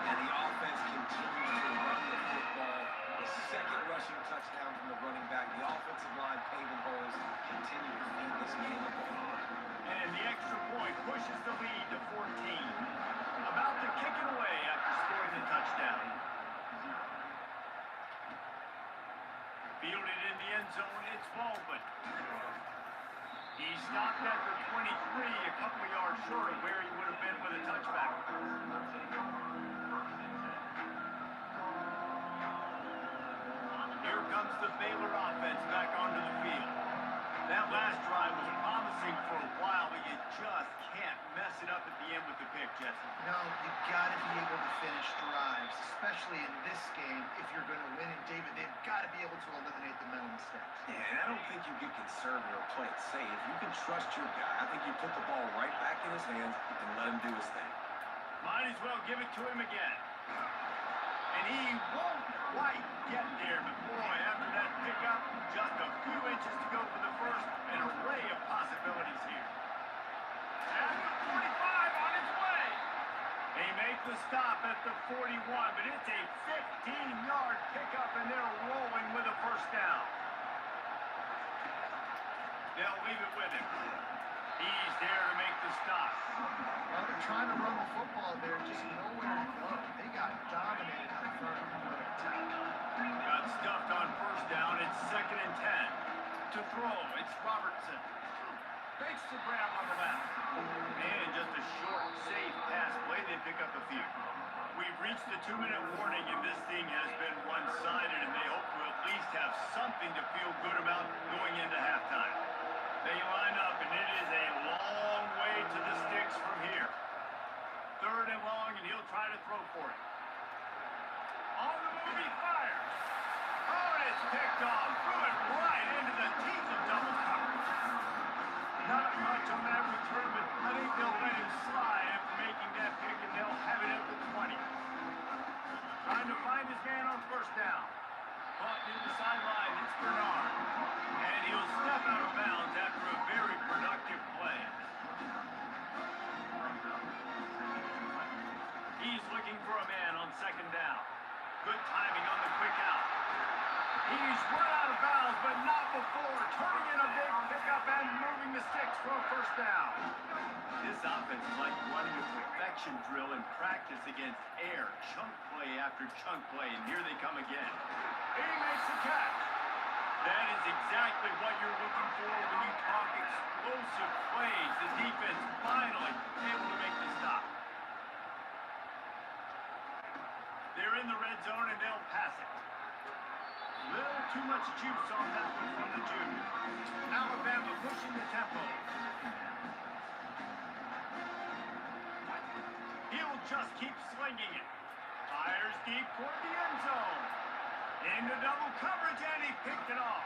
And the offense continues to run the football. The second rushing touchdown from the running back. The offensive line paving holes continue to feed this game of ball. And the extra point pushes the lead to 14. About to kick it away after scoring the touchdown. Fielded in the end zone, it's Baldwin. He stopped at the 23, a couple of yards short of where he would have been with a touchback. Here comes the Baylor offense back onto the field. That last drive was promising for a while, but you just can't mess it up at the end with the pick, Jesse. No, you've got to be able to finish drives, especially in this game. If you're going to win it, David, they've got to be able to eliminate the mental mistakes. Yeah, and I don't think you get conservative or play it safe. You can trust your guy. I think you put the ball right back in his hands and let him do his thing. Might as well give it to him again. And he won't quite get there, but boy, after that pickup, just a few inches to go for the first, an array of possibilities here. At the 45 on his way. They make the stop at the 41, but it's a 15-yard pickup, and they're rolling with a first down. They'll leave it with him. He's there to make the stop. Well, they're trying to run the football there, just nowhere to go. They got dominated out front. Got stuffed on first down. It's 2nd and 10. To throw, it's Robertson. Fakes the grab on the left. And just a short, safe pass play. They pick up a few. We've reached the 2-minute warning, and this thing has been one-sided, and they hope to at least have something to feel good about going into halftime. They line up, and it is a long way to the sticks from here. 3rd and long, and he'll try to throw for it. On the move, he fires. Oh, and it's picked off. Threw it right into the teeth of double coverage. Not much on that return, but I think they'll let him slide after making that pick, and they'll have it at the 20. Trying to find his man on first down. Caught near the sideline, it's Bernard. And he'll step out of bounds after a very productive play. He's looking for a man on 2nd down. Good timing on the quick out. He's run out of bounds, but not before turning in a big pickup and moving the sticks for a first down. This offense is like running a perfection drill in practice against air. Chunk play after chunk play, and here they come again. He makes the catch. That is exactly what you're looking for when you talk explosive plays. The defense finally able to make the stop. They're in the red zone and they'll pass it. Little too much juice on that one from the Jew. Alabama pushing the tempo. He'll just keep slinging it. Fires deep toward the end zone. Into double coverage, and he picked it off.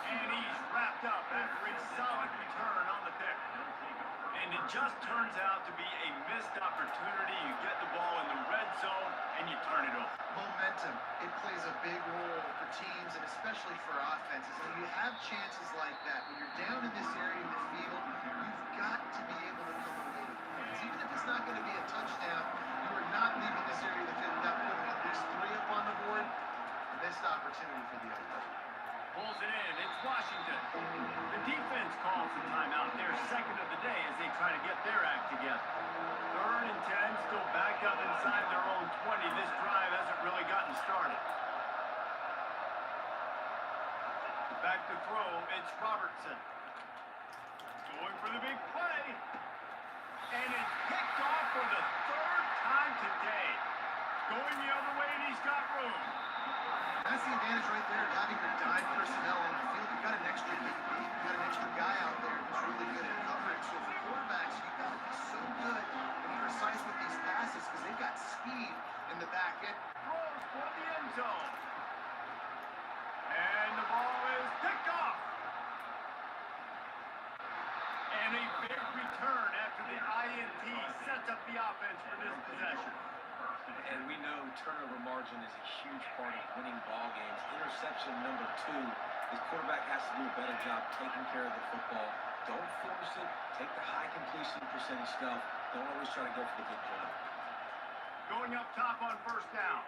And he's wrapped up after a solid return on the pick. And it just turns out to be a missed opportunity. You get the ball in the red zone, and you turn it over. Momentum, it plays a big role for teams and especially for offenses. And you have chances like that. When you're down in this area of the field, you've got to be able to come away with points. Even if it's not going to be a touchdown, you are not leaving this area of the field without putting at least 3 up on the board. Missed opportunity for the other. Pulls it in. It's Washington. The defense calls the timeout. Their second of the day as they try to get their act together. 3rd and 10, still backed up inside their own 20. This drive hasn't really gotten started. Back to throw. It's Robertson. Going for the big play. And it's picked off for the 3rd time today. Going the other way, and he's got room. That's the advantage right there of having your dime personnel on the field. You've got an extra DB, you've got an extra guy out there who's really good at coverage. So for quarterbacks, you've got to be so good and precise with these passes because they've got speed in the back end. Throws for the end zone. And the ball is picked off. And a big return after the INT sets up the offense for this possession. And we know turnover margin is a huge part of winning ball games. Interception number 2. This quarterback has to do a better job taking care of the football. Don't force it. Take the high completion percentage stuff. Don't always try to go for the big play. Going up top on 1st down.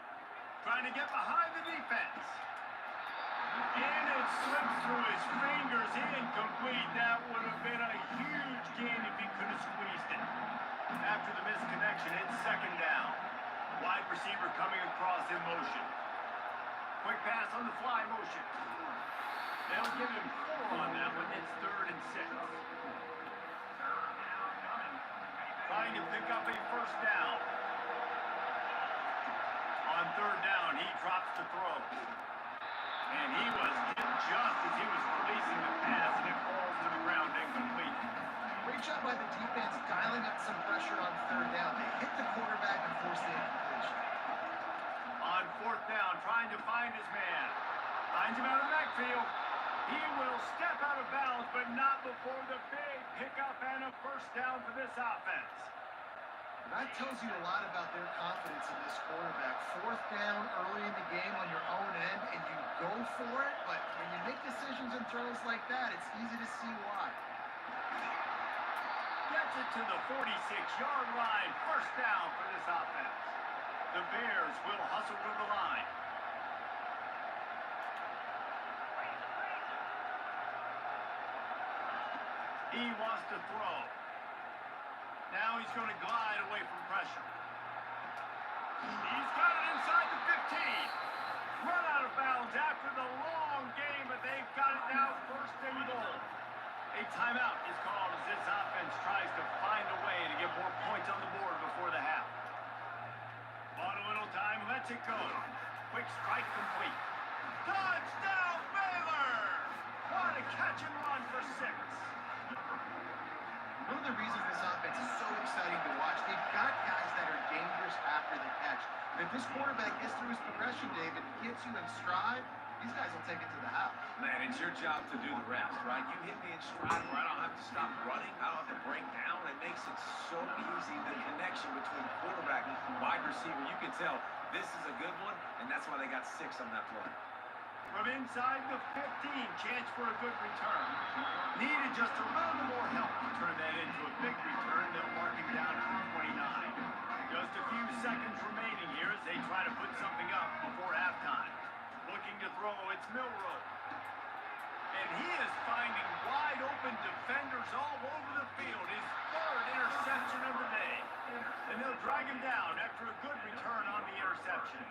Trying to get behind the defense. And it slips through his fingers. Incomplete. That would have been a huge gain if he could have squeezed it. After the misconnection, it's 2nd down. Wide receiver coming across in motion. Quick pass on the fly motion. They'll give him 4 on that one. It's 3rd and 6. Trying to pick up a 1st down. On 3rd down, he drops to throw. And he was hit just as he was releasing the pass, and it falls to the ground incomplete. Great job by the defense dialing up some pressure on 3rd down. They hit the quarterback and forced the incompletion. On 4th down, trying to find his man. Finds him out of the backfield. He will step out of bounds, but not before the big pickup and a 1st down for this offense. That tells you a lot about their confidence in this quarterback. 4th down early in the game on your own end, and you go for it, but when you make decisions and throws like that, it's easy to see why. Gets it to the 46-yard line. 1st down for this offense. The Bears will hustle to the line. He wants to throw. Now he's going to glide away from pressure. He's got it inside the 15. Run out of bounds after the long game, but they've got it now 1st and goal. A timeout is called as this offense tries to find a way to get more points on the board before the half. Bought a little time, lets it go. Quick strike complete. Touchdown, Baylor! What a catch and run for 6. One of the reasons this offense is so exciting to watch, they've got guys that are dangerous after the catch. And if this quarterback gets through his progression, David, gets you in stride, these guys will take it to the house. Man, it's your job to do the rest, right? You hit me in stride where I don't have to stop running. I don't have to break down. It makes it so easy, the connection between quarterback and wide receiver. You can tell this is a good one, and that's why they got 6 on that play. From inside the 15, chance for a good return. Needed just a little more help to turn that into a big return. They'll mark him down at 29. Just a few seconds remaining here as they try to put something up before halftime. Looking to throw, it's Milrow. And he is finding wide open defenders all over the field. His 3rd interception of the day. And they'll drag him down after a good return on the interception.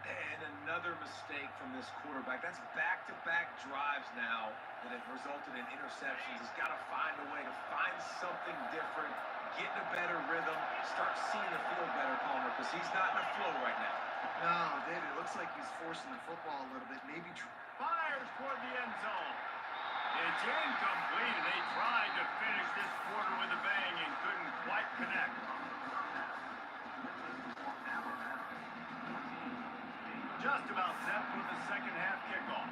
And another mistake from this quarterback. That's back-to-back drives now that have resulted in interceptions. He's got to find a way to find something different, get in a better rhythm, start seeing the field better, Palmer, because he's not in a flow right now. No, David, it looks like he's forcing the football a little bit. Maybe Fires toward the end zone. It's incomplete, and they tried to finish this quarter with a bang and couldn't quite connect. Just about set for the second half kickoff.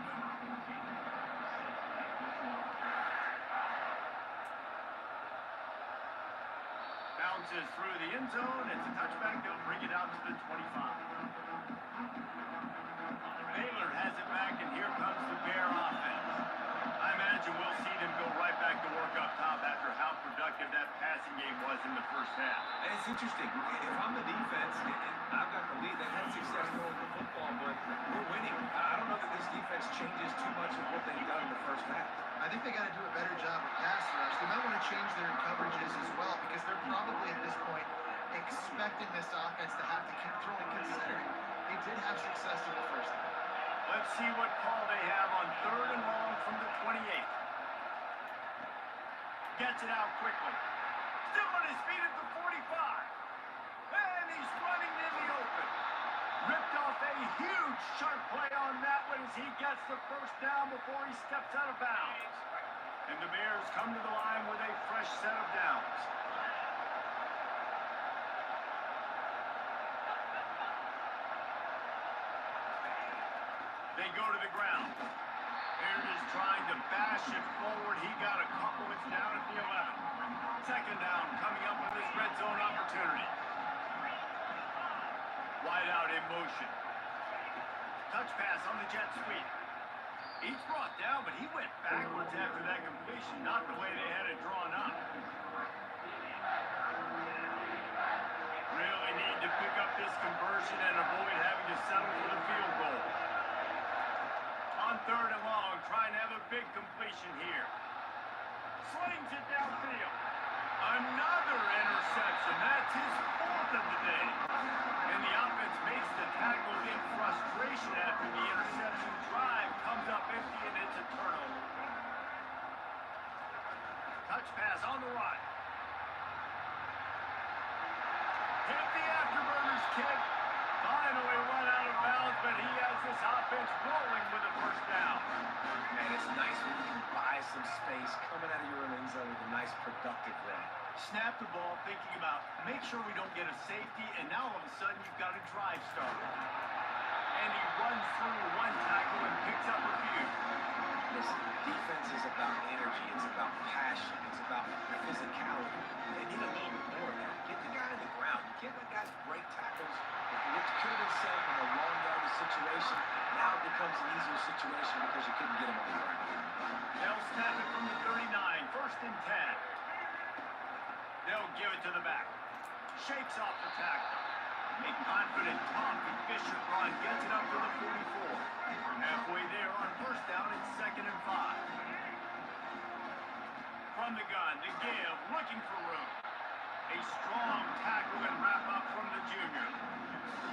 Bounces through the end zone. It's a touchback. They'll bring it out to the 25. Baylor has it back, and here comes the Bear offense. I imagine we'll see them go right back to work up top after how productive that passing game was in the first half. And it's interesting. If I'm the defense, and I've got the lead, they've had success throwing the football, but we're winning. I don't know that this defense changes too much of what they've done in the first half. I think they got to do a better job with pass rush. They might want to change their coverages as well because they're probably at this point expecting this offense to have to keep throwing, considering they did have success in the first half. Let's see what call they have on 3rd and long from the 28. Gets it out quickly. Still on his feet at the 45. And he's running in the open. Ripped off a huge sharp play on that one as he gets the first down before he steps out of bounds. And the Bears come to the line with a fresh set of downs. They go to the ground. Beard is trying to bash it forward. He got a couple. It's down at the 11. Second down coming up with his red zone opportunity. Wide out in motion. Touch pass on the jet sweep. He's brought down, but he went backwards after that completion, not the way they had it drawn up. Really need to pick up this conversion and avoid having to settle for the field goal. On 3rd and long, trying to have a big completion here. Slings it downfield. Another interception. That's his 4th of the day. And the offense makes the tackle in frustration after the interception. Drive comes up empty, and it's a turnover. Touch pass on the right. Hit the afterburners kick. Finally run out of bounds, but he has this offense rolling with a first down. And it's nice when you can buy some space coming out of your own end zone with a nice productive run. Snap the ball thinking about, make sure we don't get a safety, and now all of a sudden you've got a drive starter. And he runs through one tackle and picks up a few. Listen, defense is about energy. It's about passion. It's about physicality. They need a little bit more of that. Get the guy on the ground. You can't let guys break tackles, which could have been set up in a long yardage situation. Now it becomes an easier situation because you couldn't get him on the ground. They'll snap it from the 39, 1st and 10. They'll give it to the back. Shakes off the tackle. A confident, tough, efficient run gets it up to the 44. Halfway there on 1st down, it's 2nd and 5. From the gun, the give, looking for room. A strong tackle and wrap up from the junior.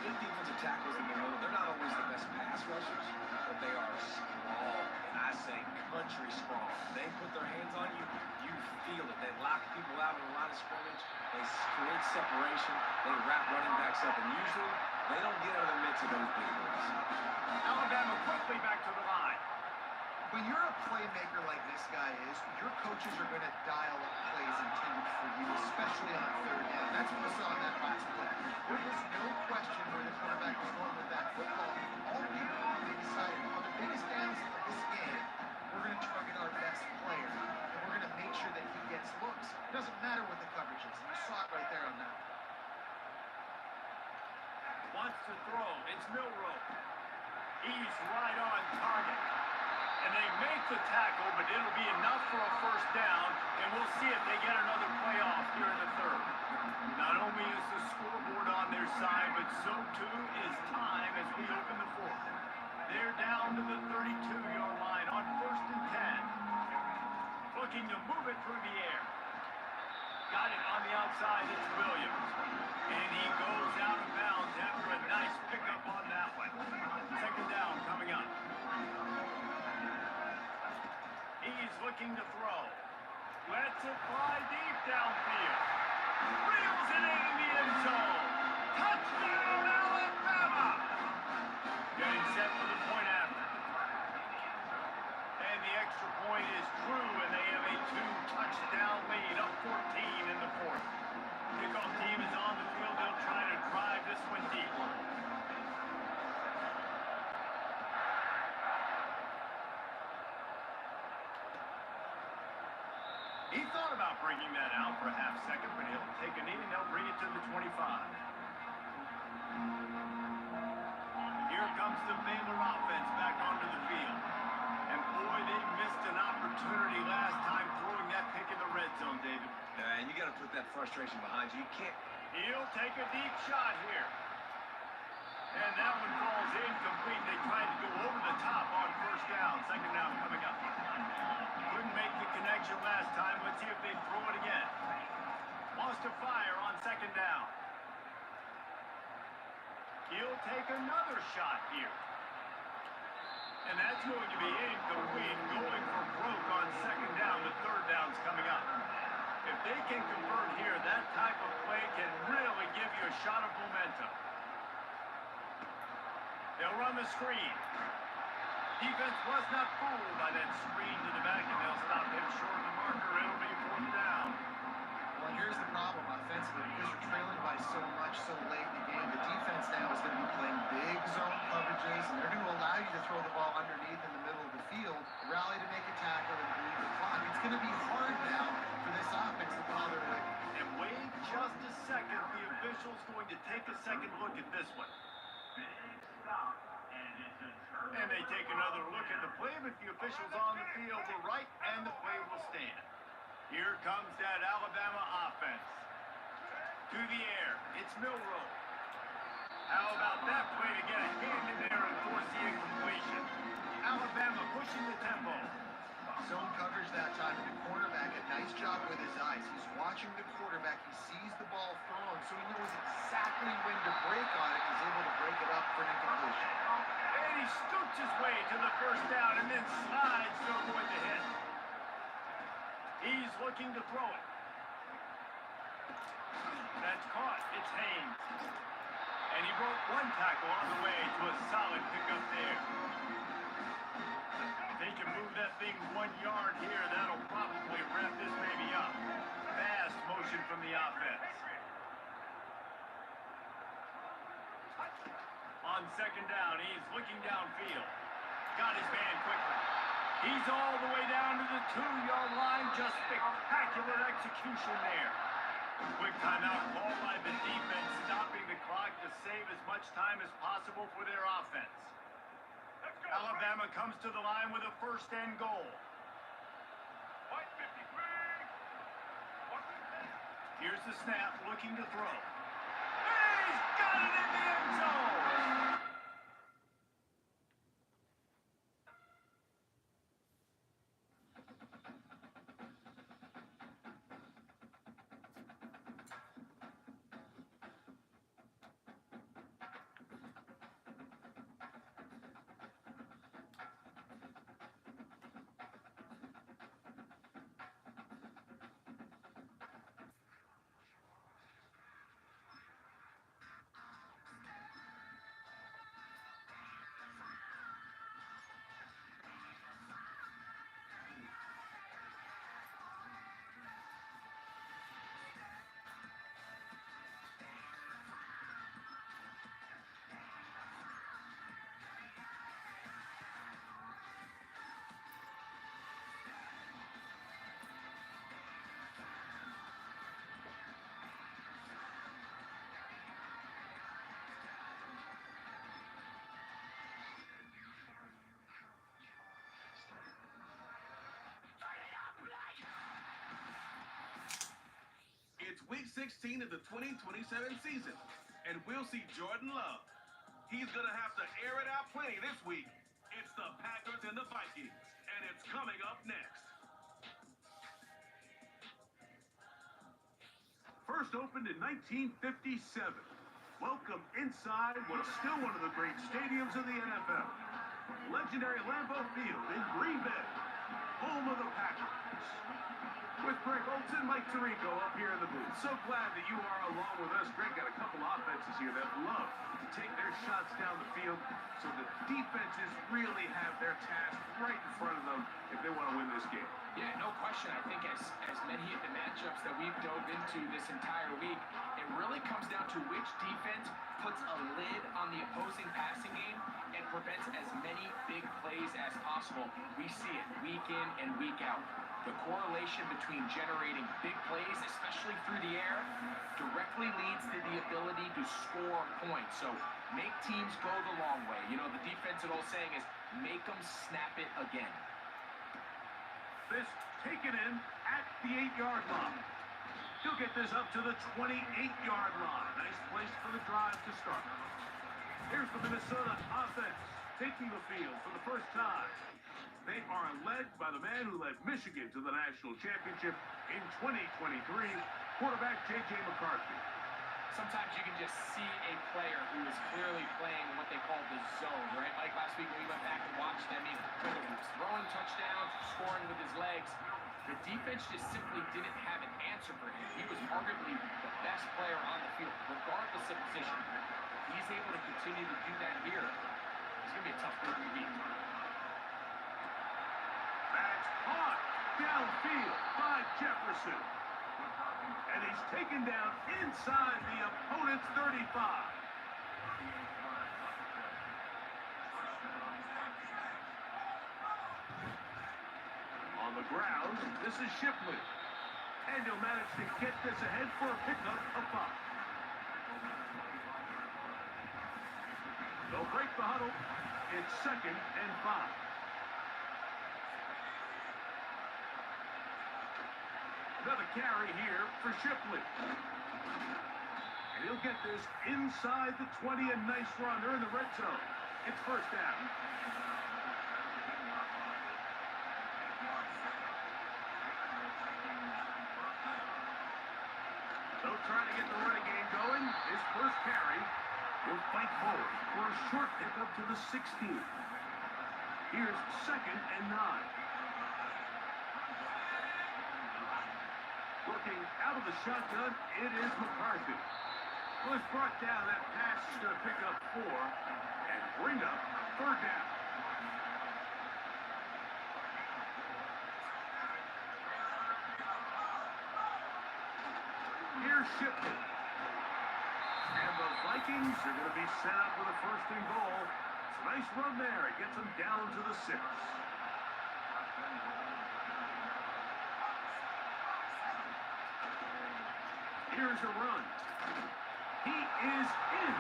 Good defensive tackles in the middle, they're not always the best pass rushers, but they are strong. And I say country strong. They put their hands on you, you feel it. They lock people out in the line of scrimmage. They create separation. They wrap running backs up. And usually, they don't get out of the mix of those big boys. Alabama quickly back to the line. When you're a playmaker like this guy is, your coaches are going to dial up plays intended for you, especially on 3rd down. That's what we saw in that last play. There was no question where the quarterback was going with that football. All year long, they decided on the biggest downs of this game, we're going to target our best player, and we're going to make sure that he gets looks. It doesn't matter what the coverage is. You saw it right there on that. Wants to throw. It's Milroe. He's right on target. And they make the tackle, but it'll be enough for a 1st down, and we'll see if they get another playoff here in the 3rd. Not only is the scoreboard on their side, but so too is time as we open the 4th. They're down to the 32-yard line on 1st and 10. Looking to move it through the air. Got it on the outside, it's Williams. And he goes out of bounds after a nice pickup on that one. 2nd lets it fly deep downfield. Reels it in the end zone. Touchdown, Alabama! Getting set for the point after. And the extra point is true, and they have a 2-touchdown lead, up 14 in the fourth. Kickoff team is on the field. They'll try to drive this one deep. He thought about bringing that out for a half second, but he'll take a knee and they'll bring it to the 25. Here comes the Baylor offense back onto the field. And boy, they missed an opportunity last time throwing that pick in the red zone, David. And you got to put that frustration behind you. You can't. He'll take a deep shot here. And that one falls incomplete. They tried to go over the top on first down. Second down coming up. Couldn't make the connection last time. Let's see if they throw it again. Lost a fire on second down. He'll take another shot here. And that's going to be incomplete. Going for broke on second down. The third down's coming up. If they can convert here, that type of play can really give you a shot of momentum. They'll run the screen. Defense was not fooled by that screen to the back, and they'll stop him short of the marker. It'll be fourth down. Well, here's the problem offensively. Because you're trailing by so much so late in the game, the defense now is going to be playing big zone coverages, and they're going to allow you to throw the ball underneath in the middle of the field, rally to make a tackle, and bleed the clock. It's going to be hard now for this offense to bother it. And wait just a second. The official's going to take a second look at this one. And they take another look at the play, but the officials on the field were right, and the play will stand. Here comes that Alabama offense. To the air, it's Milroe. How about that play to get a hand in there and force the incompletion? Alabama pushing the tempo. Zone coverage that time, and the quarterback, a nice job with his eyes. He's watching the quarterback. He sees the ball thrown, so he knows exactly when to break on it. He's able to break it up for an incompletion. And he scoots his way to the first down and then slides to avoid the hit. He's looking to throw it. That's caught. It's Haynes. And he broke one tackle on the way to a solid pickup there. If they can move that thing 1 yard here, that'll probably wrap this baby up. Fast motion from the offense. On second down, he's looking downfield. Got his man quickly. He's all the way down to the 2-yard line. Just spectacular execution there. Quick timeout call by the defense, stopping the clock to save as much time as possible for their offense. Alabama comes to the line with a first and goal. Here's the snap, looking to throw. And he's got it in the end zone! It's week 16 of the 2027 season, and we'll see Jordan Love. He's going to have to air it out plenty this week. It's the Packers and the Vikings, and it's coming up next. First opened in 1957. Welcome inside what's still one of the great stadiums of the NFL. Legendary Lambeau Field in Green Bay, home of the Packers. With Greg Olson, Mike Tirico up here in the booth. So glad that you are along with us. Greg got a couple offenses here that love to take their shots down the field, so the defenses really have their task right in front of them if they want to win this game. Yeah, no question. I think as many of the matchups that we've dove into this entire week, it really comes down to which defense puts a lid on the opposing passing game and prevents as many big plays as possible. We see it week in and week out. The correlation between generating big plays, especially through the air, directly leads to the ability to score points. So make teams go the long way. You know, the defense, old saying is, make them snap it again. This taken in at the 8-yard line. He'll get this up to the 28-yard line. Nice place for the drive to start. Here's the Minnesota offense taking the field for the first time. They are led by the man who led Michigan to the national championship in 2023, quarterback J.J. McCarthy. Sometimes you can just see a player who is clearly playing what they call the zone, right? Like last week when we went back and watched, I mean, whether he was throwing touchdowns, scoring with his legs, the defense just simply didn't have an answer for him. He was arguably the best player on the field, regardless of position. If he's able to continue to do that here, it's going to be a tough group to beat. That's caught downfield by Jefferson. And he's taken down inside the opponent's 35. On the ground, this is Shipley. And he'll manage to get this ahead for a pickup of 5. They'll break the huddle. It's 2nd and 5. Another carry here for Shipley. And he'll get this inside the 20, a nice run. They're in the red zone. It's 1st down. So trying to get the running game going. His first carry will fight forward for a short pickup to the 16. Here's 2nd and 9. Working out of the shotgun, it is McCarthy. Was brought down. That pass is going to pick up 4 and bring up 3rd down. Here's Shipley. And the Vikings are going to be set up with a 1st and goal. It's a nice run there. It gets them down to the 6. Here's a run. He is in.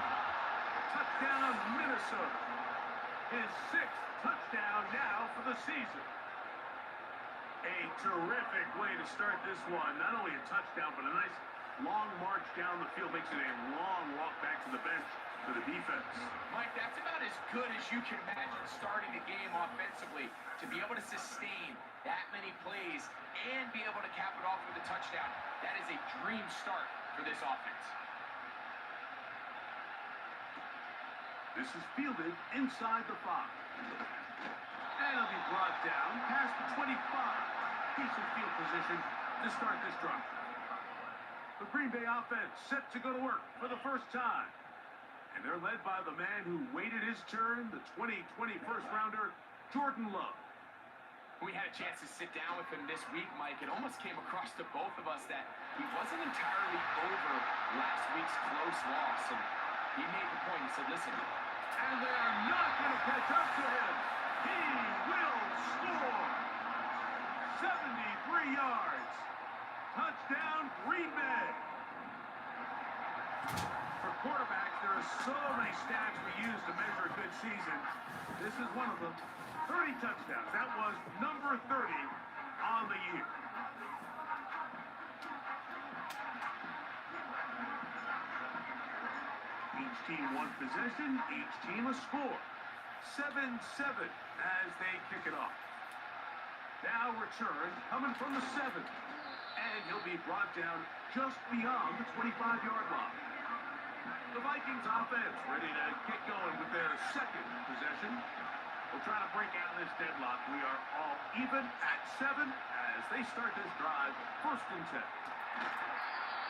Touchdown, Minnesota. His 6th touchdown now for the season. A terrific way to start this one. Not only a touchdown, but a nice long march down the field. Makes it a long walk back to the bench for the defense. Mike, that's about as good as you can imagine starting the game offensively. To be able to sustain that many plays and be able to cap it off with a touchdown, that is a dream start for this offense. This is fielded inside the 5. And it'll be brought down past the 25. Decent field position to start this drive. The Green Bay offense set to go to work for the first time. And they're led by the man who waited his turn, the 2020 first-rounder, Jordan Love. We had a chance to sit down with him this week, Mike. It almost came across to both of us that he wasn't entirely over last week's close loss. And he made the point. He said, listen. And they are not going to catch up to him. He will score. 73 yards. Touchdown, Green Bay. For quarterbacks, there are so many stats we use to measure a good season. This is one of them. 30 touchdowns. That was number 30 on the year. Each team one possession, each team a score. 7-7 as they kick it off. Now return coming from the 7. And he'll be brought down just beyond the 25-yard line. The Vikings offense ready to get going with their 2nd possession. We'll try to break out of this deadlock. We are all even at 7 as as they start this drive, 1st and 10.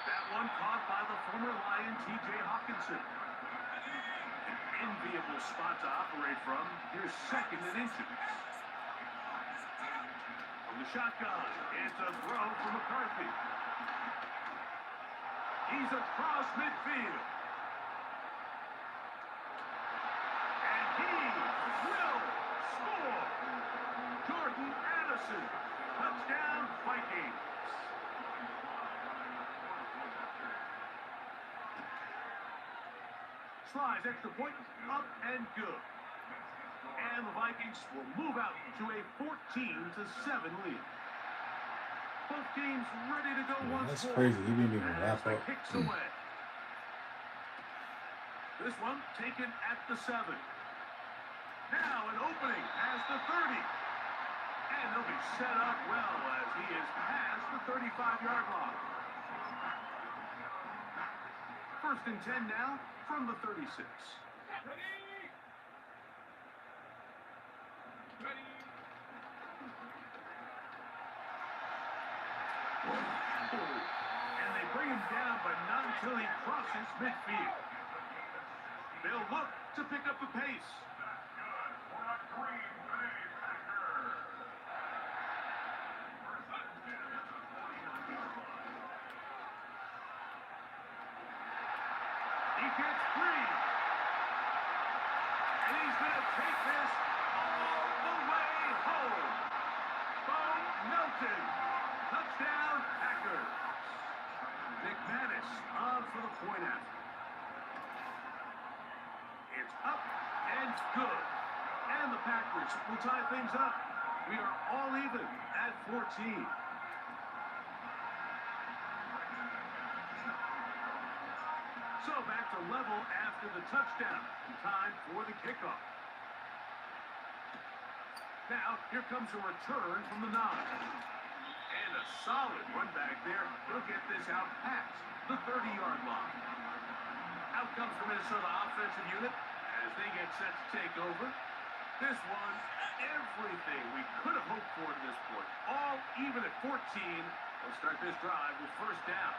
That one caught by the former Lion, T.J. Hawkinson. An enviable spot to operate from. Here's 2nd and inches. From the shotgun, it's a throw from McCarthy. He's across midfield. And he will score. Jordan Addison. Touchdown, Vikings. Slides extra point, up and good. And the Vikings will move out to a 14-7 lead. Both teams ready to go once That's more. crazy. He didn't even wrap As up. the kicks away. This one taken at the 7. Now an opening as the 30. And they'll be set up well as he is past the 35-yard line. 1st and 10 now from the 36. And they bring him down, but not until he crosses midfield. They'll look to pick up the pace. He gets free. And he's going to take this all the way home. Bo Melton. Touchdown, Packers. McManus on for the point after. It's up and good. And the Packers will tie things up. We are all even at 14. So back to level after the touchdown. Time for the kickoff. Now, here comes a return from the 9. And a solid run back there. He'll get this out past the 30-yard line. Out comes the Minnesota offensive unit as they get set to take over. This one, everything we could have hoped for to this point. All even at 14. They'll start this drive with 1st down.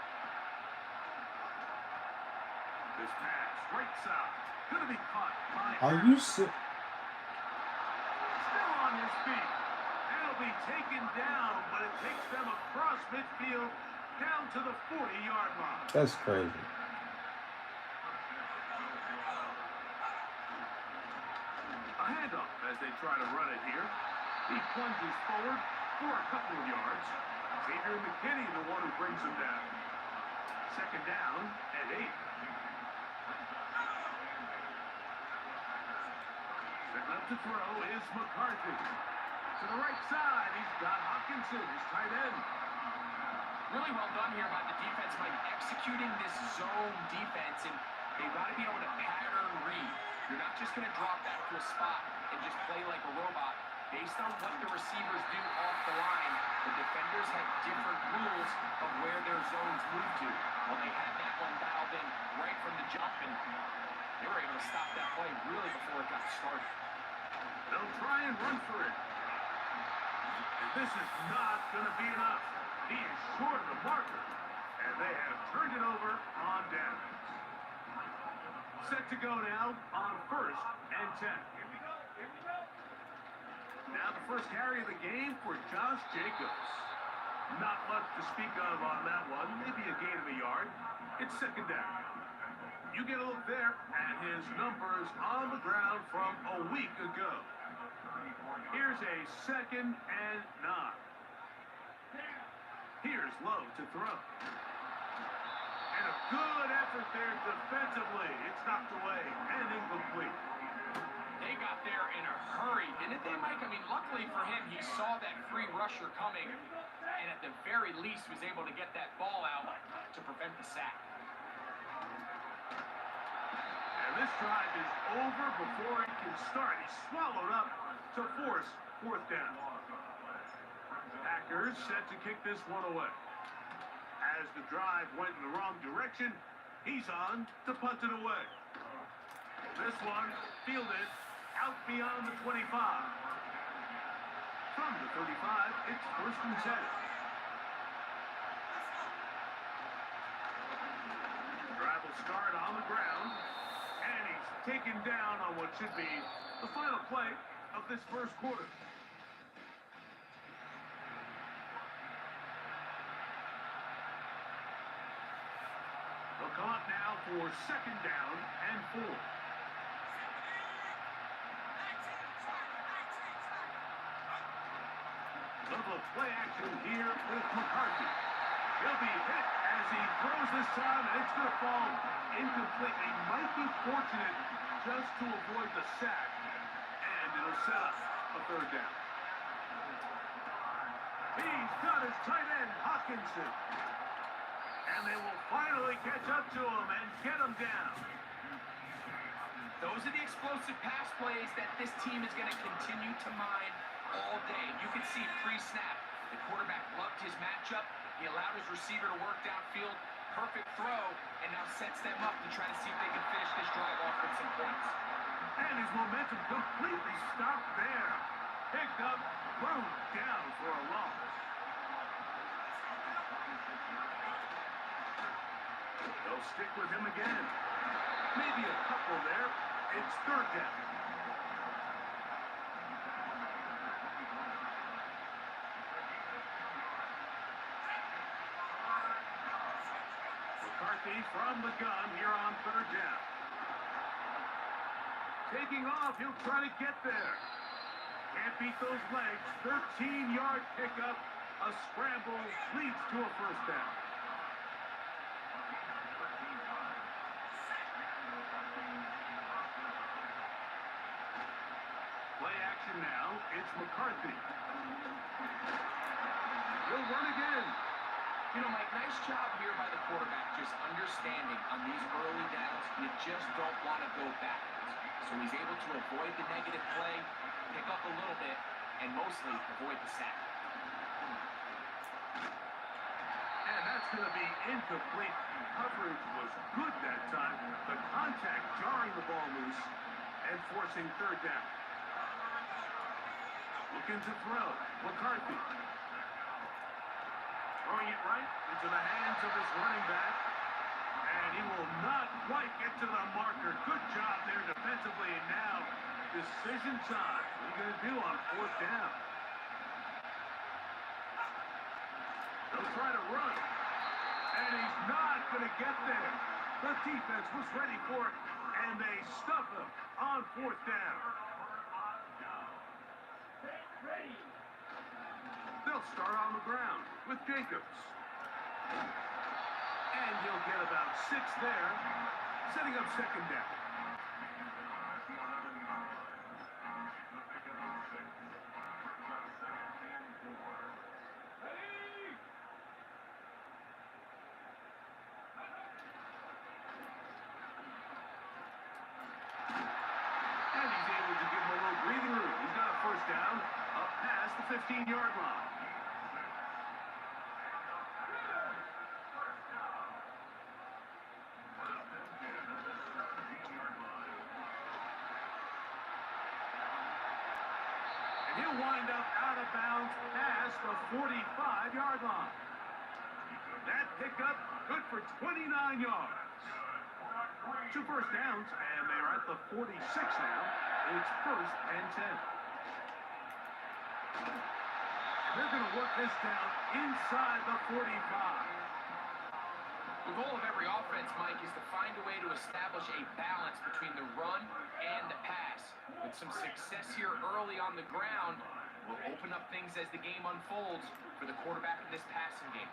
This pass, right side, gonna be caught by... Are you sick? Still on his feet. And he'll be taken down, but it takes them across midfield down to the 40-yard line. That's crazy. A handoff as they try to run it here. He plunges forward for a couple of yards. Xavier McKinney, the one who brings him down. 2nd down and 8. Setting up to throw is McCarthy. To the right side, he's got Hawkinson, his tight end. Really well done here by the defense, Mike, executing this zone defense, and they've got to be able to pattern read. You're not just going to drop back to a spot and just play like a robot. Based on what the receivers do off the line, the defenders have different rules of where their zones move to. Well, they had that one dialed in right from the jump, and they were able to stop that play really before it got started. They'll try and run for it. And this is not going to be enough. He is short of the marker. And they have turned it over on downs. Set to go now on 1st and 10. Now the first carry of the game for Josh Jacobs. Not much to speak of on that one. Maybe a gain of a yard. It's 2nd down. You get a look there at his numbers on the ground from a week ago. Here's a 2nd and 9. Here's Lowe to throw. And a good effort there defensively. It's knocked away and incomplete. They got there in a hurry, didn't they, Mike? I mean, luckily for him, he saw that free rusher coming, and at the very least was able to get that ball out to prevent the sack. And this drive is over before it can start. He's swallowed up to force 4th down. Packers set to kick this one away. As the drive went in the wrong direction, he's on to punt it away. This one fielded out beyond the 25. From the 35, it's 1st and 10. Drive will start on the ground, and he's taken down on what should be the final play of this first quarter. They'll come up now for 2nd down and 4. Little play action here with McCarthy. He'll be hit as he throws this time, and it's going to fall incomplete. He might be fortunate just to avoid the sack, and it'll set up a 3rd down. He's got his tight end, Hawkinson. And they will finally catch up to him and get him down. Those are the explosive pass plays that this team is going to continue to mine all day. You can see pre-snap, the quarterback loved his matchup. He allowed his receiver to work downfield. Perfect throw, and now sets them up to try to see if they can finish this drive off with some points. And his momentum completely stopped there. Picked up, thrown down for a loss. They'll stick with him again. Maybe a couple there. It's 3rd down. McCarthy from the gun here on 3rd down. Taking off, he'll try to get there. Can't beat those legs. 13-yard pickup. A scramble leads to a 1st down. Play action now. It's McCarthy. He'll run again. You know, Mike, nice job here by the quarterback, just understanding on these early downs, you just don't want to go backwards. So he's able to avoid the negative play, pick up a little bit, and mostly avoid the sack. And that's going to be incomplete. Coverage was good that time. The contact jarring the ball loose and forcing 3rd down. Looking to throw. McCarthy. Throwing it right into the hands of his running back. And he will not quite get to the marker. Good job there defensively. And now, decision time. What are you going to do on 4th down? They'll try to run. And he's not going to get there. The defense was ready for it. And they stuff him on 4th down. They'll start on the ground with Jacobs. And he'll get about 6 there, setting up 2nd down. And he's able to give him a little breathing room. He's got a 1st down up past the 15-yard line. He'll wind up out of bounds past the 45-yard line. That pickup good for 29 yards. 2 first downs, and they're at the 46 now. It's 1st and 10. And they're going to work this down inside the 45. The goal of every offense, Mike, is to find a way to establish a balance between the run and the pass. With some success here early on the ground, will open up things as the game unfolds for the quarterback in this passing game.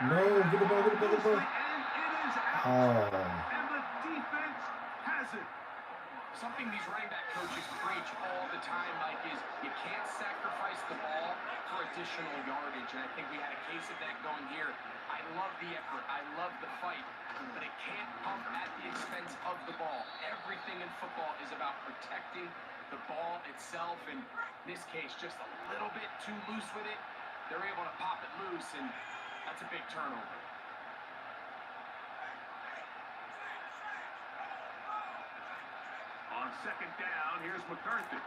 No, get the ball, get the ball, get the ball. And it is out. And the defense has it. Something these running back coaches preach all the time, Mike, is you can't sacrifice the ball for additional yardage. And I think we had a case of that going here. I love the effort. I love the fight. But it can't come at the expense of the ball. Everything in football is about protecting the ball itself. And in this case, just a little bit too loose with it. They're able to pop it loose, and that's a big turnover. On 2nd down, here's McCarthy.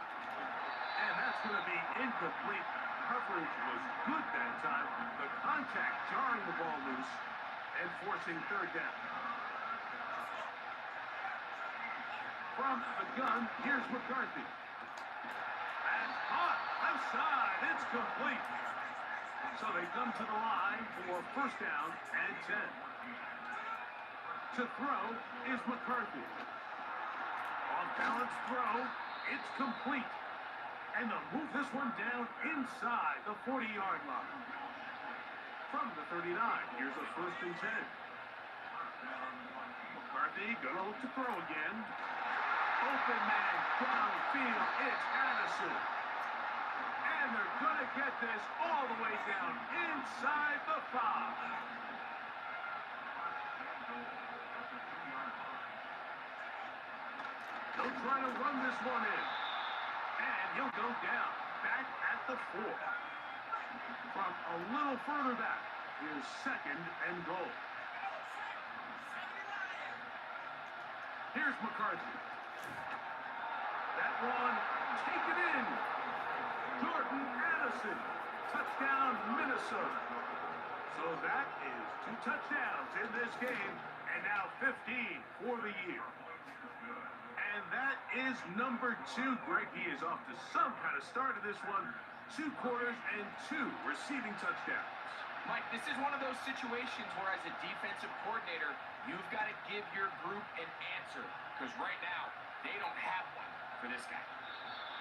And that's going to be incomplete. Coverage was good that time. The contact jarring the ball loose and forcing third down. From the gun, here's McCarthy. That's caught. Left side. It's complete. So they come to the line for first down and 10. To throw is McCarthy. Off balance throw. It's complete. And they'll move this one down inside the 40-yard line. From the 39, here's a first and 10. McCarthy gonna look to throw again. Open man downfield. It's Addison. And they're gonna get this all the way down inside the 5. They'll try to run this one in. And he'll go down, back at the 4. From a little further back, here's second and goal. Here's McCarthy. That one, taken in. Jordan Addison, touchdown Minnesota. So that is 2 touchdowns in this game, and now 15 for the year. And that is number 2. Greg, he is off to some kind of start of this one. 2 quarters and 2 receiving touchdowns. Mike, this is one of those situations where as a defensive coordinator, you've got to give your group an answer. Because right now, they don't have one for this guy.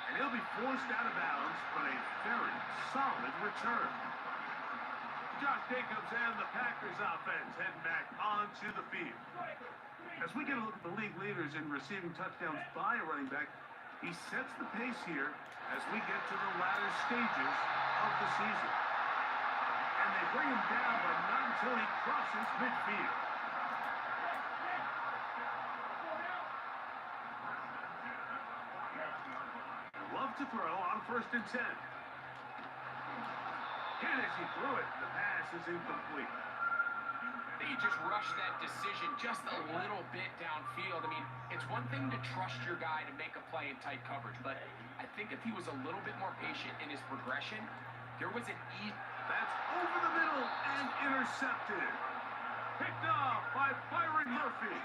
And he'll be forced out of bounds, but a very solid return. Josh Jacobs and the Packers offense heading back onto the field. As we get a look at the league leaders in receiving touchdowns by a running back, he sets the pace here as we get to the latter stages of the season. And they bring him down, but not until he crosses midfield. Love to throw on first and 10. And as he threw it, the pass is incomplete. They just rushed that decision just a little bit downfield. I mean, it's one thing to trust your guy to make a play in tight coverage, but I think if he was a little bit more patient in his progression, there was an ease. That's over the middle and intercepted. Picked off by Byron Murphy.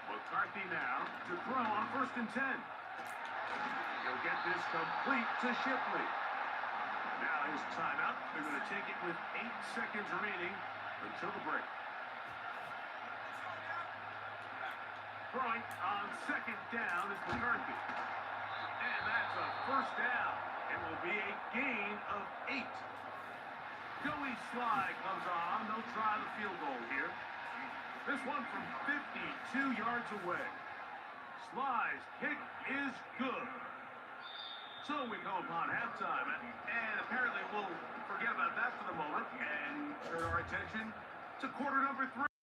McCarthy now to throw on first and 10. He'll get this complete to Shipley. Now his timeout. They're going to take it with 8 seconds remaining until the break. Throwing on second down is McCarthy. And that's a first down. It will be a gain of 8. Joey Sly comes on. They'll try the field goal here. This one from 52 yards away. Sly's kick is good. So we go upon halftime, and apparently we'll forget about that for the moment and turn our attention to quarter number 3.